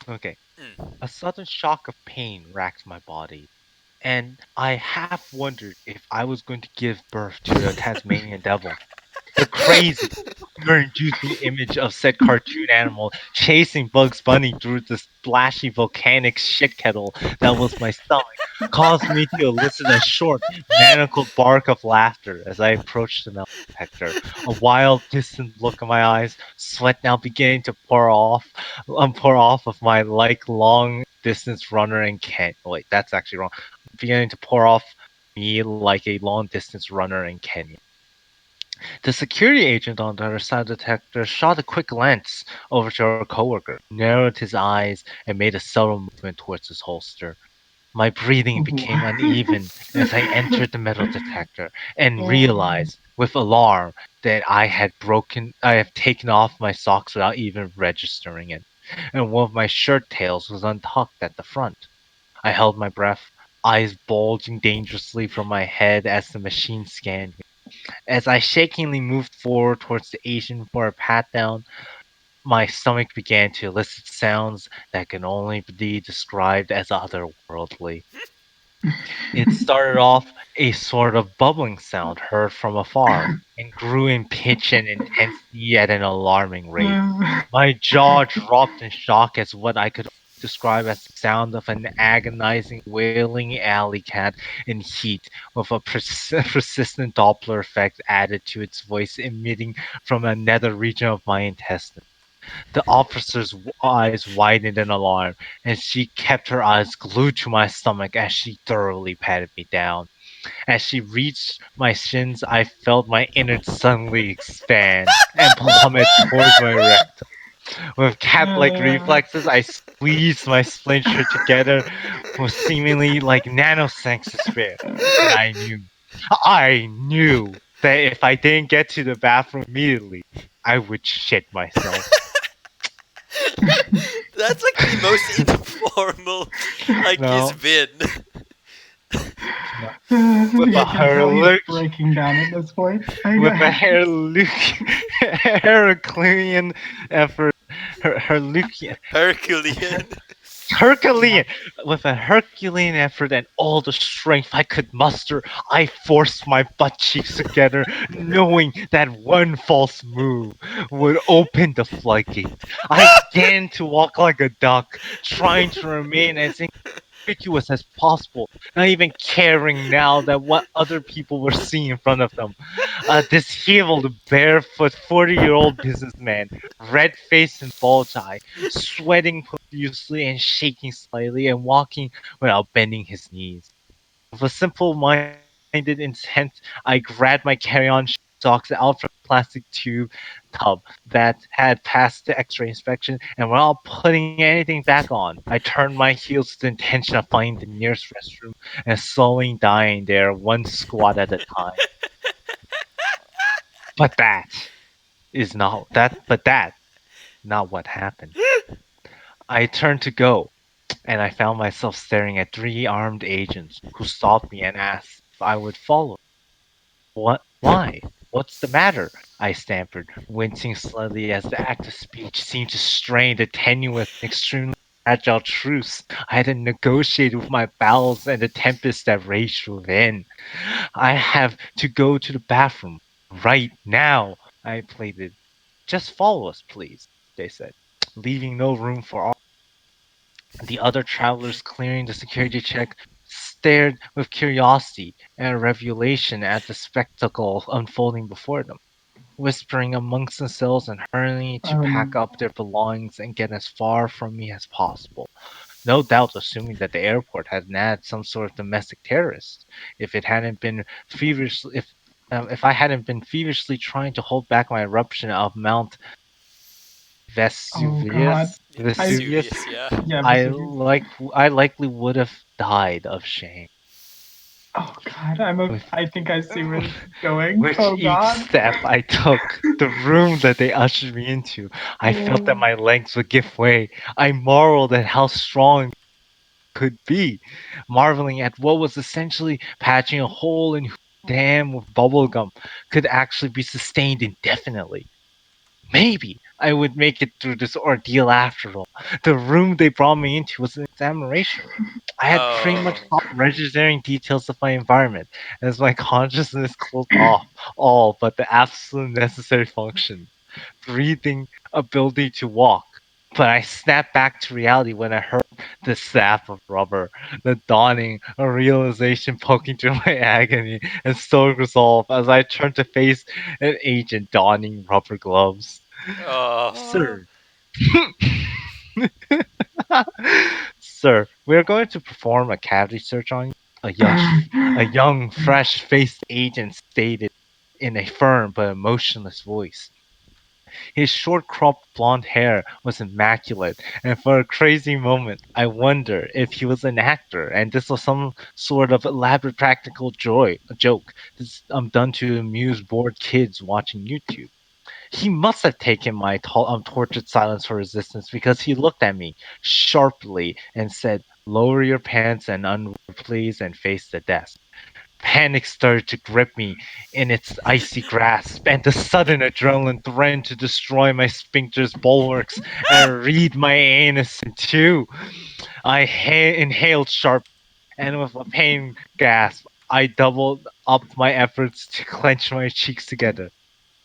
Okay. Mm. A sudden shock of pain racked my body, and I half wondered if I was going to give birth to a Tasmanian devil. The crazy, fear-inducing image of said cartoon animal chasing Bugs Bunny through the splashy volcanic shit kettle that was my stomach caused me to elicit a short, manacled bark of laughter as I approached the metal detector. A wild, distant look in my eyes, sweat now beginning to pour off of my like long distance runner in Kent. Wait, that's actually wrong. Beginning to pour off me like a long distance runner in Kenya. The security agent on the other side of the detector shot a quick glance over to our coworker, narrowed his eyes, and made a subtle movement towards his holster. My breathing became uneven as I entered the metal detector and realized with alarm that I have taken off my socks without even registering it, and one of my shirt tails was untucked at the front. I held my breath, eyes bulging dangerously from my head as the machine scanned me. As I shakingly moved forward towards the Asian for a pat down, my stomach began to elicit sounds that can only be described as otherworldly. It started off a sort of bubbling sound heard from afar, and grew in pitch and intensity at an alarming rate. My jaw dropped in shock as what I could describe as the sound of an agonizing, wailing alley cat in heat, with a persistent Doppler effect added to its voice emitting from a nether region of my intestine. The officer's eyes widened in alarm, and she kept her eyes glued to my stomach as she thoroughly patted me down. As she reached my shins, I felt my innards suddenly expand and plummet towards my rectum. With cat-like reflexes, I squeezed my splinter together with seemingly like nanoseconds to spare. And I knew that if I didn't get to the bathroom immediately, I would shit myself. That's like the most informal like he's No, been. no. With a You can tell he's Herluc, breaking down at this point. with a Herculean effort, Herlucian, Herculean. Herculean, with a Herculean effort and all the strength I could muster, I forced my butt cheeks together, knowing that one false move would open the floodgates. I began to walk like a duck, trying to remain as inconspicuous as possible, not even caring now that what other people were seeing in front of them. Disheveled, barefoot, 40-year-old businessman, red-faced and bulge-eyed, sweating profusely and shaking slightly and walking without bending his knees. With a simple-minded intent, I grabbed my carry-on socks out from the plastic tube tub that had passed the X-ray inspection, and without putting anything back on, I turned my heels with the intention of finding the nearest restroom and slowly dying there one squat at a time. But that not what happened. I turned to go, and I found myself staring at three armed agents who stopped me and asked if I would follow. What? Why? What's the matter? I stammered, wincing slightly as the act of speech seemed to strain the tenuous and extremely fragile truce I had negotiated with my bowels and the tempest that raged within. I have to go to the bathroom right now, I pleaded. Just follow us, please, they said, leaving no room for all. The other travelers clearing the security check stared with curiosity and revelation at the spectacle unfolding before them, whispering amongst themselves and hurrying to pack Um, up their belongings and get as far from me as possible. No doubt assuming that the airport had nabbed some sort of domestic terrorist. If it hadn't been feverishly if I hadn't been feverishly trying to hold back my eruption of Mount oh god. I Vesuvius, Vesuvius, yeah. yeah, Vesuvius. I likely would have died of shame. Oh God, I'm a. With I think I see where this is going. with Oh each God. step I took, the room that they ushered me into, I felt that Oh. my legs would give way. I marveled at how strong could be, marveling at what was essentially patching a hole in whose dam with bubblegum could actually be sustained indefinitely. Maybe I would make it through this ordeal after all. The room they brought me into was an examination. I had pretty much Oh. stopped registering details of my environment as my consciousness closed off all but the absolute necessary function breathing, ability to walk. But I snapped back to reality when I heard the snap of rubber, the dawning, a realization poking through my agony, and stoic resolve as I turned to face an agent donning rubber gloves. Oh. Sir. Sir, we are going to perform a cavity search on you. A young, fresh-faced agent stated in a firm but emotionless voice. His short cropped blonde hair was immaculate, and for a crazy moment I wondered if he was an actor and this was some sort of elaborate practical joke done to amuse bored kids watching YouTube. He must have taken my tortured silence for resistance because he looked at me sharply and said, "Lower your pants and unroll, please, and face the desk." Panic started to grip me in its icy grasp, and the sudden adrenaline threatened to destroy my sphincter's bulwarks and read my anus in two. I inhaled sharp, and with a pain gasp, I doubled up my efforts to clench my cheeks together.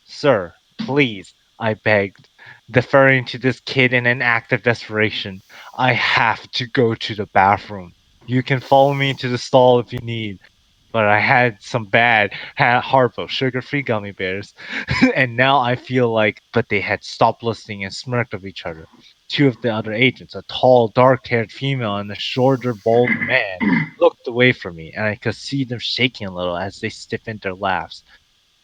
"Sir, please," I begged, deferring to this kid in an act of desperation. "I have to go to the bathroom. You can follow me into the stall if you need." But I had some bad Harpo sugar-free gummy bears, and now I feel like, but they had stopped listening and smirked at each other. Two of the other agents, a tall, dark-haired female and a shorter, bald man, looked away from me, and I could see them shaking a little as they stiffened their laughs.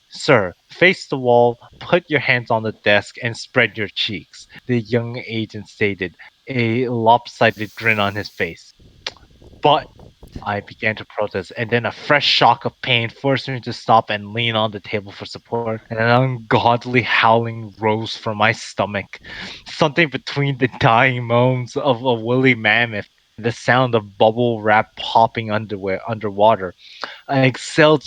"Sir, face the wall, put your hands on the desk, and spread your cheeks," the young agent stated, a lopsided grin on his face. But I began to protest, and then a fresh shock of pain forced me to stop and lean on the table for support, and an ungodly howling rose from my stomach, something between the dying moans of a woolly mammoth and the sound of bubble wrap popping underwater. I exhaled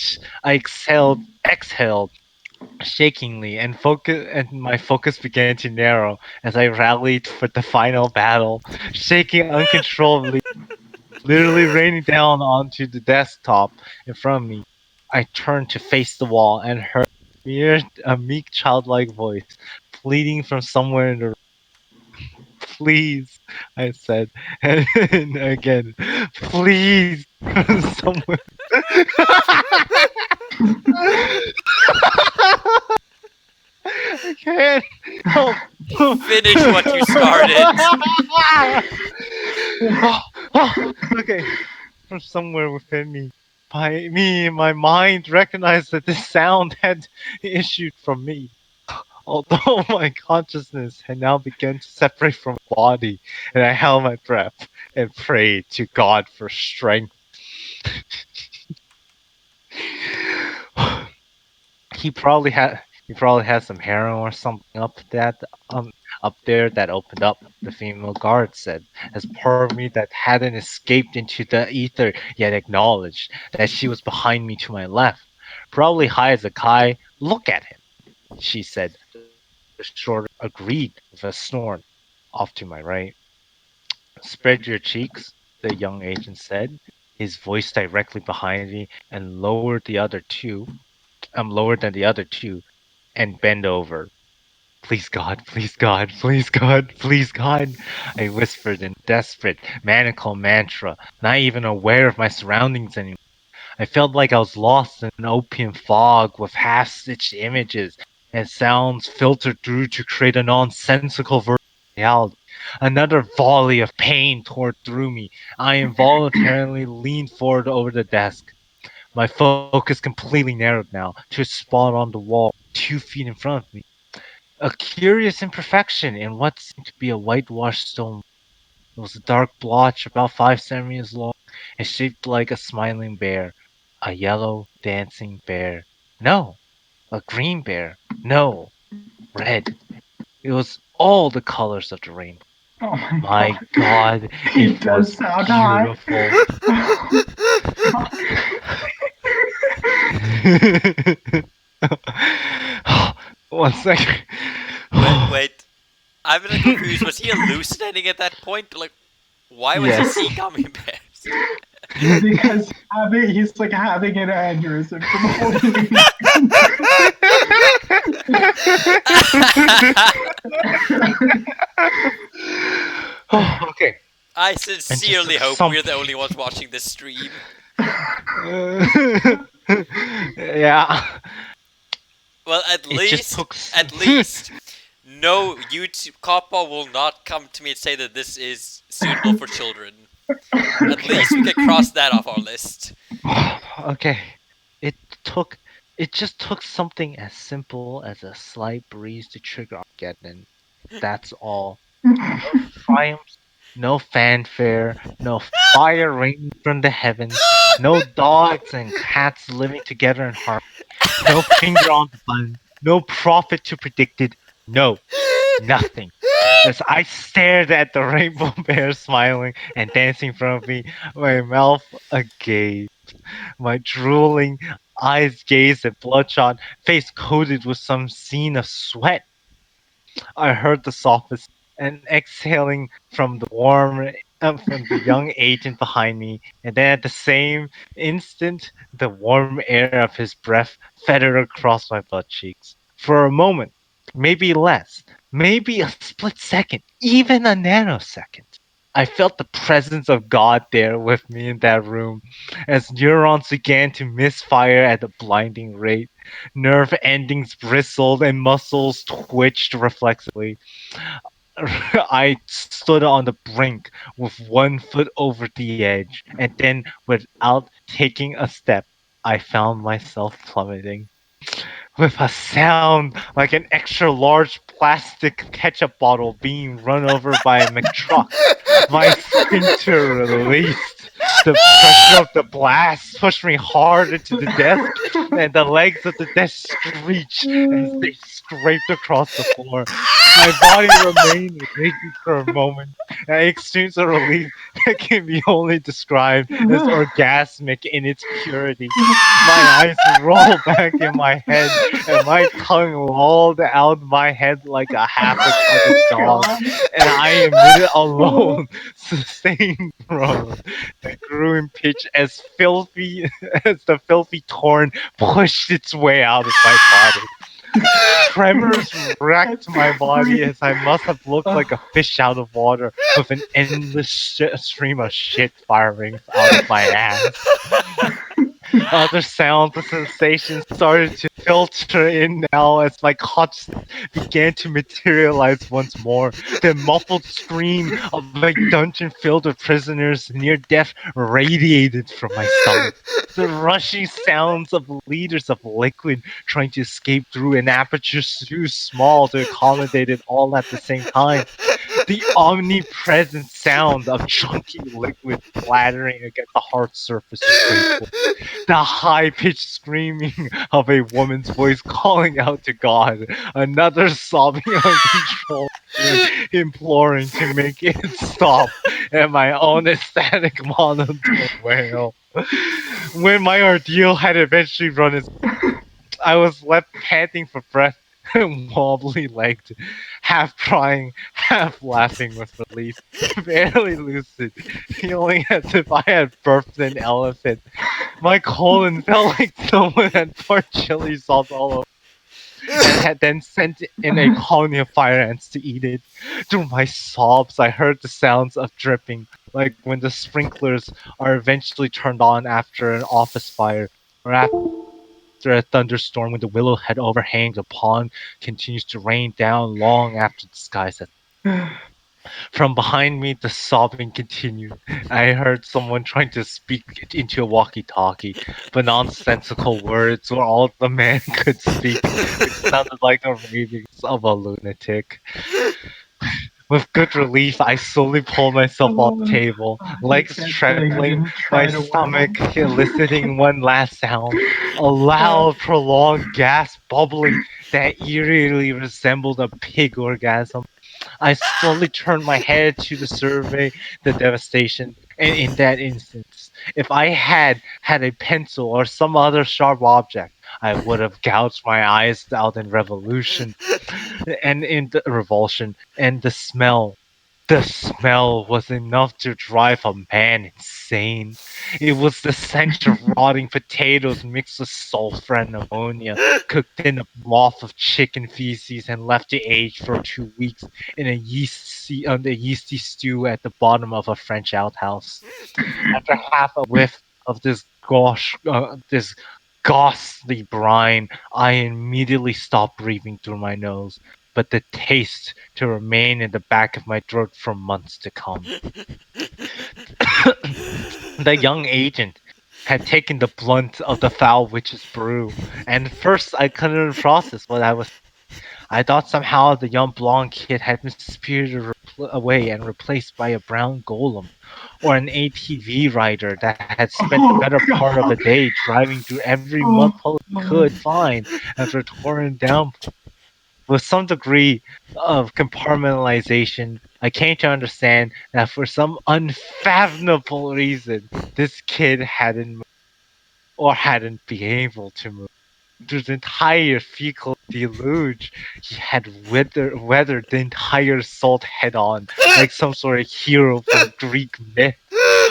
shakingly, and my focus began to narrow as I rallied for the final battle, shaking uncontrollably, literally raining down onto the desktop in front of me. I turned to face the wall and heard a meek childlike voice pleading from somewhere in the room. "Please," I said, and again, "Please," from somewhere. I can't help. Finish what you started. Oh, oh, okay. From somewhere within me, my mind recognized that this sound had issued from me. Although my consciousness had now begun to separate from my body, and I held my breath and prayed to God for strength. He probably had some heroin or something um up there that opened up, the female guard said, as part of me that hadn't escaped into the ether yet acknowledged that she was behind me to my left. "Probably high as a kite. Look at him," she said. The shorter agreed with a snort off to my right. "Spread your cheeks," the young agent said, his voice directly behind me, and lower than the other two, and bend over. "Please God, please God, please God, please God," I whispered in desperate, maniacal mantra, not even aware of my surroundings anymore. I felt like I was lost in an opium fog with half-stitched images and sounds filtered through to create a nonsensical version of reality. Another volley of pain tore through me. I involuntarily leaned forward over the desk. My focus completely narrowed now to a spot on the wall 2 feet in front of me. A curious imperfection in what seemed to be a whitewashed stone. It was a dark blotch about 5 centimeters long and shaped like a smiling bear. A yellow dancing bear. No. A green bear. No. Red. It was all the colors of the rainbow. Oh my My god. God, It it does was sound hot. beautiful. Oh god. One second. Wait. I'm a little confused. Was he hallucinating at that point? Like, why was he Yes. seeing gummy bears? Because he's like having an aneurysm from holding Oh, okay. I And just sincerely took hope some. we're the only ones watching this stream. Yeah. Well, It just took. at least, no YouTube copper will not come to me and say that this is suitable for children. At Okay. least we can cross that off our list. Okay. It took. It just took something as simple as a slight breeze to trigger Armageddon. That's all. No triumphs, no fanfare, no fire raining from the heavens, no dogs and cats living together in harmony, no finger on the button, no prophet to predict it, no, nothing. As I stared at the rainbow bear smiling and dancing in front of me, my mouth agape, my drooling eyes gazed at bloodshot, face coated with some scene of sweat. I heard the softest and exhaling from the from the young agent behind me, and then at the same instant, the warm air of his breath fettered across my butt cheeks. For a moment, maybe less, maybe a split second, even a nanosecond. I felt the presence of God there with me in that room as neurons began to misfire at a blinding rate. Nerve endings bristled and muscles twitched reflexively. I stood on the brink with one foot over the edge, and then, without taking a step, I found myself plummeting with a sound like an extra large plastic ketchup bottle being run over by a McTruck. My sphincter released. The pressure of the blast pushed me hard into the desk, and the legs of the desk screeched as they scraped across the floor. My body remained rigid for a moment. I experienced a relief that can be only described as orgasmic in its purity. My eyes rolled back in my head, and my tongue lolled out my head like a half-recovered dog, God. and I emitted a lone, sustained groan that grew in pitch as filthy as the filthy torn pushed its way out of my body. Tremors wrecked my body as I must have looked like a fish out of water with an endless stream of shit firing out of my ass. Other sounds and sensations started to filter in now as my consciousness began to materialize once more. The muffled scream of a dungeon filled with prisoners near death radiated from my stomach. The rushing sounds of liters of liquid trying to escape through an aperture too small to accommodate it all at the same time. The omnipresent sound of chunky liquid splattering against the hard surface was grateful. The high pitched screaming of a woman's voice calling out to God, another sobbing uncontrollably, imploring to make it stop, and my own ecstatic monotone wail. When my ordeal had eventually run its I was left panting for breath and wobbly legged, half crying, half laughing with relief, barely lucid, feeling as if I had birthed an elephant. My colon felt like someone had poured chili sauce all over and had then sent in a colony of fire ants to eat it. Through my sobs, I heard the sounds of dripping, like when the sprinklers are eventually turned on after an office fire, or after a thunderstorm when the willow head overhangs a pond continues to rain down long after the skies have. From behind me, the sobbing continued. I heard someone trying to speak into a walkie talkie, but nonsensical words were all the man could speak, which sounded like the ravings of a lunatic. With good relief, I slowly pulled myself off the Oh, table, I legs can't believe you trembling, didn't my try to stomach whistle. eliciting one last sound, a loud, prolonged gasp bubbling that eerily resembled a pig orgasm. I slowly turned my head to survey the devastation, and in that instance, if I had a pencil or some other sharp object, I would have gouged my eyes out in revolution and in the revulsion, and the smell was enough to drive a man insane. It was the stench of rotting potatoes mixed with sulfur and ammonia, cooked in a broth of chicken feces and left to age for 2 weeks in a yeasty stew at the bottom of a French outhouse. After half a whiff of this ghastly brine, I immediately stopped breathing through my nose, but the taste to remain in the back of my throat for months to come. The young agent had taken the blunt of the foul witch's brew, and at first I couldn't process what I was. I thought somehow the young blonde kid had been spirited away and replaced by a brown golem, or an ATV rider that had spent the Oh better part of a god. day driving through every mud Oh puddle he god. could find after a torrent downpour. With some degree of compartmentalization, I came to understand that for some unfathomable reason, this kid hadn't been able to move. Through the entire fecal deluge, he had weathered the entire assault head on, like some sort of hero from Greek myth.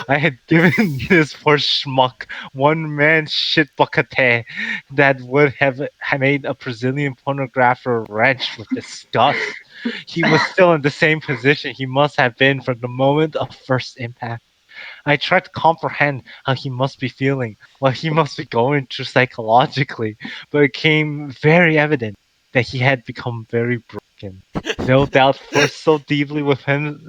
I had given this poor schmuck one man shit buckete that would have made a Brazilian pornographer wrench with disgust. He was still in the same position he must have been from the moment of first impact. I tried to comprehend how he must be feeling, what he must be going through psychologically, but it became very evident that he had become very broken. No doubt forced so deeply within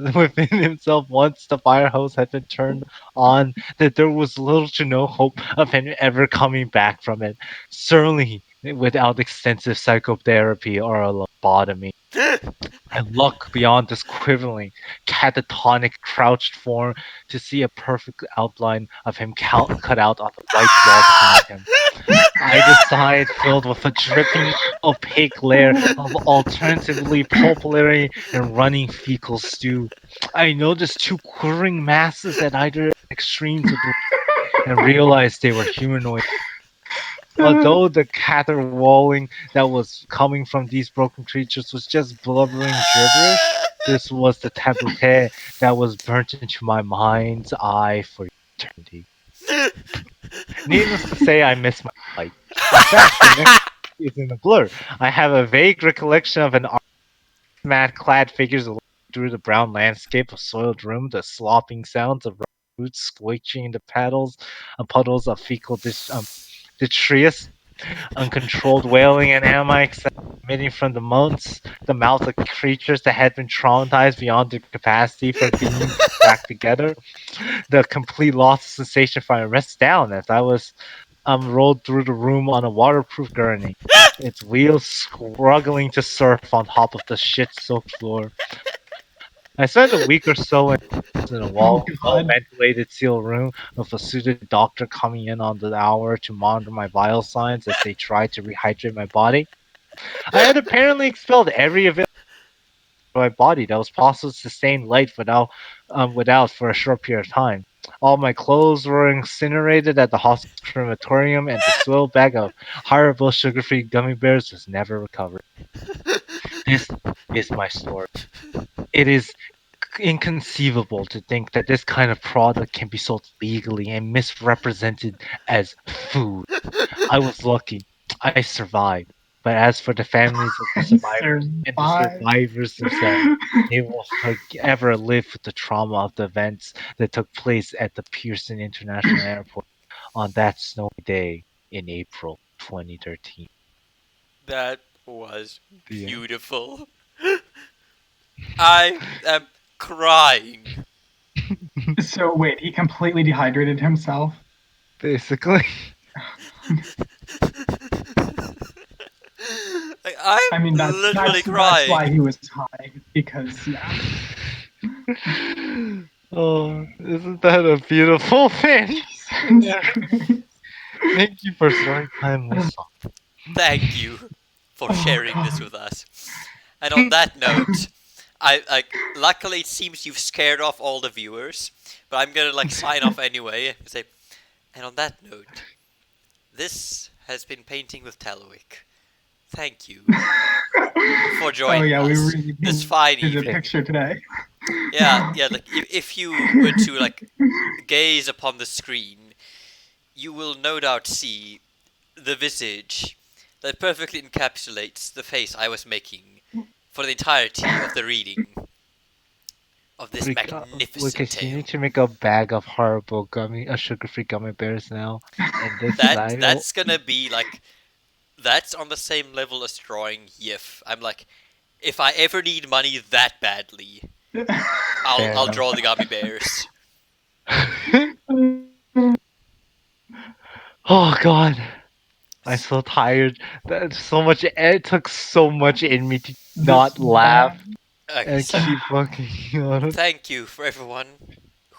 himself once the fire hose had been turned on that there was little to no hope of him ever coming back from it. Certainly without extensive psychotherapy or a lobotomy. I look beyond this quivering, catatonic, crouched form to see a perfect outline of him cut out on the white wall behind him. Either side filled with a dripping, opaque layer of alternatively pulpy and running fecal stew. I noticed two quivering masses at either extremes of the and realized they were humanoid. Although the caterwauling that was coming from these broken creatures was just blubbering gibberish, this was the tableau that was burnt into my mind's eye for eternity. Needless to say, I missed my flight. In fact, the next is in a blur. I have a vague recollection of an mat-clad figures through the brown landscape of soiled room, the slopping sounds of roots squishing in the puddles of fecal detritus, uncontrolled wailing and animic sounds emitting from the mouths of creatures that had been traumatized beyond their capacity for being put back together. The complete loss of sensation finally rests down as I was rolled through the room on a waterproof gurney, its wheels struggling to surf on top of the shit-soaked floor. I spent a week or so in a Oh well god. ventilated sealed room with a suited doctor coming in on the hour to monitor my vital signs as they tried to rehydrate my body. I had apparently expelled every available my body that was possible to sustain life without for a short period of time. All my clothes were incinerated at the hospital crematorium, and the soiled bag of horrible sugar-free gummy bears was never recovered. This is my story. It is inconceivable to think that this kind of product can be sold legally and misrepresented as food. I was lucky. I survived. But as for the families of the I survivors and the survived. survivors themselves, they will forever live with the trauma of the events that took place at the Pearson International Airport on that snowy day in April 2013. That was The end. beautiful. I am crying. So wait, he completely dehydrated himself? Basically. Like, I'm I mean, literally that's crying. why he was high, because yeah. Oh, isn't that a beautiful thing? Jesus Christ. Thank you for story time with Thank you for Oh sharing this god. with us. And on that note, luckily it seems you've scared off all the viewers, but I'm gonna like sign off anyway and say, and on that note, this has been Painting with Talwick. Thank you for Oh joining yeah, we us really this fine did a evening. picture today. Yeah, like if you were to like gaze upon the screen, you will no doubt see the visage that perfectly encapsulates the face I was making for the entirety of the reading of this magnificent Lucas, you tale. need to make a bag of horrible sugar-free gummy bears now, and this side. That's gonna be like that's on the same level as drawing Yif. I'm like, if I ever need money that badly, Fair I'll enough. draw the gummy bears. Oh God, I'm so tired. That's so much. It took so much in me to This not laugh Okay, and so keep fucking on thank you for everyone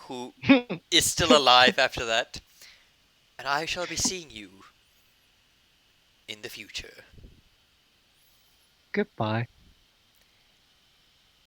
who is still alive after that, and I shall be seeing you in the future. Goodbye.